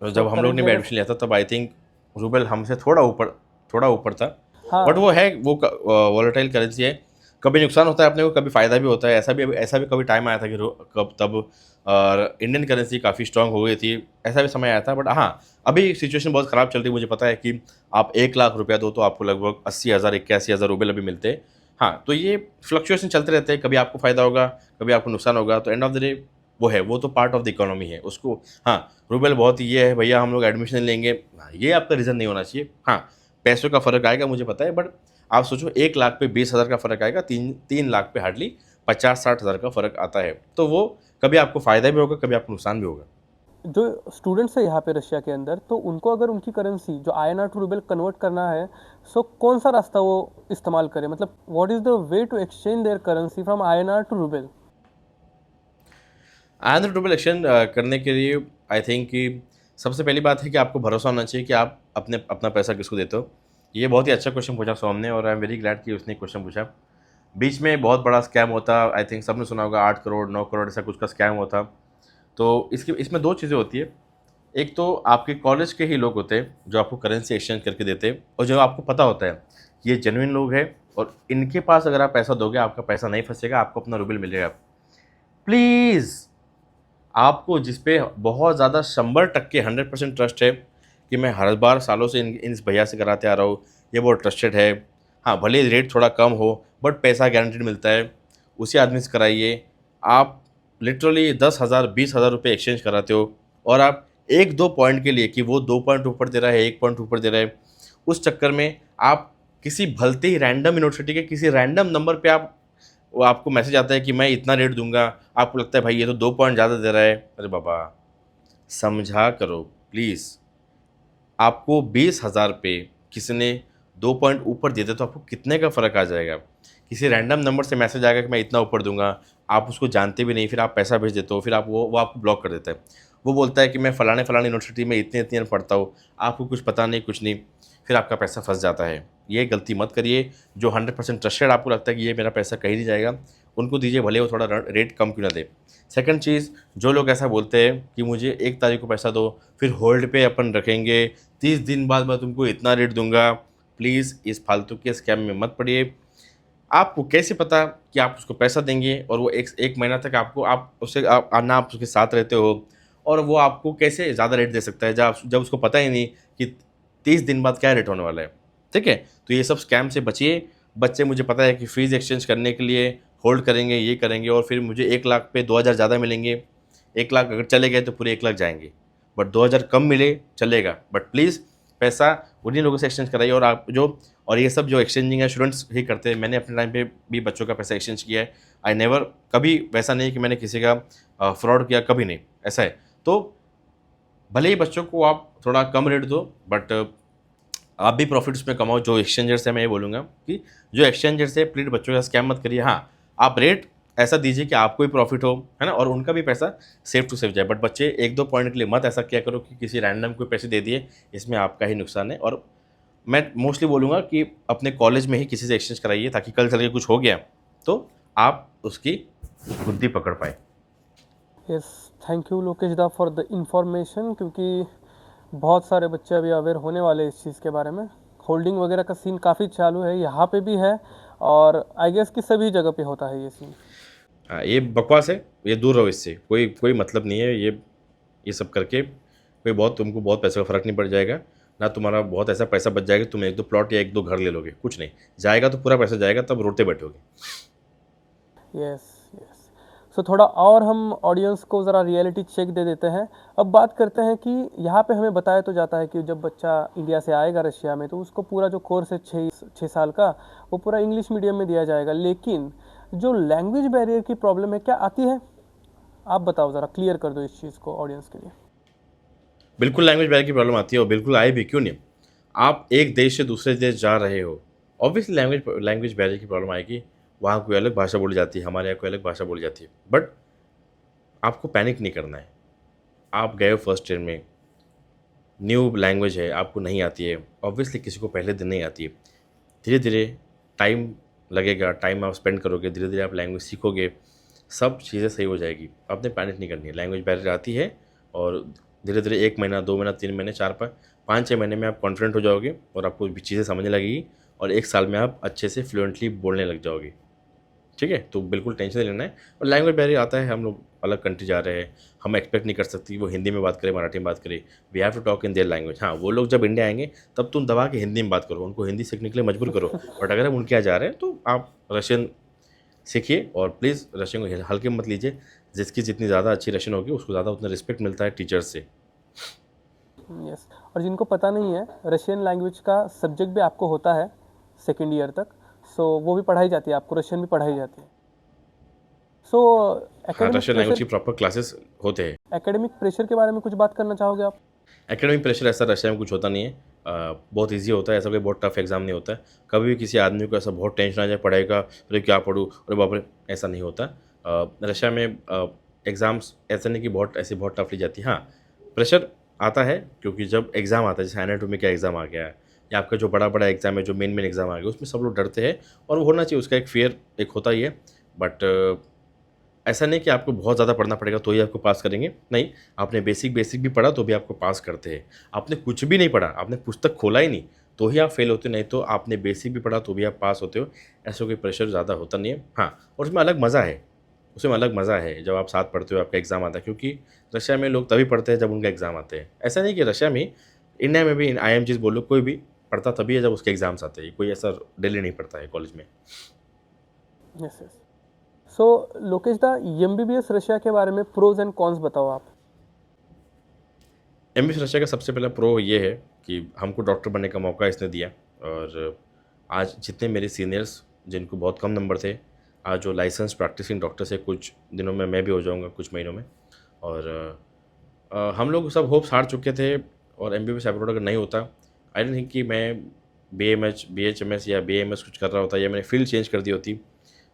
तो जब हम लोग करंट ने भी रेट। एडमिशन लिया था, तब आई थिंक रूबल हमसे थोड़ा ऊपर था। बट हाँ, वो है, वो वॉलेटाइल करेंसी है। कभी नुकसान होता है अपने को, कभी फ़ायदा भी होता है। ऐसा भी कभी टाइम आया था कि कब तब इंडियन करेंसी काफ़ी स्ट्रांग हो गई थी, ऐसा भी समय आया था। बट हाँ, अभी सिचुएशन बहुत ख़राब चल रही है। मुझे पता है कि आप 1 लाख रुपया दो तो आपको लगभग 80,000 81,000 रूबल अभी मिलते हैं। हाँ, तो ये फ्लक्चुएशन चलते रहते हैं, कभी आपको फ़ायदा होगा, कभी आपको नुकसान होगा। तो एंड ऑफ द डे वो है, वो तो पार्ट ऑफ द इकोनॉमी है उसको। हाँ, रूबल बहुत ये है भैया, हम लोग एडमिशन लेंगे, ये आपका रीज़न नहीं होना चाहिए। हाँ, पैसों का फ़र्क आएगा, मुझे पता है। बट आप सोचो, 1 लाख पे 20,000 का फ़र्क आएगा, 3 लाख पे हार्डली 50-60 हज़ार का फ़र्क आता है। तो वो कभी आपको फ़ायदा भी होगा, कभी आपको नुकसान भी होगा। जो स्टूडेंट्स है यहाँ पे रशिया के अंदर, तो उनको अगर उनकी करेंसी जो INR टू रूबल कन्वर्ट करना है, सो कौन सा रास्ता वो इस्तेमाल करें, मतलब what is the way to exchange their currency from INR to rouble. आंध्र रूबल एक्सचेंज करने के लिए आई थिंक कि सबसे पहली बात है कि आपको भरोसा होना चाहिए कि आप अपना पैसा किसको देते हो। ये बहुत ही अच्छा क्वेश्चन पूछा सोम ने, और आई एम वेरी ग्लैड कि उसने क्वेश्चन पूछा। बीच में बहुत बड़ा स्कैम होता, आई थिंक सबने सुना होगा, 8 करोड़ 9 करोड़ ऐसा कुछ का स्कैम होता। तो इसमें दो चीज़ें होती है। एक तो आपके कॉलेज के ही लोग होते हैं जो आपको करेंसी एक्सचेंज करके देते हैं, और जो आपको पता होता है कि ये जेन्युइन लोग हैं, और इनके पास अगर आप पैसा दोगे, आपका पैसा नहीं फंसेगा, आपको अपना रूबल मिलेगा। प्लीज़, आपको जिस पे बहुत ज़्यादा 100% 100% ट्रस्ट है कि मैं हर बार सालों से इस भैया से कराते आ रहा हूँ, ये बहुत ट्रस्टेड है। हाँ, भले ही रेट थोड़ा कम हो, बट पैसा गारंटीड मिलता है, उसी आदमी से कराइए। आप लिटरली 10,000 20,000 रुपये एक्सचेंज कराते हो, और आप 1-2 पॉइंट के लिए, कि वो 2 पॉइंट ऊपर दे रहा है, 1 पॉइंट ऊपर दे रहा है, उस चक्कर में आप किसी भलते ही रैंडम यूनिवर्सिटी के किसी रैंडम नंबर पे वो आपको मैसेज आता है कि मैं इतना रेट दूंगा। आपको लगता है भाई ये तो 2 पॉइंट ज़्यादा दे रहा है। अरे बाबा, समझा करो प्लीज़। आपको 20,000 पे किसी ने 2 पॉइंट ऊपर दे दे तो आपको कितने का फ़र्क आ जाएगा। किसी रैंडम नंबर से मैसेज आएगा कि मैं इतना ऊपर दूँगा, आप उसको जानते भी नहीं, फिर आप पैसा भेज देते हो, फिर आप वो आपको ब्लॉक कर देता है। वो बोलता है कि मैं फलाने-फलाने यूनिवर्सिटी में इतने-इतने ईयर पढ़ता हूँ, आपको कुछ पता नहीं, कुछ नहीं, फिर आपका पैसा फँस जाता है। ये गलती मत करिए। जो 100% ट्रस्टेड आपको लगता है कि ये मेरा पैसा कहीं नहीं जाएगा, उनको दीजिए, भले वो थोड़ा र रेट कम क्यों ना दे। सेकंड चीज़, जो लोग ऐसा बोलते हैं कि मुझे 1 तारीख को पैसा दो, फिर होल्ड पे अपन रखेंगे, 30 दिन बाद मैं तुमको इतना रेट दूँगा, प्लीज़ इस फालतू के स्कैम में मत पड़िए। आपको कैसे पता कि आप उसको पैसा देंगे और वो 1 महीना तक आपको आप उससे ना आप उसके साथ रहते हो, और वो आपको कैसे ज़्यादा रेट दे सकता है जब उसको पता ही नहीं कि 30 दिन बाद क्या रेट होने वाला है, ठीक है? तो ये सब स्कैम से बचिए। बच्चे, मुझे पता है कि फ़ीस एक्सचेंज करने के लिए होल्ड करेंगे, ये करेंगे और फिर मुझे 1 लाख पे 2,000 ज़्यादा मिलेंगे। 1 लाख अगर चले गए तो पूरे 1 लाख जाएँगे, बट 2,000 कम मिले चलेगा, बट प्लीज़ पैसा उन्हीं लोगों से एक्सचेंज कराइए। और ये सब जो एक्सचेंजिंग है स्टूडेंट्स ही करते हैं। मैंने अपने टाइम पे भी बच्चों का पैसा एक्सचेंज किया है। आई नेवर, कभी वैसा नहीं कि मैंने किसी का फ्रॉड किया, कभी नहीं, ऐसा है। तो भले ही बच्चों को आप थोड़ा कम रेट दो, बट आप भी प्रॉफिट उसमें कमाओ। जो एक्सचेंजर्स है, मैं ये बोलूँगा कि जो एक्सचेंजर्स है, प्लीज़ बच्चों का स्कैम मत करिए। हाँ, आप रेट ऐसा दीजिए कि आपको भी प्रॉफिट हो, है ना, और उनका भी पैसा सेफ टू सेफ जाए। बट बच्चे 1-2 पॉइंट के लिए मत ऐसा किया करो कि किसी रैंडम को पैसे दे दिए, इसमें आपका ही नुकसान है। और मैं मोस्टली बोलूँगा कि अपने कॉलेज में ही किसी से एक्सचेंज कराइए, ताकि कल चल के कुछ हो गया तो आप उसकी बुद्धि पकड़ पाए। Yes, thank you Lokesh da for the information, क्योंकि बहुत सारे बच्चे अभी अवेयर होने वाले इस चीज़ के बारे में। होल्डिंग वगैरह का सीन काफ़ी चालू है, यहाँ पे भी है और आई गेस कि सभी जगह पे होता है ये सीन। हाँ, ये बकवास है, ये दूर रहो इससे, कोई कोई मतलब नहीं है। ये सब करके तुमको बहुत पैसे का फ़र्क नहीं पड़ जाएगा, ना तुम्हारा बहुत ऐसा पैसा बच जाएगा, तुम 1-2 प्लॉट या 1-2 घर ले लोगे, कुछ नहीं। जाएगा तो पूरा पैसा जाएगा, तब रोते बैठोगे। Yes yes. सो थोड़ा और हम ऑडियंस को ज़रा रियलिटी चेक दे देते हैं। अब बात करते हैं कि यहाँ पे हमें बताया तो जाता है कि जब बच्चा इंडिया से आएगा रशिया में, तो उसको पूरा जो कोर्स है 6 साल का, वो पूरा इंग्लिश मीडियम में दिया जाएगा। लेकिन जो लैंग्वेज बैरियर की प्रॉब्लम है, क्या आती है? आप बताओ, ज़रा क्लियर कर दो इस चीज़ को ऑडियंस के लिए। बिल्कुल लैंग्वेज बैरियर की प्रॉब्लम आती है, और बिल्कुल आए भी, क्यों नहीं। आप एक देश से दूसरे देश जा रहे हो, ऑब्वियसली लैंग्वेज बैरियर की प्रॉब्लम आएगी। वहाँ कोई अलग भाषा बोली जाती है, हमारे यहाँ कोई अलग भाषा बोली जाती है, बट आपको पैनिक नहीं करना है। आप गए हो फर्स्ट ईयर में, न्यू लैंग्वेज है, आपको नहीं आती है, ऑब्वियसली किसी को पहले दिन नहीं आती है। धीरे धीरे टाइम लगेगा, टाइम आप स्पेंड करोगे, धीरे धीरे आप लैंग्वेज सीखोगे, सब चीज़ें सही हो जाएगी। आपने पैनिक नहीं करनी है। लैंग्वेज बैरियर आती है, और धीरे धीरे 1 महीना, 2 महीना, 3 महीने, 5-6 महीने में आप कॉन्फिडेंट हो जाओगे, और आपको भी चीज़ें समझने लगेगी, और 1 साल में आप अच्छे से फ्लुएंटली बोलने लग जाओगे, ठीक है। तो बिल्कुल टेंशन नहीं लेना है। और लैंग्वेज बैरियर आता है, हम लोग अलग कंट्री जा रहे हैं, हम एक्सपेक्ट नहीं कर सकते वो हिंदी में बात करें, मराठी में बात करें। We have to talk in their language. हाँ, वो लोग जब इंडिया आएंगे तब तुम दबा के हिंदी में बात करो, उनको हिंदी सीखने के लिए मजबूर करो। बट अगर हम उनके यहाँ जा रहे हैं तो आप रशियन सीखिए, और प्लीज़ रशियन को हल्के में मत लीजिए। जिसकी जितनी ज़्यादा अच्छी रशियन होगी, उसको ज़्यादा उतना रिस्पेक्ट मिलता है टीचर्स से। यस। और जिनको पता नहीं है, रशियन लैंग्वेज का सब्जेक्ट भी आपको होता है सेकेंड ईयर तक, सो वो भी पढ़ाई जाती है, आपको रशियन भी पढ़ाई जाती है। सो हाँ, रशियन लैंग्वेज की एकेडमिक प्रॉपर क्लासेस होते हैं। प्रेशर के बारे में कुछ बात करना चाहोगे आप? एकेडमिक प्रेशर ऐसा रशिया में कुछ होता नहीं है। बहुत इजी होता है, ऐसा कोई बहुत टफ एग्जाम नहीं होता है। कभी भी किसी आदमी को ऐसा बहुत टेंशन आ जाए पढ़ाई का, अरे क्या पढ़ूँ, अरे बाप रे, ऐसा नहीं होता। रशिया में एग्ज़ाम्स ऐसा नहीं कि बहुत टफ ली जाती। हाँ, प्रेशर आता है, क्योंकि जब एग्ज़ाम आता है, जैसे एनाटॉमी का एग्ज़ाम आ गया है, या आपका जो बड़ा एग्ज़ाम है, जो मेन एग्ज़ाम आ गया, उसमें सब लोग डरते हैं, और वो होना चाहिए, उसका एक फ़ियर एक होता ही है। बट ऐसा नहीं कि आपको बहुत ज़्यादा पढ़ना पड़ेगा तो ही आपको पास करेंगे, नहीं। आपने बेसिक भी पढ़ा तो भी आपको पास करते हैं। आपने कुछ भी नहीं पढ़ा, आपने पुस्तक खोला ही नहीं, तो ही आप फेल होते, नहीं तो आपने बेसिक भी पढ़ा तो भी आप पास होते हो। ऐसा कोई प्रेशर ज़्यादा होता नहीं है। हाँ, और उसमें अलग मज़ा है जब आप साथ पढ़ते हो, आपका एग्ज़ाम आता है, क्योंकि रशिया में लोग तभी पढ़ते हैं जब उनका एग्ज़ाम आते हैं। ऐसा नहीं कि रशिया में, इंडिया में भी, IIMGs बोलो, कोई भी पढ़ता तभी है जब उसके एग्ज़ाम्स आते हैं। कोई ऐसा डेली नहीं पढ़ता है कॉलेज में। Yes yes. सो लोकेश दा, MBBS रशिया के बारे में प्रोज एंड कॉन्स बताओ आप। MBBS रशिया का सबसे पहला प्रो ये है कि हमको डॉक्टर बनने का मौका इसने दिया। और आज जितने मेरे सीनियर्स, जिनको बहुत कम नंबर थे, आज जो लाइसेंस प्रैक्टिसिंग डॉक्टर से, कुछ दिनों में मैं भी हो जाऊंगा, कुछ महीनों में। और हम लोग सब होप्स हार चुके थे, और MBBS एब्रॉड अगर नहीं होता, आई डोंट थिंक कि मैं BHMS या BAMS कुछ कर रहा होता या मैंने फील्ड चेंज कर दी होती।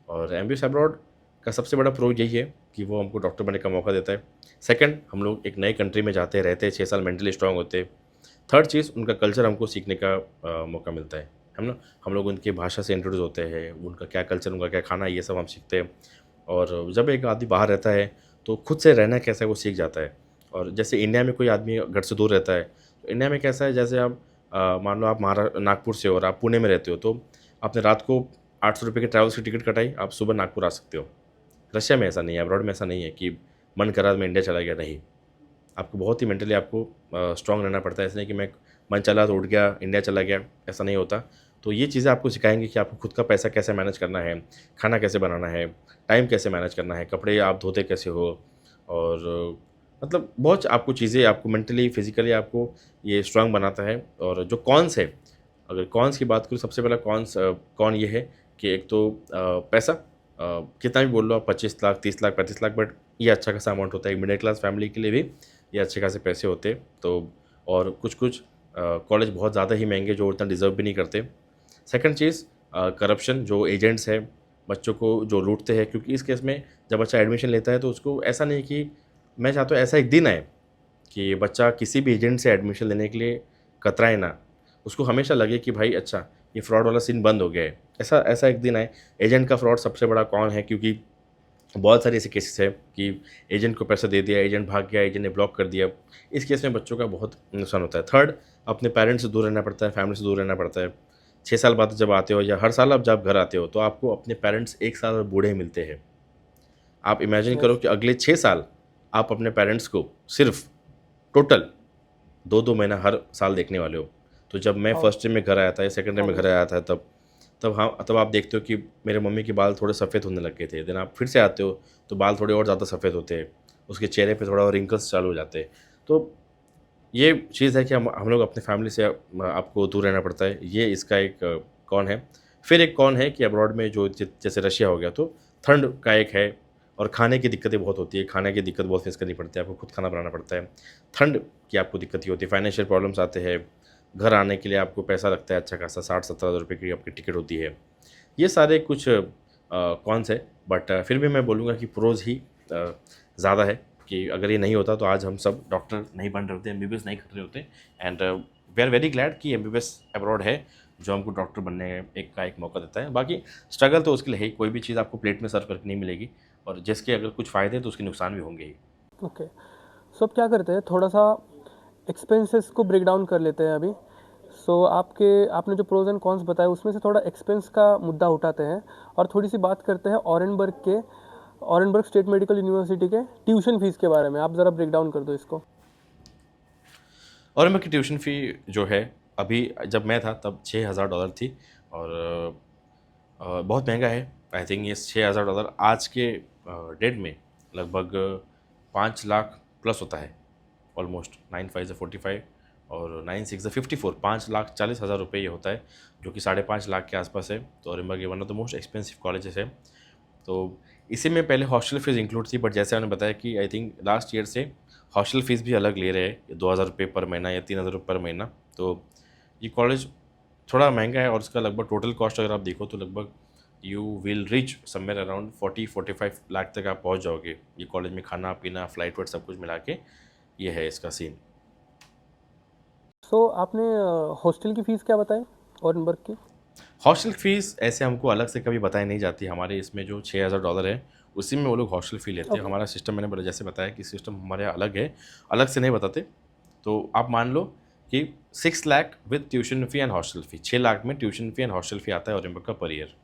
और MBBS अब्रॉड का सबसे बड़ा प्रो यही है कि वो हमको डॉक्टर बनने का मौका देता है। सेकंड, हम लोग एक नए कंट्री में जाते रहते हैं, 6 साल मेंटली स्ट्रांग होते हैं। थर्ड चीज़, उनका कल्चर हमको सीखने का मौका मिलता है ना। हम लोग उनकी भाषा से इंट्रोड्यूस होते हैं, उनका क्या कल्चर, उनका क्या खाना, ये सब हम सीखते हैं। और जब एक आदमी बाहर रहता है तो खुद से रहना कैसा है वो सीख जाता है। और जैसे इंडिया में कोई आदमी घर से दूर रहता है, तो इंडिया में कैसा है, जैसे आप मान लो आप नागपुर से हो और आप पुणे में रहते हो, तो आपने रात को 800 रुपये की ट्रैवल्स की टिकट कटाई, आप सुबह नागपुर आ सकते हो। रशिया में ऐसा नहीं है, अब्रॉड में ऐसा नहीं है कि मन करा मैं इंडिया चला गया, नहीं। आपको बहुत ही मेंटली आपको स्ट्रांग रहना पड़ता है। ऐसा नहीं कि मैं मन चला तो उठ गया इंडिया चला गया, ऐसा नहीं होता। तो ये चीज़ें आपको सिखाएंगे कि आपको खुद का पैसा कैसे मैनेज करना है, खाना कैसे बनाना है, टाइम कैसे मैनेज करना है, कपड़े आप धोते कैसे हो। और मतलब बहुत आपको चीज़ें, आपको मेंटली फिजिकली आपको ये स्ट्रांग बनाता है। और जो कॉन्स है, अगर कॉन्स की बात करूँ, सबसे पहला कॉन ये है कि एक तो पैसा, कितना भी बोल लो आप, 25 लाख 30 लाख 35 लाख, बट ये अच्छा खासा अमाउंट होता है। मिडिल क्लास फैमिली के लिए भी ये अच्छे खासे पैसे होते हैं। तो और कुछ कुछ कॉलेज बहुत ज़्यादा ही महंगे जो उतना डिज़र्व भी नहीं करते। सेकंड चीज़, करप्शन, जो एजेंट्स हैं बच्चों को जो लूटते हैं, क्योंकि इस केस में जब बच्चा एडमिशन लेता है तो उसको ऐसा नहीं कि, मैं चाहता हूँ ऐसा एक दिन आए कि बच्चा किसी भी एजेंट से एडमिशन लेने के लिए कतराए ना। उसको हमेशा लगे कि भाई अच्छा, ये फ्रॉड वाला सीन बंद हो गया है। ऐसा ऐसा एक दिन आए। एजेंट का फ्रॉड सबसे बड़ा कौन है, क्योंकि बहुत सारे ऐसे केसेस है कि एजेंट को पैसा दे दिया, एजेंट भाग गया, एजेंट ने ब्लॉक कर दिया। इस केस में बच्चों का बहुत नुकसान होता है। थर्ड, अपने पेरेंट्स से दूर रहना पड़ता है, फैमिली से दूर रहना पड़ता है। 6 साल बाद जब आते हो या हर साल आप जब घर आते हो, तो आपको अपने पेरेंट्स 1 साल और बूढ़े मिलते हैं। आप इमेजिन करो कि अगले 6 साल आप अपने पेरेंट्स को सिर्फ टोटल 2-2 महीना हर साल देखने वाले हो। तो जब मैं फर्स्ट डे में घर आया था या सेकंड डे में घर आया था, तब आप देखते हो कि मेरे मम्मी के बाल थोड़े सफ़ेद होने लग गए थे। देन आप फिर से आते हो तो बाल थोड़े और ज़्यादा सफ़ेद होते हैं, उसके चेहरे पे थोड़ा और रिंकल्स चालू हो जाते हैं। तो ये चीज़ है कि हम लोग अपने फैमिली से आपको दूर रहना पड़ता है। ये इसका एक कौन है। फिर एक कौन है कि अब्रॉड में जो जैसे रशिया हो गया, तो ठंड का एक है। और खाने की दिक्कतें बहुत होती है, खाने की दिक्कत बहुत फेस करनी पड़ती है, आपको खुद खाना बनाना पड़ता है। ठंड की आपको दिक्कत ही होती है, फाइनेंशियल प्रॉब्लम्स आते हैं, घर आने के लिए आपको पैसा लगता है अच्छा खासा, 60-70 हज़ार रुपये की आपकी टिकट होती है। ये सारे कुछ कॉन्स है, बट फिर भी मैं बोलूँगा कि प्रोज़ ही ज़्यादा है। कि अगर ये नहीं होता तो आज हम सब डॉक्टर नहीं बन रहे होते, MBBS नहीं कर रहे होते। And we are very glad कि MBBS अब्रॉड है, जो हमको डॉक्टर बनने एक मौका देता है। बाकी स्ट्रगल तो उसके लिए है ही, कोई भी चीज़ आपको प्लेट में सर्व करके नहीं मिलेगी, और जिसके अगर कुछ फ़ायदे हैं तो उसके नुकसान भी होंगे ही। ओके, सो अब क्या करते हैं, थोड़ा सा एक्सपेंसेस को ब्रेक डाउन कर लेते हैं अभी। सो आपने जो प्रोज एंड कॉन्स बताए उसमें से थोड़ा एक्सपेंस का मुद्दा उठाते हैं और थोड़ी सी बात करते हैं ऑरेनबर्ग स्टेट मेडिकल यूनिवर्सिटी के ट्यूशन फीस के बारे में। आप ज़रा ब्रेक डाउन कर दो इसको। और मैं की ट्यूशन फ़ी जो है, अभी जब मैं था तब $6,000 थी। और बहुत महंगा है। आई थिंक ये $6,000 आज के डेट में लगभग 5 लाख प्लस होता है। ऑलमोस्ट 9 5 से 45 और 9 6 से 54, 5,40,000 रुपये ये होता है, जो कि 5.5 लाख के आसपास है। तो Orenburg one of the most expensive colleges है। तो इसी में पहले हॉस्टल फीस इंक्लूड थी, बट जैसे आपने बताया कि आई थिंक लास्ट ईयर से हॉस्टल फीस भी अलग ले रहे हैं, 2,000 रुपये पर महीना या 3,000 रुपये पर महीना। तो ये कॉलेज थोड़ा महंगा है, और इसका लगभग टोटल कॉस्ट अगर आप देखो तो लगभग you will reach somewhere around 40-45 lakh तक आप पहुंच जाओगे। ये कॉलेज में खाना पीना फ्लाइट वेट सब कुछ मिला के ये है इसका सीन। सो आपने हॉस्टल की फ़ीस क्या बताई ऑरेनबर्ग की? हॉस्टल फीस ऐसे हमको अलग से कभी बताई नहीं जाती। हमारे इसमें जो $6,000 है उसी में वो लोग हॉस्टल फ़ी लेते हैं। हमारा सिस्टम, मैंने बोला जैसे बताया कि सिस्टम हमारे यहाँ अलग है, अलग से नहीं बताते। तो आप मान लो कि 6 lakh with tuition fee and hostel fee, 6 lakh में tuition fee and hostel fee आता है ऑरेनबर्ग का per year.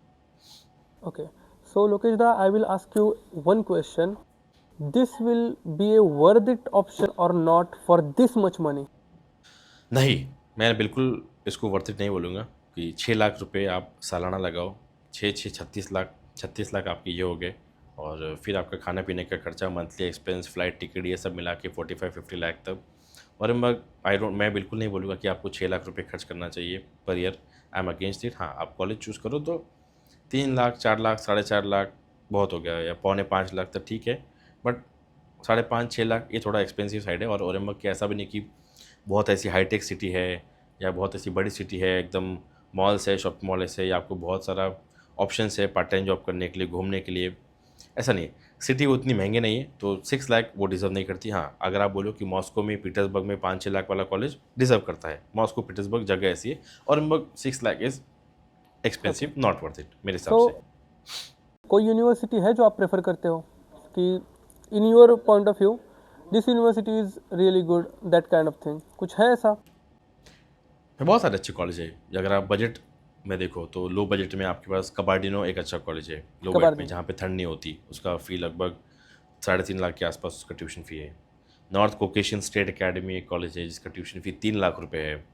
Okay, so Lokesh da, I will ask you one question. This will be a worth it option or not for this much money? नहीं, मैं बिल्कुल इसको वर्थ इट नहीं बोलूँगा कि 6 लाख रुपए आप सालाना लगाओ, 6-6 36 लाख आपके ये हो गए। और फिर आपका खाने पीने का खर्चा, मंथली एक्सपेंस, फ़्लाइट टिकट, ये सब मिला के 45-50 लाख तक। और मैं बिल्कुल नहीं बोलूँगा कि आपको 6 लाख रुपए खर्च करना चाहिए per year. I am against it. हाँ, आप कॉलेज चूज़ करो तो 3 लाख 4 लाख 4.5 लाख बहुत हो गया, या 4.25 लाख तक ठीक है। बट 5.5-6 लाख ये थोड़ा एक्सपेंसिव साइड है। और ऑरेनबर्ग की ऐसा भी नहीं कि बहुत ऐसी हाईटेक सिटी है या बहुत ऐसी बड़ी सिटी है, एकदम मॉल्स है, शॉपिंग मॉल ऐसे, आपको बहुत सारा ऑप्शंस है पार्ट टाइम जॉब करने के लिए, घूमने के लिए। ऐसा नहीं है, सिटी उतनी महंगी नहीं है, तो 6 लाख वो डिज़र्व नहीं करती। हाँ, अगर आप बोलो कि मॉस्को में, पीटर्सबर्ग में 5-6 लाख वाला कॉलेज डिज़र्व करता है, मॉस्को पीटर्सबर्ग जगह ऐसी है, और 6 lakh is expensive, not worth it मेरे हिसाब तो से। कोई यूनिवर्सिटी है जो आप प्रेफर करते हो कि in your point of view this university is really good, that kind of thing, कुछ है ऐसा? बहुत सारे अच्छे कॉलेज है। अगर आप बजट में देखो तो लो बजट में आपके पास कबार्डिनो एक अच्छा कॉलेज है, लो बजट में, कबार्डिनो। जहाँ पे ठंड नहीं होती। उसका फ़ी लगभग 3.5 लाख के आसपास उसका ट्यूशन फ़ी है। नॉर्थ कोकेशियन स्टेट एकेडमी एक कॉलेज है जिसका ट्यूशन फ़ी 3 लाख रुपए है।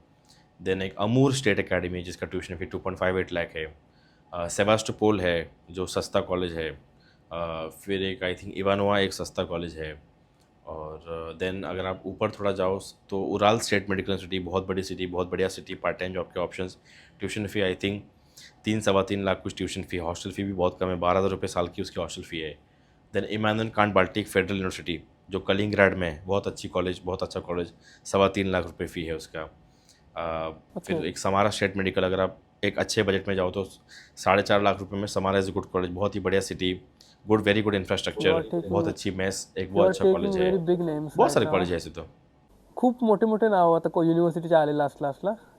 देन एक अमूर स्टेट एकेडमी जिसका ट्यूशन फ़ी 2.58 लाख है। सेवास्टोपोल है जो सस्ता कॉलेज है। फिर एक आई थिंक इवानोवा एक सस्ता कॉलेज है। और देन अगर आप ऊपर थोड़ा जाओ तो उराल स्टेट मेडिकल सिटी, बहुत बड़ी सिटी, बहुत बढ़िया सिटी, पार्ट टाइम जॉब के options. Tuition fee I think 3-3.25 lakh कुछ ट्यूशन फ़ी। हॉस्टल फ़ी भी बहुत कम है, 12,000 रुपये साल की उसकी हॉस्टल फ़ी है। Then Immanuel Kant Baltic Federal University जो कलिंगराड में है, बहुत अच्छी कॉलेज, बहुत अच्छा कॉलेज, 3.25 लाख रुपये फ़ी है उसका। फिर एक समारा स्टेट मेडिकल, अगर आप एक अच्छे बजट में जाओ तो 4.5 लाख रुपये में समारा इज़ गुड कॉलेज, बहुत ही बढ़िया city, good, very good infrastructure, बहुत अच्छी मेस, एक यू बहुत आर अच्छा टेकिंग कॉलेज है। व्हेरी बिग नेम्स बहुत राईट सारे नाव. कॉलेज आहे ऐसे तो। खूप मोठे मोठे नाव आता को युनिव्हर्सिटीच्या आले लास्टला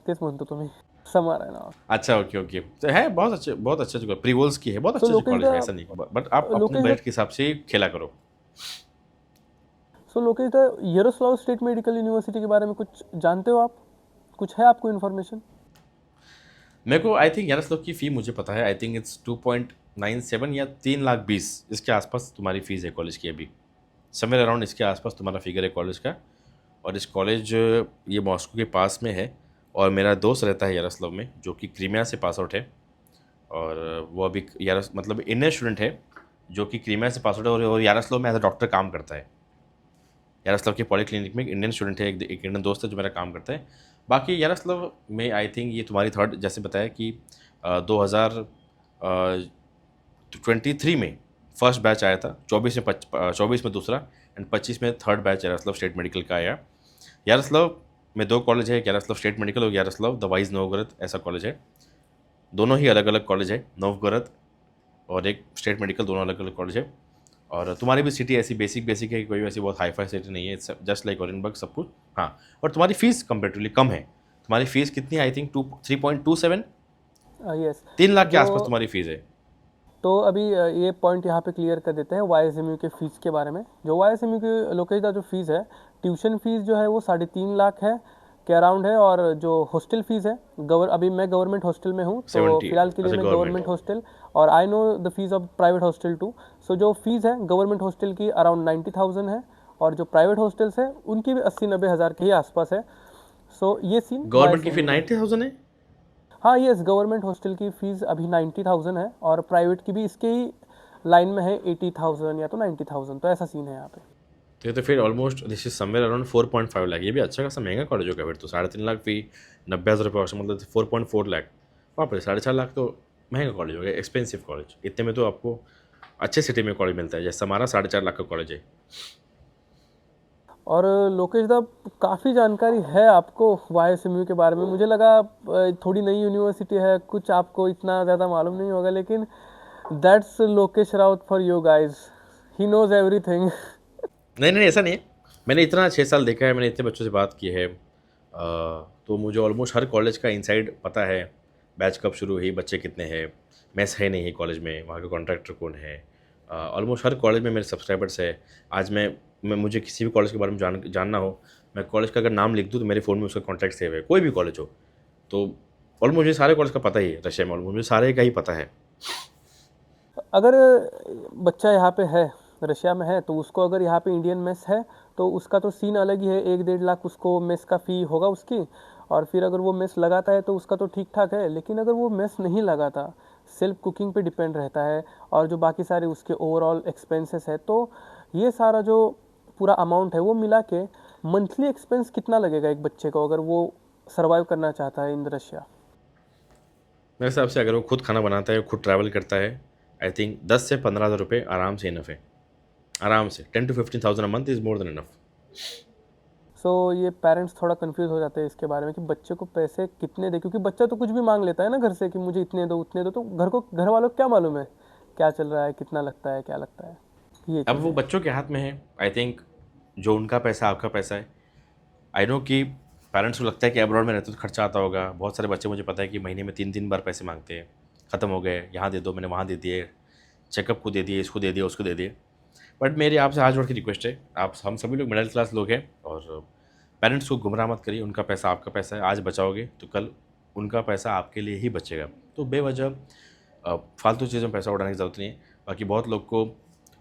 तेच म्हणतो तुम्ही. समार आहे नाव. अच्छा, ओके ओके, तो है बहुत अच्छे अच्छे प्रीवोल्स की है, बहुत सो अच्छे अच्छे लोकेश कॉलेज दा है, ऐसा नहीं, बट आप अपने लोकेश दा बजट के हिसाब से खेला करो। सो लोकेश दा यारोस्लाव स्टेट मेडिकल यूनिवर्सिटी के बारे में कुछ जानते हो आप? कुछ है आपको इन्फॉर्मेशन? मेरे को आई थिंक यारोस्लाव की फ़ी मुझे पता है, आई थिंक इट्स 2.97 या 3,20,000 इसके आसपास तुम्हारी फ़ीस है कॉलेज की अभी, समवेयर अराउंड इसके आसपास तुम्हारा फिगर है कॉलेज का। और इस कॉलेज ये मॉस्को के पास में है, और मेरा दोस्त रहता है यारोस्लाव में जो कि क्रीमिया से पास आउट है, और वो अभी मतलब इंडियन स्टूडेंट है जो कि क्रीमिया से पास आउट है, और यारोस्लाव में एज अ डॉक्टर काम करता है। यारोस्लाव के पॉलीक्लिनिक में एक इंडियन स्टूडेंट है, एक इंडियन दोस्त है जो मेरा काम करता है। बाकी यारोस्लाव में आई थिंक ये तुम्हारी थर्ड, जैसे बताया कि 2023 में फर्स्ट बैच आया था, 24 में दूसरा, एंड 25 में third batch Yaroslavl State Medical का आया। यारोस्लाव में 2 कॉलेज है, यारोस्लाव स्टेट मेडिकल और यारोस्लाव द वाइज नोवगोरोद ऐसा कॉलेज है। दोनों ही अलग अलग कॉलेज है, नोवगोरोद और एक स्टेट मेडिकल, दोनों अलग अलग कॉलेज है। और तुम्हारी भी सिटी ऐसी बेसिक है, कोई वैसी बहुत हाई फाई सिटी नहीं है, जस्ट लाइक ऑरेनबर्ग सब कुछ। हाँ, और तुम्हारी फीस कंपेरेटिवली कम है। तुम्हारी फीस कितनी है? I think 3.27, yes. 3 लाख के जो आसपास तुम्हारी फीस है। तो अभी ये पॉइंट यहाँ पे क्लियर कर देते हैं वाईएसएमयू के फीस के बारे में. जो वाईएसएमयू की लोकेश का जो फीस है, ट्यूशन फीस जो है वो 3.5 लाख है के अराउंड है. और जो हॉस्टल फीस है, अभी मैं गवर्नमेंट हॉस्टल में हूँ तो 70 फिलहाल के लिए अच्छा, मैं गवर्नमेंट। गवर्नमेंट हॉस्टल, और I know the fees of private hostel too. So जो फीस है गवर्नमेंट हॉस्टल की अराउंड 90,000 है, और जो प्राइवेट हॉस्टल्स है उनकी भी 80-90 हज़ार के ही आसपास है. सो ये सीन गवर्नमेंट की फी वाईएसएमयू का. 90,000 है? हाँ, यस, गवर्नमेंट हॉस्टल की फ़ीस अभी 90,000 है, और प्राइवेट की भी इसके ही लाइन में है 80,000 या तो 90,000. तो ऐसा सीन है यहाँ पे. तो ये तो फिर almost this is somewhere around 4.5 lakh. ये भी अच्छा खासा महंगा कॉलेज होगा फिर तो। 3.5 लाख फी, 90,000 रुपये हॉस्टल, मतलब 4.4 लाख। वहाँ पर 4.5 लाख तो महंगा कॉलेज हो गया, एक्सपेंसिव कॉलेज। इतने में तो आपको अच्छे सिटी में कॉलेज मिलता है, जैसे हमारा 4.5 लाख का कॉलेज है। और लोकेश दा, काफ़ी जानकारी है आपको वाईएसएमयू के बारे में. मुझे लगा थोड़ी नई यूनिवर्सिटी है, कुछ आपको इतना ज़्यादा मालूम नहीं होगा, लेकिन that's Lokesh Raut for you guys. He knows everything. नहीं नहीं, ऐसा नहीं है। मैंने इतना 6 साल देखा है, मैंने इतने बच्चों से बात की है, तो मुझे ऑलमोस्ट हर कॉलेज का इनसाइड पता है। बैच कब शुरू हुई, बच्चे कितने हैं, मेस है नहीं है कॉलेज में, वहाँ का कॉन्ट्रैक्टर कौन है। ऑलमोस्ट हर कॉलेज में मेरे सब्सक्राइबर्स है। आज मैं मुझे किसी भी कॉलेज के बारे में जानना हो, मैं कॉलेज का अगर नाम लिख दूँ तो मेरे फ़ोन में उसका कॉन्टैक्ट सेव है, कोई भी कॉलेज हो। तो ऑलमोस्ट मुझे सारे कॉलेज का पता ही है रशिया में, ऑलमोस्ट मुझे सारे का ही पता है। अगर बच्चा यहाँ पे है, रशिया में है, तो उसको अगर यहाँ पे इंडियन मेस है तो उसका तो सीन अलग ही है. 1-1.5 लाख उसको मेस का फ़ी होगा उसकी. और फिर अगर वो मेस लगाता है तो उसका तो ठीक ठाक है. लेकिन अगर वो मेस नहीं लगाता, सेल्फ कुकिंग पे डिपेंड रहता है, और जो बाकी सारे उसके ओवरऑल एक्सपेंसेस है, तो ये सारा जो पूरा अमाउंट है वो मिला के मंथली एक्सपेंस कितना लगेगा एक बच्चे को अगर वो सर्वाइव करना चाहता है इन रशिया? मेरे हिसाब से अगर वो खुद खाना बनाता है, खुद ट्रैवल करता है, आई थिंक 10 से 15,000 रुपये आराम से इनफ है। आराम से 10 to 15,000 a month is more than enough. So ये पेरेंट्स थोड़ा कंफ्यूज हो जाते हैं इसके बारे में कि बच्चे को पैसे कितने दे, क्योंकि बच्चा तो कुछ भी मांग लेता है ना घर से कि मुझे इतने दो उतने दो, तो घर वालों को क्या मालूम है क्या चल रहा है, कितना लगता है, क्या लगता है, ये अब वो चीज़ें। बच्चों के हाथ में है। आई थिंक जो उनका पैसा आपका पैसा है। आई नो कि पेरेंट्स को लगता है कि अब्रॉड में रहते तो खर्चा आता होगा। बहुत सारे बच्चे मुझे पता है कि महीने में 3-3 बार पैसे मांगते हैं, ख़त्म हो गए, यहाँ दे दो, मैंने वहाँ दे दिए, चेकअप को दे दिए, इसको दे दिया, उसको दे दिए। बट मेरी आपसे हाथ जोड़ के रिक्वेस्ट है, आप हम सभी लोग मिडिल क्लास लोग हैं, और पेरेंट्स को गुमराह मत करिए। उनका पैसा आपका पैसा है, आज बचाओगे तो कल उनका पैसा आपके लिए ही बचेगा। तो बेवजह फालतू चीज़ों में पैसा उड़ाने की ज़रूरत नहीं है। बाकी बहुत लोग को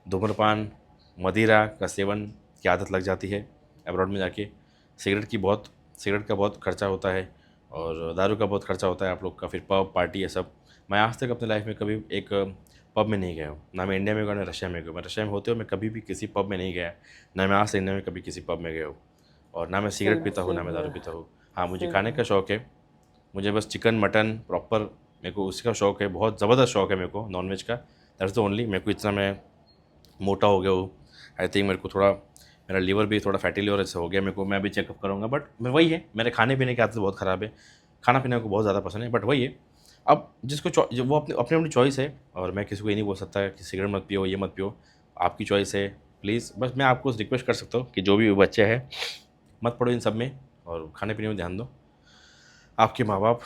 धूम्रपान, मदिरा का सेवन की आदत लग जाती है अब्रॉड में जाके। सिगरेट का बहुत खर्चा होता है, और दारू का बहुत खर्चा होता है आप लोग का, फिर पब पार्टी ये सब। मैं आज तक अपने लाइफ में कभी एक पब में नहीं गया हूँ, ना मैं इंडिया में गया ना रशिया में गया। मैं रशिया में होते हुए मैं कभी भी किसी पब में नहीं गया, ना मैं आज से इंडिया में कभी किसी पब में गया हूँ, और ना मैं सिगरेट सेम पीता हूँ, ना सेम मैं दारू है, पीता हूँ। हाँ, मुझे सेम खाने है। का शौक़ है, मुझे बस चिकन मटन प्रॉपर मेरे को उसका शौक़ है, बहुत ज़बरदस्त शौक़ है मेरे को नॉनवेज का। That's the only. मेरे को इतना मैं मोटा हो गया हूँ, आई थिंक मेरे को थोड़ा, मेरा लीवर भी थोड़ा फैटी लीवर ऐसे हो गया मेरे को, मैं अभी चेकअप करूँगा। बट मैं वही है, मेरे खाने पीने की आदत बहुत ख़राब है, खाना पीने को बहुत ज़्यादा पसंद है, बट वही है। अब जिसको जो वो अपनी अपनी चॉइस है, और मैं किसी को ये नहीं बोल सकता कि सिगरेट मत पियो, ये मत पियो, आपकी चॉइस है। प्लीज़ बस मैं आपको रिक्वेस्ट कर सकता हूँ कि जो भी बच्चे हैं मत पड़ो इन सब में, और खाने पीने में ध्यान दो। आपके माँ बाप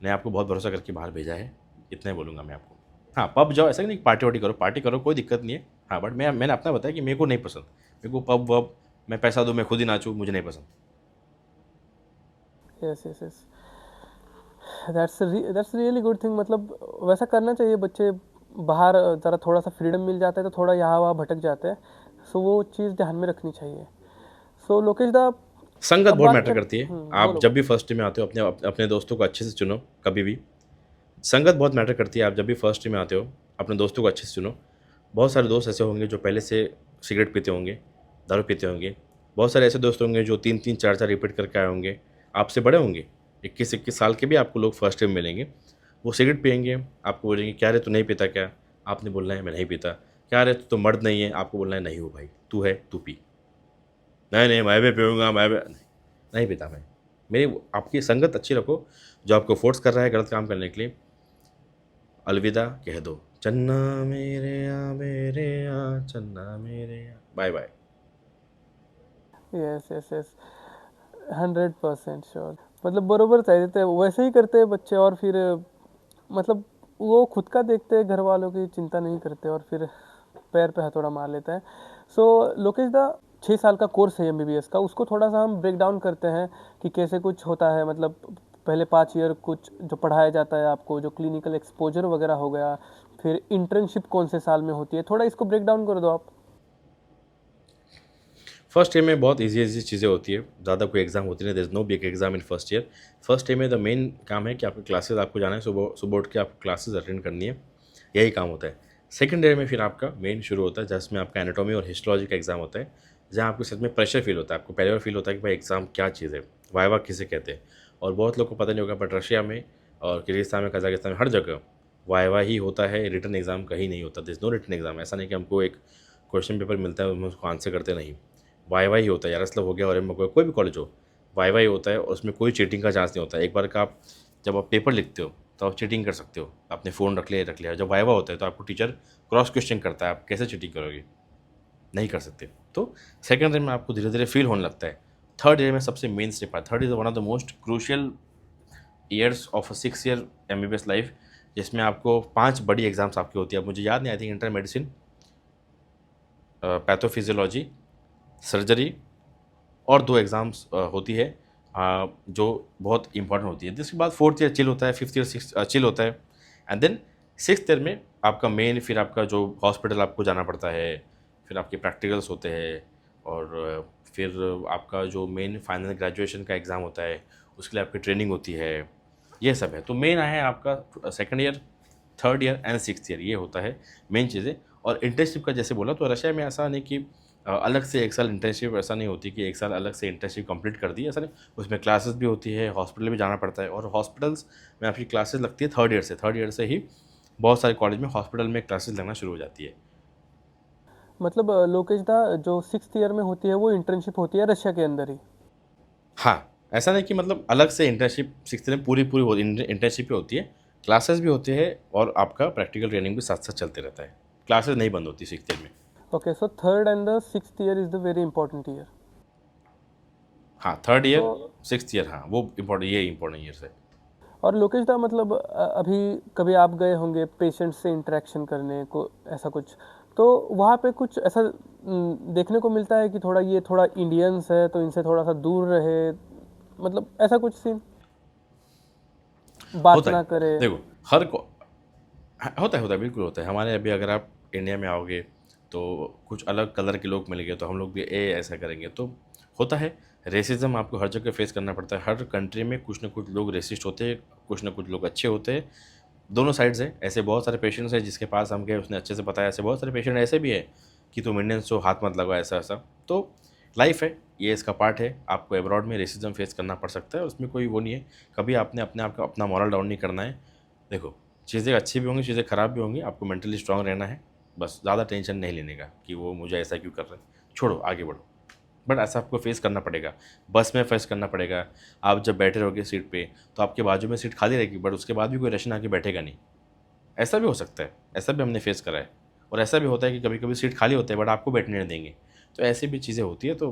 ने आपको बहुत भरोसा करके बाहर भेजा है, इतना ही बोलूँगा मैं आपको। हाँ, पब जाओ, ऐसा नहीं, पार्टी करो, कोई दिक्कत नहीं है। हाँ, बट मैंने अपना बताया कि मेरे को नहीं पसंद, मेरे को पब वब, मैं पैसा दूँ, मैं खुद ही नाचूँ, मुझे नहीं पसंद। Yes yes yes, that's really good thing. मतलब वैसा करना चाहिए, बच्चे बाहर ज़रा थोड़ा सा फ्रीडम मिल जाता है तो थोड़ा यहाँ वहाँ भटक जाते हैं, सो वो चीज़ ध्यान में रखनी चाहिए। सो लोकेश दा, संगत अब बहुत बात मैटर कर, करती है। आप बोलो जब बोलो। भी फर्स्ट टीम में आते हो, अपने दोस्तों को अच्छे से चुनो कभी भी। संगत बहुत मैटर करती है। आप जब भी फर्स्ट टीम में आते हो, अपने दोस्तों को अच्छे से चुनो। बहुत सारे दोस्त ऐसे होंगे जो पहले से सिगरेट पीते होंगे, दारू पीते होंगे। बहुत सारे ऐसे दोस्त होंगे जो 3-3 4-4 रिपीट करके आए होंगे, आपसे बड़े होंगे, 21-21 साल के भी आपको लोग फर्स्ट टाइम मिलेंगे। वो सिगरेट पिएंगे, आपको बोलेंगे क्या रे तू नहीं पीता क्या? आपने बोलना है मैं नहीं पीता। क्या रे तू तो मर्द नहीं है? आपको बोलना है नहीं हो भाई, तू है तू पी। नहीं नहीं मैं भी पीऊँगा, मैं भी नहीं, नहीं पीता मैं। मेरी आपकी संगत अच्छी रखो, जो आपको फोर्स कर रहा है गलत काम करने के लिए, अलविदा कह दो। चन्ना मेरे आ चन्ना मेरे आ, bye bye. Yes yes yes, 100% sure. मतलब बरोबरच आहे ते, वैसे ही करते हैं बच्चे, और फिर मतलब वो खुद का देखते हैं, घर वालों की चिंता नहीं करते, और फिर पैर पे हथौड़ा मार लेता है। सो लोकेश दा, 6 साल का कोर्स है MBBS का, उसको थोड़ा सा हम ब्रेक डाउन करते हैं कि कैसे कुछ होता है। मतलब पहले 5 ईयर कुछ जो पढ़ाया जाता है आपको, जो क्लिनिकल एक्सपोजर वगैरह हो गया, फिर इंटर्नशिप कौन से साल में होती है, थोड़ा इसको ब्रेक डाउन कर दो आप। फर्स्ट ईयर में बहुत इजी चीज़ें होती है, ज़्यादा कोई एग्जाम होती नहीं, there is no big exam in first year. First year में द मेन काम है कि आपकी क्लासेस, आपको जाना है सुबह सुबह उठ के आपको क्लासेस अटेंड करनी है, यही काम होता है। सेकंड ईयर में फिर आपका मेन शुरू होता है, जिसमें आपका एनाटॉमी और हिस्टोलॉजी का एग्जाम होता है, जहाँ आपको सच में प्रेशर फील होता है। आपको पहले बार फील होता है कि भाई एग्ज़ाम क्या चीज़ है, वाइवा किसे कहते हैं। और बहुत लोग को पता नहीं होगा, बट रशिया में और किर्गिस्तान में, कजाकिस्तान में, हर जगह वाइवा ही होता है, रिटन एग्ज़ाम कहीं नहीं होता। This no written exam. ऐसा नहीं कि हमको एक क्वेश्चन पेपर मिलता है, हम उसको आंसर करते नहीं। वाई ही होता है, यार हो गया, और एम कोई भी कॉलेज हो, वाई होता है, और उसमें कोई चीटिंग का चांस नहीं होता है। एक बार का आप जब आप पेपर लिखते हो तो आप चीटिंग कर सकते हो, आपने फ़ोन रख लिया। जब वाइवा होता है तो आपको टीचर क्रॉस क्वेश्चन करता है, आप कैसे चीटिंग करोगे, नहीं कर सकते। तो सेकंड ईयर में आपको धीरे धीरे फील होने लगता है। थर्ड ईयर में सबसे मेन स्टेप है। Third is one of the most crucial years of a 6 year MBBS life, जिसमें आपको 5 बड़ी एग्जाम्स आपकी होती है। अब मुझे याद नहीं, I think inter medicine, pathophysiology, surgery, और 2 एग्ज़ाम्स होती है जो बहुत इंपॉर्टेंट होती है। जिसके बाद फोर्थ ईयर चिल होता है, फिफ्थ ईयर सिक्स चिल होता है, एंड देन सिक्स्थ ईयर में आपका मेन, फिर आपका जो हॉस्पिटल आपको जाना पड़ता है, फिर आपके प्रैक्टिकल्स होते हैं, और फिर आपका जो मेन फाइनल ग्रेजुएशन का एग्ज़ाम होता है, उसके लिए आपकी ट्रेनिंग होती है। ये सब है। तो मेन है आपका second year, third year and sixth year, ये होता है मेन चीज़ें। और इंटर्नशिप का जैसे बोला, तो रशिया में ऐसा नहीं कि अलग से 1 साल इंटर्नशिप, ऐसा नहीं होती कि 1 साल अलग से इंटर्नशिप कंप्लीट कर दी, ऐसा नहीं। उसमें क्लासेस भी होती है, हॉस्पिटल भी जाना पड़ता है, और हॉस्पिटल्स में आपकी क्लासेस लगती है थर्ड ईयर से ही बहुत सारे कॉलेज में हॉस्पिटल में क्लासेस लगना शुरू हो जाती है। मतलब लोकेश दा जो 6th ईयर में होती है वो इंटर्नशिप होती है रशिया के अंदर ही। हाँ, ऐसा नहीं कि मतलब अलग से इंटर्नशिप 6th में पूरी वो इंटर्नशिप ही होती है, क्लासेस भी होते हैं और आपका प्रैक्टिकल ट्रेनिंग भी साथ-साथ चलते रहता है। क्लासेस नहीं बंद होती 6th ईयर में। Okay, so 3rd and the 6th year is the very important year. हाँ, 3rd तो ईयर, 6th ईयर, हाँ, वो इम्पोर्टेंट, ये इम्पोर्टेंट ईयर्स है। और लोकेश दा मतलब अभी कभी आप गए होंगे पेशेंट से इंटरेक्शन करने को, ऐसा कुछ, तो वहाँ पे कुछ ऐसा देखने को मिलता है कि थोड़ा ये थोड़ा इंडियंस है तो इनसे थोड़ा सा दूर रहे, मतलब ऐसा कुछ सीन, बात होता ना है। करे। देखो, हर को हाँ, होता है, बिल्कुल होता है। हमारे अभी अगर आप इंडिया में आओगे, तो कुछ अलग कलर के लोग मिलेंगे, तो हम लोग भी ऐसा करेंगे, तो होता है। रेसिज़्म आपको हर जगह फेस करना पड़ता है। हर कंट्री में कुछ ना कुछ लोग रेसिस्ट होते हैं, कुछ ना कुछ लोग अच्छे होते हैं। दोनों साइड्स हैं। ऐसे बहुत सारे पेशेंट्स हैं जिसके पास हम गए, उसने अच्छे से बताया। ऐसे बहुत सारे पेशेंट ऐसे भी हैं कि तुम इंडियंस हो, हाथ मत लगाओ, ऐसा-ऐसा। तो लाइफ़ है, ये इसका पार्ट है। आपको अब्रॉड में रेसिज़्म फेस करना पड़ सकता है, उसमें कोई वो नहीं है। कभी आपने अपने आप का अपना मोरल डाउन नहीं करना है। देखो, चीज़ें अच्छी भी होंगी, चीज़ें ख़राब भी होंगी, आपको मेंटली स्ट्रॉन्ग रहना है। बस ज़्यादा टेंशन नहीं लेने का कि वो मुझे ऐसा क्यों कर रहा है। छोड़ो, आगे बढ़ो। बट ऐसा आपको फेस करना पड़ेगा, बस में फेस करना पड़ेगा। आप जब बैठे रहोगे सीट पे, तो आपके बाजू में सीट खाली रहेगी, बट उसके बाद भी कोई रशियन आके बैठेगा नहीं। ऐसा भी हो सकता है, ऐसा भी हमने फेस करा है। और ऐसा भी होता है कि कभी-कभी सीट खाली होते हैं, बट आपको बैठने नहीं देंगे। तो ऐसी भी चीज़ें होती है, तो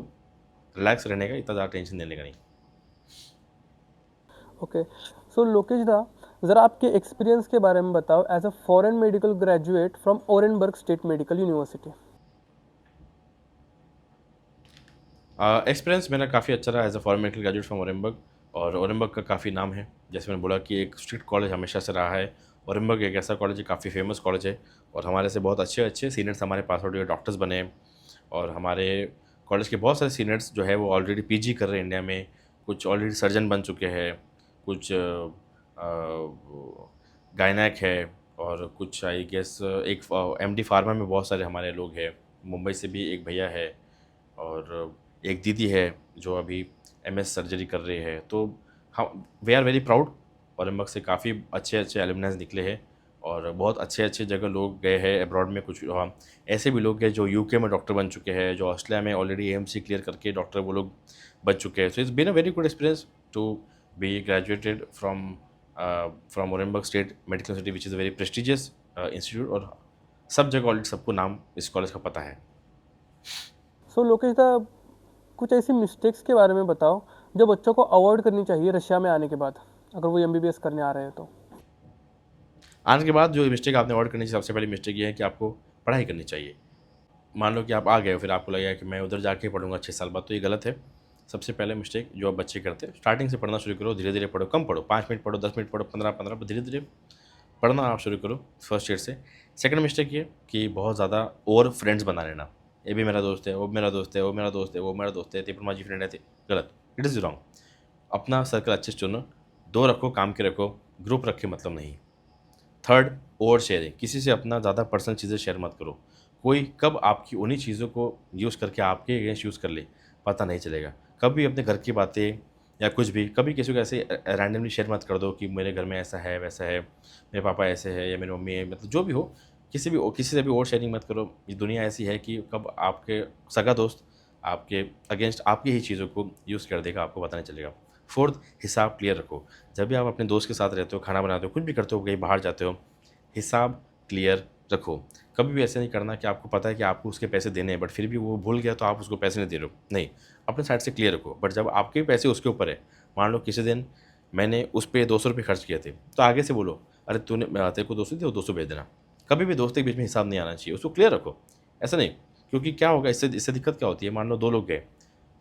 रिलैक्स रहने का, इतना ज़्यादा टेंशन लेने का नहीं। ओके, सो लोकेश दा ज़रा आपके एक्सपीरियंस के बारे में बताओ as a foreign medical graduate from Orenburg state medical University. Experience मेरा काफ़ी अच्छा रहा as a foreign medical graduate from Orenburg. और ओरेनबर्ग का काफ़ी नाम है, जैसे मैंने बोला कि एक स्ट्रिक्ट कॉलेज हमेशा से रहा है। ओरेनबर्ग एक ऐसा कॉलेज है, काफ़ी फेमस कॉलेज है। और हमारे से बहुत अच्छे अच्छे सीनियर्स हमारे पास आउट हुए, डॉक्टर्स बने। और हमारे कॉलेज के बहुत सारे सीनियर्स जो है वो ऑलरेडी पीजी कर रहे हैं इंडिया में। कुछ ऑलरेडी सर्जन बन चुके हैं, कुछ गायनेक है, और कुछ आई गेस एक एमडी फार्मा में बहुत सारे हमारे लोग हैं। मुंबई से भी एक भैया है, और एक दीदी है जो अभी एमएस सर्जरी कर रही है। तो हम वी आर वेरी प्राउड। ओलंबक से काफ़ी अच्छे अच्छे एलुमनास निकले हैं, और बहुत अच्छे अच्छे जगह लोग गए हैं अब्रॉड में। कुछ ऐसे भी लोग हैं जो यूके में डॉक्टर बन चुके हैं, जो ऑस्ट्रेलिया में ऑलरेडी एएमसी क्लियर करके डॉक्टर वो लोग बन चुके हैं। So it's been a very good experience to be graduated from Orenburg state medical university, which is a very prestigious institute. और सब जगह ऑलरेडी सबको नाम इस कॉलेज का पता है। सो लोकेश दा कुछ ऐसी मिस्टेक्स के बारे में बताओ जो बच्चों को अवॉइड करनी चाहिए रशिया में आने के बाद, अगर वो एमबीबीएस करने आ रहे हैं तो। आने के बाद जो मिस्टेक आपने अवॉइड करनी चाहिए, सबसे पहली मिस्टेक ये है कि आपको पढ़ाई करनी चाहिए। मान लो कि आप आ गए, फिर आपको लगेगा कि मैं उधर जाके पढ़ूंगा 6 साल बाद, तो ये गलत है। सबसे पहले मिस्टेक जो आप बच्चे करते हैं, स्टार्टिंग से पढ़ना शुरू करो, धीरे धीरे पढ़ो, कम पढ़ो, 5 मिनट पढ़ो, 10 मिनट पढ़ो, 15-15, धीरे धीरे पढ़ना आप शुरू करो फर्स्ट ईयर से। सेकंड मिस्टेक ये कि बहुत ज़्यादा और फ्रेंड्स बना लेना। ये भी मेरा दोस्त है, वो मेरा दोस्त है, वो मेरा दोस्त है, वो मेरा दोस्त है, ते पण माझी फ्रेंड है, गलत। It is wrong. अपना सर्कल अच्छे से चुनो, दो रखो, काम के रखो, ग्रुप रख के मतलब नहीं। Third, over sharing. किसी से अपना ज़्यादा पर्सनल चीज़ें शेयर मत करो। कोई कब आपकी उन्हीं चीज़ों को यूज़ करके आपके अगेंस्ट यूज़ कर ले, पता नहीं चलेगा। कभी अपने घर की बातें या कुछ भी कभी किसी को ऐसे रैंडमली शेयर मत कर दो कि मेरे घर में ऐसा है, वैसा है, मेरे पापा ऐसे हैं या मेरी मम्मी है, मतलब जो भी हो। किसी से भी ओवर शेयरिंग मत करो। ये दुनिया ऐसी है कि कब आपके सगा दोस्त आपके अगेंस्ट आपकी ही चीज़ों को यूज़ कर देगा, आपको पता नहीं चलेगा। फोर्थ, हिसाब क्लियर रखो। जब भी आप अपने दोस्त के साथ रहते हो, खाना बनाते हो, कुछ भी करते हो, कहीं बाहर जाते हो, हिसाब क्लियर रखो। कभी भी ऐसे नहीं करना कि आपको पता है कि आपको उसके पैसे देने हैं, बट फिर भी वो भूल गया तो आप उसको पैसे नहीं दे रहे हो। नहीं, अपने साइड से क्लियर रखो। बट जब आपके पैसे उसके ऊपर है, मान लो किसी दिन मैंने उस पे 200 रुपये खर्च किए थे, तो आगे से बोलो, अरे तूने तेरे को 200 दिए, वो 200 भेज देना। कभी भी दोस्त के बीच में हिसाब नहीं आना चाहिए, उसको क्लियर रखो। ऐसा नहीं, क्योंकि क्या होगा, इससे दिक्कत क्या होती है, मान लो 2 लोग गए,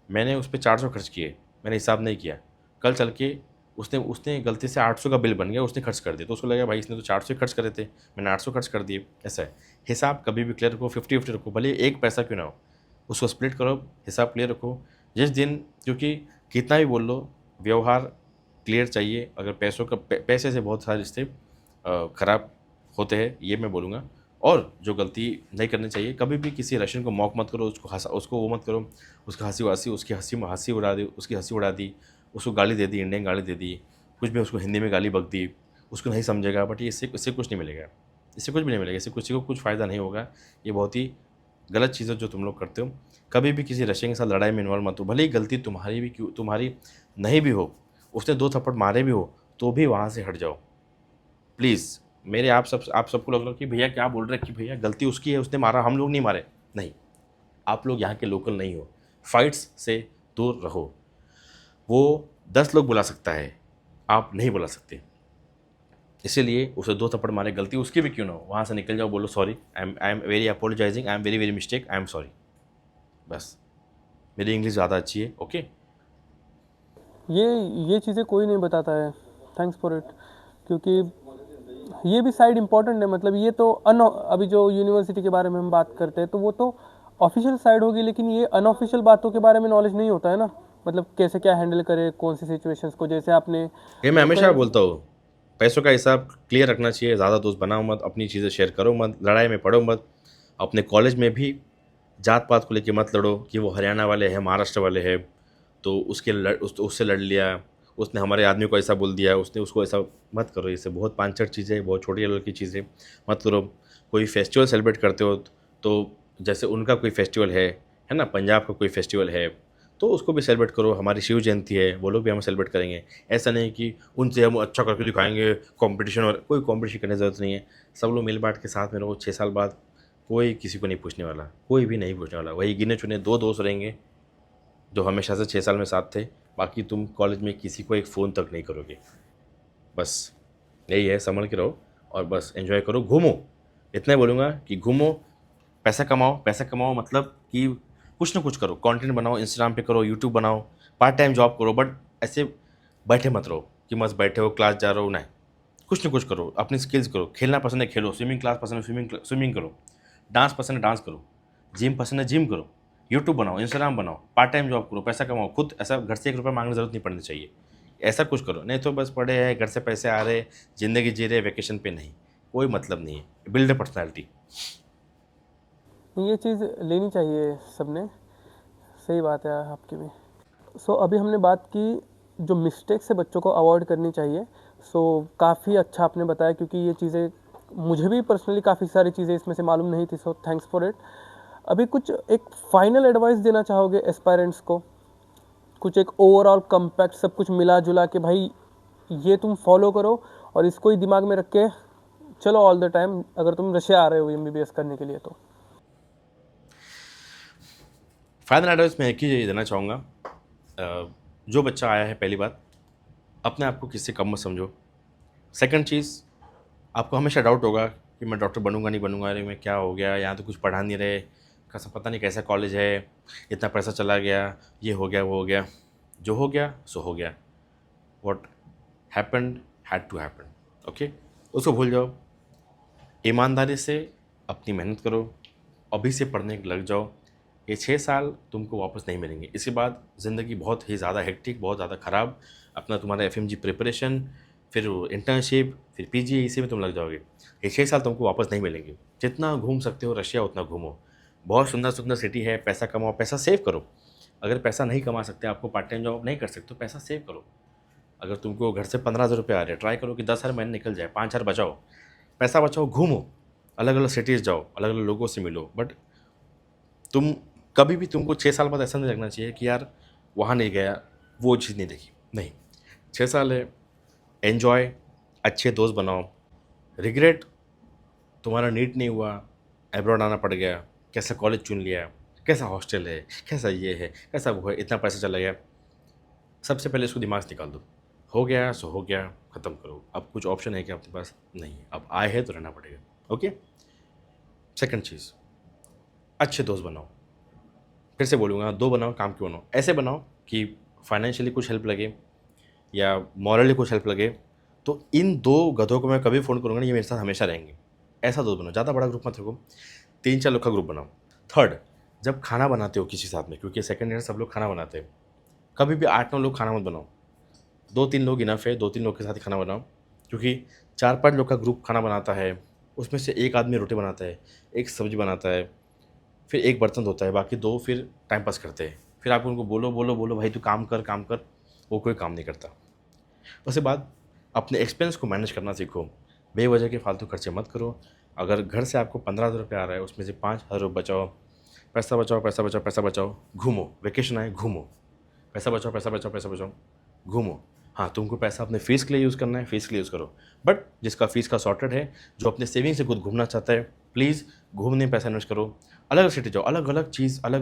मैंने उस पे 400 खर्च किए, मैंने हिसाब नहीं किया, कल चल के उसने उसने गलती से 800 का बिल बन गया, उसने खर्च कर दिया, तो उसको लगेगा भाई इसने तो 400 ही खर्च करे थे, मैंने 800 खर्च कर दिए। ऐसा है। हिसाब कभी भी क्लियर रखो, 50-50 रखो, भले एक पैसा क्यों ना हो, उसको स्प्लिट करो, हिसाब क्लियर रखो। जिस दिन, क्योंकि कितना भी बोल लो, व्यवहार क्लियर चाहिए। अगर पैसों का पैसे से बहुत सारे रिश्ते ख़राब होते हैं, ये मैं बोलूँगा। और जो गलती नहीं करनी चाहिए, कभी भी किसी रशियन को मॉक मत करो, उसको वो मत करो, उसका उसकी हंसी उड़ा दी, उसकी हंसी उड़ा दी, उसको गाली दे दी, इंडियन गाली दे दी, कुछ भी उसको हिंदी में गाली बक दी, उसको नहीं समझेगा। बट ये इससे इससे कुछ नहीं मिलेगा, इससे कुछ भी नहीं मिलेगा, इससे किसी को कुछ फ़ायदा नहीं होगा। ये बहुत ही गलत चीज़ें जो तुम लोग करते हो, कभी भी किसी रशियन के साथ लड़ाई में इन्वॉल्व मत हो। भले ही गलती तुम्हारी भी क्यों तुम्हारी नहीं भी हो, उसने 2 थप्पड़ मारे भी हो, तो भी वहाँ से हट जाओ प्लीज़। मेरे आप सबको लग रहा है कि भैया क्या बोल रहे हैं, कि भैया गलती उसकी है, उसने मारा, हम लोग नहीं मारे। नहीं, आप लोग यहाँ के लोकल नहीं हो, फाइट्स से दूर रहो। वो 10 लोग बुला सकता है, आप नहीं बुला सकते। इसीलिए उसे 2 थप्पड़ मारे, गलती उसकी भी क्यों ना हो, वहाँ से निकल जाओ, बोलो sorry, I am very apologising, I am very very mistake, I am sorry. बस, मेरी इंग्लिश ज़्यादा अच्छी है, ओके। ये ये चीज़ें कोई नहीं बताता है, थैंक्स फॉर इट। क्योंकि ये भी साइड इम्पॉर्टेंट है, मतलब ये तो अभी जो यूनिवर्सिटी के बारे में हम बात करते हैं तो वो तो ऑफिशियल साइड होगी, लेकिन ये अनऑफिशियल बातों के बारे में नॉलेज नहीं होता है ना, मतलब कैसे क्या हैंडल करे कौन सी सिचुएशंस को, जैसे आपने ये मैं हमेशा कई। बोलता हूँ, पैसों का हिसाब क्लियर रखना चाहिए, ज़्यादा दोस्त बनाओ मत, अपनी चीज़ें शेयर करो मत, लड़ाई में पढ़ो मत। अपने कॉलेज में भी जात पात को लेके मत लड़ो कि वो हरियाणा वाले हैं, महाराष्ट्र वाले हैं, तो उससे लड़ लिया, उसने हमारे आदमी को ऐसा बोल दिया, उसने उसको ऐसा। मत करो, इससे बहुत पांचट चीज़ें, बहुत छोटी लेवल की चीज़ें मत करो। कोई फेस्टिवल सेलिब्रेट करते हो तो जैसे उनका कोई फेस्टिवल है ना, पंजाब का कोई फेस्टिवल है, तो उसको भी सेलिब्रेट करो। हमारी शिव जयंती है, वो लोग भी हम सेलिब्रेट करेंगे। ऐसा नहीं कि उनसे हम अच्छा करके दिखाएंगे, कंपटीशन, और कोई कंपटीशन करने की ज़रूरत नहीं है। सब लोग मिल बांट के साथ में रहो। 6 साल बाद कोई किसी को नहीं पूछने वाला, कोई भी नहीं पूछने वाला। वही गिने चुने 2 दोस्त रहेंगे जो हमेशा से 6 साल में साथ थे। बाकी तुम कॉलेज में किसी को एक फ़ोन तक नहीं करोगे। बस यही है, संभल के रहो और बस एंजॉय करो, घूमो। इतना ही बोलूँगा कि घूमो, पैसा कमाओ। पैसा कमाओ मतलब कि कुछ ना कुछ करो, कंटेंट बनाओ, इंस्टाग्राम पे करो, यूट्यूब बनाओ, पार्ट टाइम जॉब करो, बट ऐसे बैठे मत रहो कि बस बैठे हो, क्लास जा रहे हो। नहीं, कुछ ना कुछ करो, अपनी स्किल्स करो। खेलना पसंद है खेलो, स्विमिंग क्लास पसंद है स्विमिंग करो, डांस पसंद है डांस करो, जिम पसंद है जिम करो, यूट्यूब बनाओ, इंस्टाग्राम बनाओ, पार्ट टाइम जॉब करो, पैसा कमाओ खुद। ऐसा घर से 1 रुपये मांगने की जरूरत नहीं पड़नी चाहिए। ऐसा कुछ करो, नहीं तो बस पड़े हैं घर से पैसे आ रहे, ज़िंदगी जी रहे, वेकेशन पे नहीं, कोई मतलब नहीं है। Build a personality. ये चीज़ लेनी चाहिए सबने, सही बात है आपकी भी। सो अभी हमने बात की जो मिस्टेक से बच्चों को अवॉइड करनी चाहिए। सो काफ़ी अच्छा आपने बताया, क्योंकि ये चीज़ें मुझे भी पर्सनली काफ़ी सारी चीज़ें इसमें से मालूम नहीं थी। So thanks for it. अभी कुछ एक फाइनल एडवाइस देना चाहोगे एस्पायरेंट्स को, कुछ एक ओवरऑल कम्पैक्ट सब कुछ मिला जुला के, भाई ये तुम फॉलो करो और इसको ही दिमाग में रख के चलो ऑल द टाइम, अगर तुम रशिया आ रहे हो MBBS करने के लिए तो। फाइनल एडवाइस मैं एक ही देना चाहूँगा, जो बच्चा आया है, पहली बात, अपने आप को किसी से कम मत समझो। सेकंड चीज़, आपको हमेशा डाउट होगा कि मैं डॉक्टर बनूंगा नहीं बनूंगा, अरे मैं क्या हो गया, यहाँ तो कुछ पढ़ा नहीं रहे, कैसा पता नहीं कैसा कॉलेज है, इतना पैसा चला गया, ये हो गया वो हो गया। जो हो गया सो हो गया, what happened had to happen, okay. उसको भूल जाओ, ईमानदारी से अपनी मेहनत करो, अभी से पढ़ने लग जाओ। ये 6 साल तुमको वापस नहीं मिलेंगे। इसके बाद ज़िंदगी बहुत ही ज़्यादा हेक्टिक, बहुत ज़्यादा ख़राब। अपना तुम्हारा FMG प्रिपरेशन, फिर इंटर्नशिप, फिर PG, इसी में तुम लग जाओगे। ये 6 साल तुमको वापस नहीं मिलेंगे। जितना घूम सकते हो रशिया उतना घूमो, बहुत सुंदर सुंदर सिटी है। पैसा कमाओ, पैसा सेव करो। अगर पैसा नहीं कमा सकते, आपको पार्ट टाइम जॉब नहीं कर सकते, तो पैसा सेव करो। अगर तुमको घर से 15,000 रुपये आ रहे हैं, ट्राई करो कि 10,000 महीने निकल जाए, 5,000 बचाओ, पैसा बचाओ, घूमो, अलग अलग सिटीज़ जाओ, अलग अलग लोगों से मिलो। बट तुम कभी भी, तुमको 6 साल बाद ऐसा नहीं लगना चाहिए कि यार वहाँ नहीं गया, वो चीज़ नहीं देखी। नहीं, 6 साल है, एन्जॉय, अच्छे दोस्त बनाओ। रिग्रेट, तुम्हारा नीट नहीं हुआ, एब्रॉड आना पड़ गया, कैसा कॉलेज चुन लिया, कैसा हॉस्टल है, कैसा ये है, कैसा वो है, इतना पैसा चला गया, सबसे पहले इसको दिमाग से निकाल दो। हो गया सो हो गया, ख़त्म करो। अब कुछ ऑप्शन है कि आपके पास? नहीं है। अब आए हैं तो रहना पड़ेगा, ओके। सेकंड चीज़, अच्छे दोस्त बनाओ। फिर से बोलूँगा, 2 बनाओ, काम क्यों बनाओ, ऐसे बनाओ कि फाइनेंशियली कुछ हेल्प लगे या मॉरली कुछ हेल्प लगे, तो इन 2 गधों को मैं कभी फ़ोन करूँगा नहीं, ये मेरे साथ हमेशा रहेंगे। ऐसा दोस्त बनाओ, ज़्यादा बड़ा ग्रुप मत रखो, 3-4 लोग का ग्रुप बनाओ। थर्ड, जब खाना बनाते हो किसी साथ में, क्योंकि सेकंड ईयर सब लोग खाना बनाते हैं, कभी भी 8-9 लोग खाना मत बनाओ। 2-3 लोग इनफ है, 2-3 लोग के साथ ही खाना बनाओ। क्योंकि 4-5 लोग का ग्रुप खाना बनाता है, उसमें से एक आदमी रोटी बनाता है, एक सब्ज़ी बनाता है, फिर एक बर्तन धोता है, बाकी 2 फिर टाइम पास करते हैं। फिर आप उनको बोलो बोलो बोलो भाई तू काम कर, वो कोई काम नहीं करता। उसके बाद अपने एक्सपेंस को मैनेज करना सीखो, बेवजह के फालतू खर्चे मत करो। अगर घर से आपको 15,000 रुपये आ रहा है, उसमें से 5,000 रुपये बचाओ, पैसा बचाओ, पैसा बचाओ, पैसा बचाओ, घूमो, वेकेशन आए घूमो, पैसा बचाओ, पैसा बचाओ, पैसा बचाओ, घूमो। हाँ, तुमको पैसा अपने फीस के लिए यूज़ करना है, फीस के लिए यूज़ करो। बट जिसका फीस का सॉर्टेड है, जो अपने सेविंग से खुद घूमना चाहता है, प्लीज़ घूमने में पैसा इन्वेस्ट करो। अलग अलग सिटी जाओ, अलग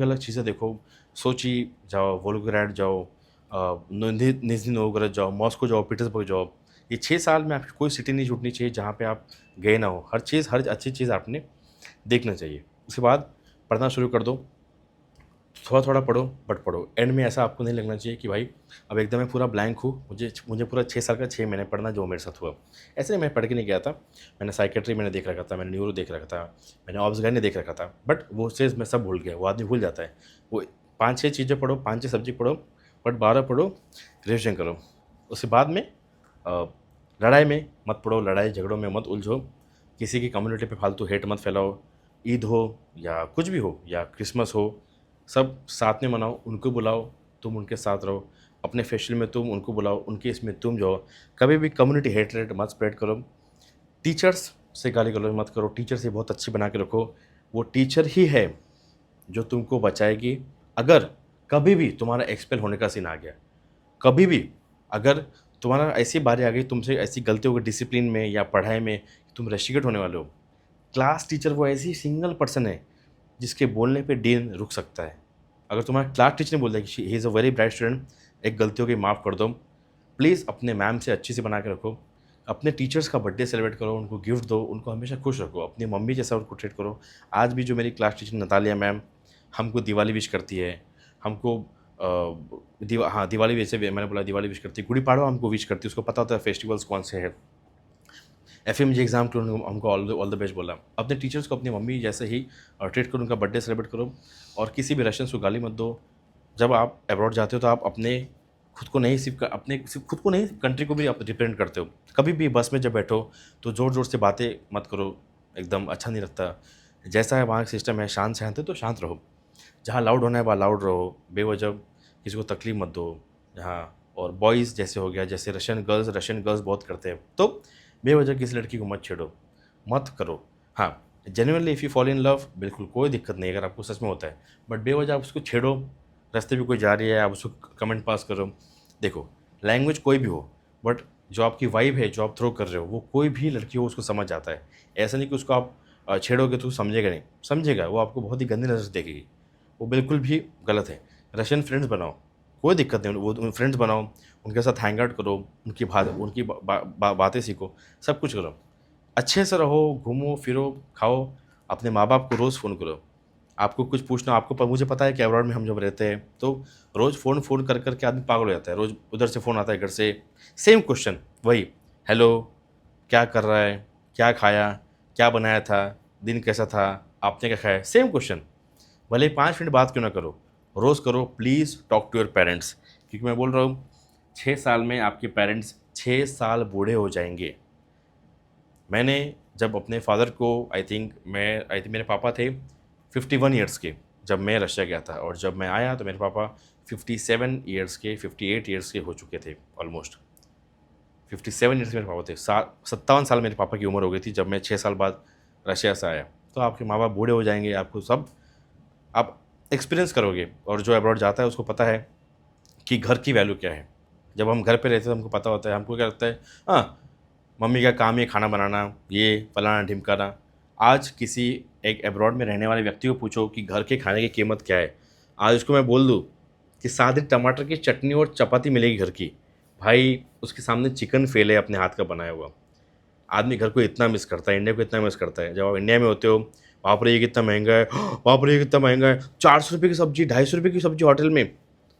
अलग चीज़ें देखो। सोची जाओ, वोल्गोग्राड जाओ, निज़नी नोवगोरोड जाओ, मॉस्को जाओ, पीटर्सबर्ग जाओ। ये 6 साल में आपकी कोई सिटी नहीं छूटनी चाहिए जहाँ पे आप गए ना हो। हर अच्छी चीज़ आपने देखना चाहिए। उसके बाद पढ़ना शुरू कर दो, थोड़ा थोड़ा पढ़ो, बट पढ़ो। एंड में ऐसा आपको नहीं लगना चाहिए कि भाई अब एकदम मैं पूरा ब्लैंक हूँ, मुझे पूरा 6 साल का 6 महीने पढ़ना जो मेरे साथ हुआ। ऐसे नहीं, मैं पढ़ के नहीं गया था। मैंने साइकेट्री मैंने देख रखा था, मैंने न्यूरो देख रखा था, मैंने ऑब्सगाइनी देख रखा था, बट वो चीज़ मैं सब भूल गया। वो आदमी भूल जाता है। वो 5-6 चीज़ें पढ़ो, 5-6 सब्जेक्ट पढ़ो, बट 12 पढ़ो, रिविजन करो। उसके बाद में लड़ाई में मत पड़ो, लड़ाई झगड़ों में मत उलझो, किसी की कम्युनिटी पे फालतू हेट मत फैलाओ। ईद हो या कुछ भी हो या क्रिसमस हो, सब साथ में मनाओ, उनको बुलाओ, तुम उनके साथ रहो। अपने फेस्टिवल में तुम उनको बुलाओ, उनके इसमें तुम जाओ। कभी भी कम्युनिटी हेटरेट मत स्प्रेड करो। टीचर्स से गाली गलौज मत करो, टीचर से बहुत अच्छी बना के रखो। वो टीचर ही है जो तुमको बचाएगी अगर कभी भी तुम्हारा एक्सपेल होने का सीन आ गया। कभी भी अगर तुम्हारा ऐसी बारी आ गई, तुमसे ऐसी गलती हो गई डिसिप्लिन में या पढ़ाई में, तुम रेस्ट्रिकेट होने वाले हो, क्लास टीचर वो ऐसी सिंगल पर्सन है जिसके बोलने पे डीन रुक सकता है। अगर तुम्हारा क्लास टीचर ने बोल दिया कि he is a very bright student, एक गलती हो गई माफ़ कर दो, प्लीज़ अपने मैम से अच्छी से बना के रखो। अपने टीचर्स का बर्थडे सेलिब्रेट करो, उनको गिफ्ट दो, उनको हमेशा खुश रखो, अपनी मम्मी जैसा उनको ट्रीट करो। आज भी जो मेरी क्लास टीचर नतालिया मैम हमको दिवाली विश करती है, हमको दिवाली वैसे मैंने बोला दिवाली विश करती है, गुड़ी पाड़वा हमको विश करती है, उसको पता होता है फेस्टिवल्स कौन से हैं। FMG एग्जाम के हमको ऑल द बेस्ट बोला। अपने टीचर्स को अपनी मम्मी जैसे ही ट्रीट करो, उनका बर्थडे सेलिब्रेट करो, और किसी भी रशियंस को गाली मत दो। जब आप अब्रॉड जाते हो तो आप अपने खुद को नहीं सिर्फ खुद को नहीं, कंट्री को भी आप रिप्रेजेंट करते हो। कभी भी बस में जब बैठो तो ज़ोर ज़ोर से बातें मत करो, एकदम अच्छा नहीं लगता। जैसा है वहाँ का सिस्टम है, शांत शांत है तो शांत रहो। जहाँ लाउड होना है वहाँ लाउड रहो, बेवजह किसी को तकलीफ मत दो। जहाँ और बॉयज़ जैसे हो गया, जैसे रशियन गर्ल्स बहुत करते हैं, तो बेवजह किसी लड़की को मत छेड़ो, मत करो। हाँ, genuinely if you fall in love, बिल्कुल कोई दिक्कत नहीं अगर आपको सच में होता है, बट बेवजह आप उसको छेड़ो। रास्ते पे कोई जा रही है, आप उसको कमेंट पास करो। देखो, लैंग्वेज कोई भी हो, बट जो आपकी वाइब है, जो आप थ्रो कर रहे हो, वो कोई भी लड़की हो उसको समझ आता है। ऐसा नहीं कि उसको आप छेड़ोगे तो समझेगा नहीं, समझेगा, वो आपको बहुत ही गंदी नज़र से देखेगी। वो बिल्कुल भी गलत है। रशियन फ्रेंड्स बनाओ, कोई दिक्कत नहीं, वो फ्रेंड्स बनाओ, उनके साथ हैंग आउट करो, उनकी बातें सीखो, सब कुछ करो, अच्छे से रहो, घूमो फिरो, खाओ। अपने माँ बाप को रोज़ फ़ोन करो। आपको कुछ पूछना, मुझे पता है कि अब्रॉड में हम जब रहते हैं तो रोज़ फ़ोन कर कर के आदमी पागल हो जाता है। रोज़ उधर से फ़ोन आता है, घर से सेम क्वेश्चन वही, हेलो, क्या कर रहा है, क्या खाया, क्या बनाया था, दिन कैसा था, आपने क्या खाया, सेम क्वेश्चन। भले 5 मिनट बात क्यों ना करो, रोज़ करो। Please talk to your parents, क्योंकि मैं बोल रहा हूँ 6 साल में आपके पेरेंट्स 6 साल बूढ़े हो जाएंगे। मैंने जब अपने फादर को आई थिंक मेरे पापा थे 51 ईयर्स के जब मैं रशिया गया था, और जब मैं आया तो मेरे पापा 57 ईयर्स के, 58 ईयर्स के हो चुके थे। ऑलमोस्ट 57 ईयर्स के मेरे पापा थे। 57 साल मेरे पापा की उम्र हो गई थी जब मैं 6 साल बाद रशिया से आया। तो आपके माँ बाप बूढ़े हो जाएंगे, आपको सब आप एक्सपीरियंस करोगे। और जो अब्रॉड जाता है उसको पता है कि घर की वैल्यू क्या है। जब हम घर पे रहते हैं तो हमको पता होता है, हमको क्या लगता है, हाँ मम्मी का काम है खाना बनाना, ये फलाना ढिमकाना। आज किसी एक अब्रॉड में रहने वाले व्यक्ति को पूछो कि घर के खाने की कीमत क्या है, आज उसको मैं बोल दूँ कि सादे टमाटर की चटनी और चपाती मिलेगी घर की, भाई उसके सामने चिकन फेल है अपने हाथ का बनाया हुआ। आदमी घर को इतना मिस करता है, इंडिया को इतना मिस करता है। जब आप इंडिया में होते हो, बाप रे ये कितना महंगा है, बाप रे ये कितना महंगा है, 400 रुपये की सब्जी, 250 रुपये की सब्जी होटल में।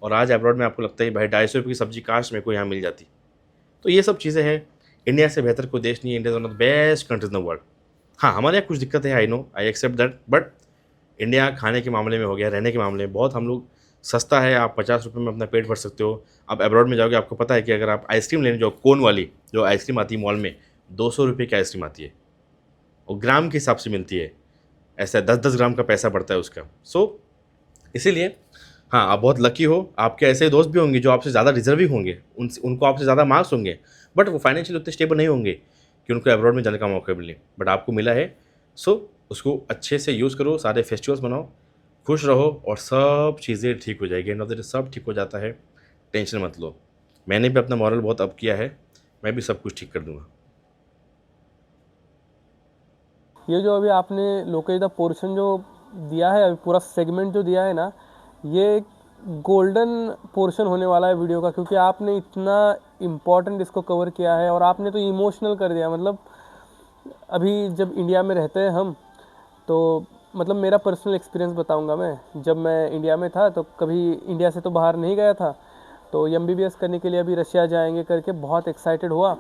और आज अब्रॉड में आपको लगता है भाई 250 रुपये की सब्जी काश मेरे को यहाँ मिल जाती। तो ये सब चीज़ें हैं। इंडिया से बेहतर कोई देश नहीं है, India is one of the best countries in the world. हाँ, हमारे यहाँ कुछ दिक्कत है, I know, I accept that, but India खाने के मामले में हो गया, रहने के मामले में बहुत हम लोग सस्ता है। आप 50 रुपये में अपना पेट भर सकते हो। आप अब्रॉड में जाओगे, आपको पता है कि अगर आप आइसक्रीम लेने जाओ, कोन वाली जो आइसक्रीम आती है मॉल में, 200 रुपये की आइसक्रीम आती है, और ग्राम के हिसाब से मिलती है। ऐसा 10-10 ग्राम का पैसा पड़ता है उसका। सो इसीलिए हाँ, आप बहुत लकी हो। आपके ऐसे दोस्त भी होंगे जो आपसे ज़्यादा डिजर्विंग होंगे, उनको आपसे ज़्यादा मार्क्स होंगे, बट वो फाइनेंशियली उतने स्टेबल नहीं होंगे कि उनको अब्रॉड में जाने का मौका मिले, बट आपको मिला है। सो उसको अच्छे से यूज़ करो, सारे फेस्टिवल्स मनाओ, खुश रहो और सब चीज़ें ठीक हो जाएगी। एंड ऑफ द डे सब ठीक हो जाता है, टेंशन मत लो। मैंने भी अपना मॉरल बहुत अप किया है, मैं भी सब कुछ ठीक कर दूंगा। ये जो अभी आपने लोकेश दा पोर्शन जो दिया है, अभी पूरा सेगमेंट जो दिया है ना, ये गोल्डन पोर्शन होने वाला है वीडियो का, क्योंकि आपने इतना इम्पोर्टेंट इसको कवर किया है और आपने तो इमोशनल कर दिया। मतलब अभी जब इंडिया में रहते हैं हम, तो मतलब मेरा पर्सनल एक्सपीरियंस बताऊंगा मैं। जब मैं इंडिया में था तो कभी इंडिया से तो बाहर नहीं गया था, तो MBBS करने के लिए अभी रशिया जाएंगे करके बहुत एक्साइटेड हुआ,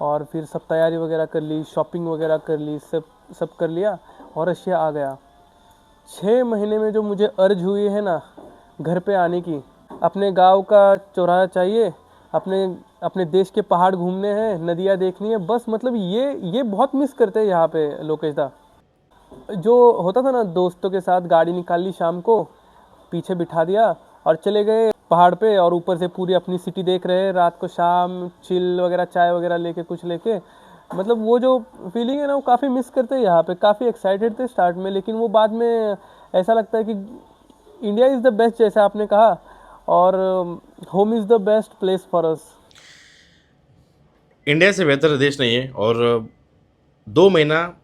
और फिर सब तैयारी वगैरह कर ली, शॉपिंग वगैरह कर ली, सब कर लिया और रशिया आ गया। 6 महीने में जो मुझे अर्ज हुई है ना घर पे आने की, अपने गांव का चौराहा चाहिए, अपने अपने देश के पहाड़ घूमने हैं, नदियाँ देखनी है, बस मतलब ये बहुत मिस करते हैं यहाँ पे लोकेश दा। जो होता था ना, दोस्तों के साथ गाड़ी निकाल ली शाम को, पीछे बिठा दिया और चले गए पहाड़ पे, और ऊपर से पूरी अपनी सिटी देख रहे हैं, रात को शाम चिल वगैरह चाय वगैरह लेके कुछ लेके, मतलब वो जो फीलिंग है ना वो काफ़ी मिस करते हैं यहाँ पे। काफ़ी एक्साइटेड थे स्टार्ट में, लेकिन वो बाद में ऐसा लगता है कि इंडिया इज़ द बेस्ट, जैसे आपने कहा, और home is the best place for us. India से बेहतर देश नहीं है। और 2 महीना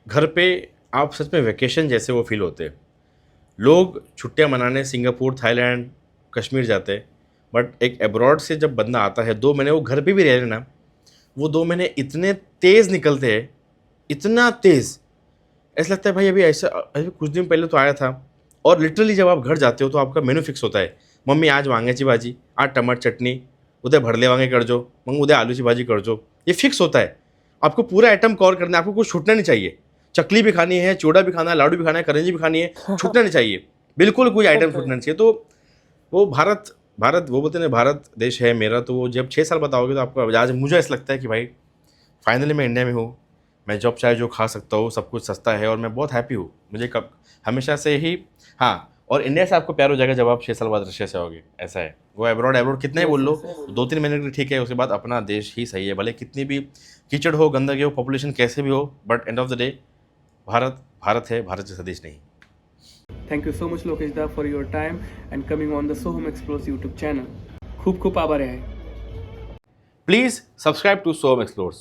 घर पे आप सच में वेकेशन जैसे वो फील होते हैं। लोग छुट्टियां मनाने सिंगापुर, थाईलैंड, कश्मीर जाते हैं, बट एक अब्रॉड से जब बंदा आता है 2 महीने वो घर पे भी रह लेना, वो 2 महीने इतने तेज़ निकलते हैं, इतना तेज़, ऐसा लगता है भाई अभी कुछ दिन पहले तो आया था। और लिटरली जब आप घर जाते हो तो आपका मेनू फिक्स होता है। मम्मी आज वांग्याची भाजी, आज टमाटर चटनी, उद्या भरले वांगे करजो, मग उद्या आलूची भाजी करजो। ये फिक्स होता है। आपको पूरा आइटम कवर करना है, आपको कुछ छूटना नहीं चाहिए। चकली भी खानी है, चूड़ा भी खाना है, लाडू भी खाना है, करंजी भी खानी है, छूटना नहीं चाहिए, बिल्कुल कोई आइटम छूटना नहीं चाहिए। तो वो भारत भारत वो बोलते हैं भारत देश है मेरा, तो वो जब 6 साल बताओगे तो आपको आज मुझे ऐसा लगता है कि भाई फाइनली मैं इंडिया में हूँ, मैं जब चाहे जो खा सकता हूँ, सब कुछ सस्ता है और मैं बहुत हैप्पी हूँ। मुझे कब हमेशा से ही, हाँ, और इंडिया से आपको प्यार हो जाएगा जब आप 6 साल बाद रशिया से आओगे, ऐसा है। वो अब्रॉड कितना ही बोल लो, 2-3 महीने के लिए ठीक है, उसके बाद अपना देश ही सही है। भले कितनी भी कीचड़ हो, गंदगी हो, पॉपुलेशन कैसे भी हो, but end of the day Bharat Bharat है, भारत जैसा देश नहीं। Thank you so much Lokesh da for your time and coming on the Soham explores YouTube channel. खूप खूप आभारी आहे. Please subscribe to Soham explores,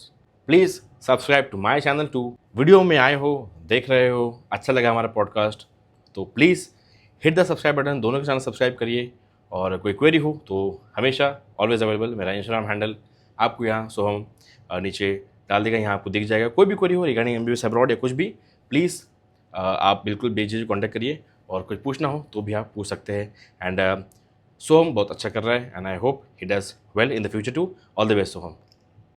please subscribe to my channel too. Video में आए हो, देख रहे हो, अच्छा लगा हमारा पॉडकास्ट, तो please hit the subscribe button, दोनों के चैनल सब्सक्राइब करिए। और कोई क्वेरी हो तो हमेशा ऑलवेज अवेलेबल, मेरा इंस्टाग्राम हैंडल आपको यहाँ सोहम नीचे डाल देगा, यहाँ आपको दिख जाएगा। कोई भी क्वेरी हो रिगार्डिंग MBBS अब्रॉड या कुछ भी, प्लीज़ आप बिल्कुल बेझिझक कॉन्टैक्ट करिए, और कुछ पूछना हो तो भी आप पूछ सकते हैं। एंड सोहम बहुत अच्छा कर रहा है, and I hope he does well in the future too. All the best Soham.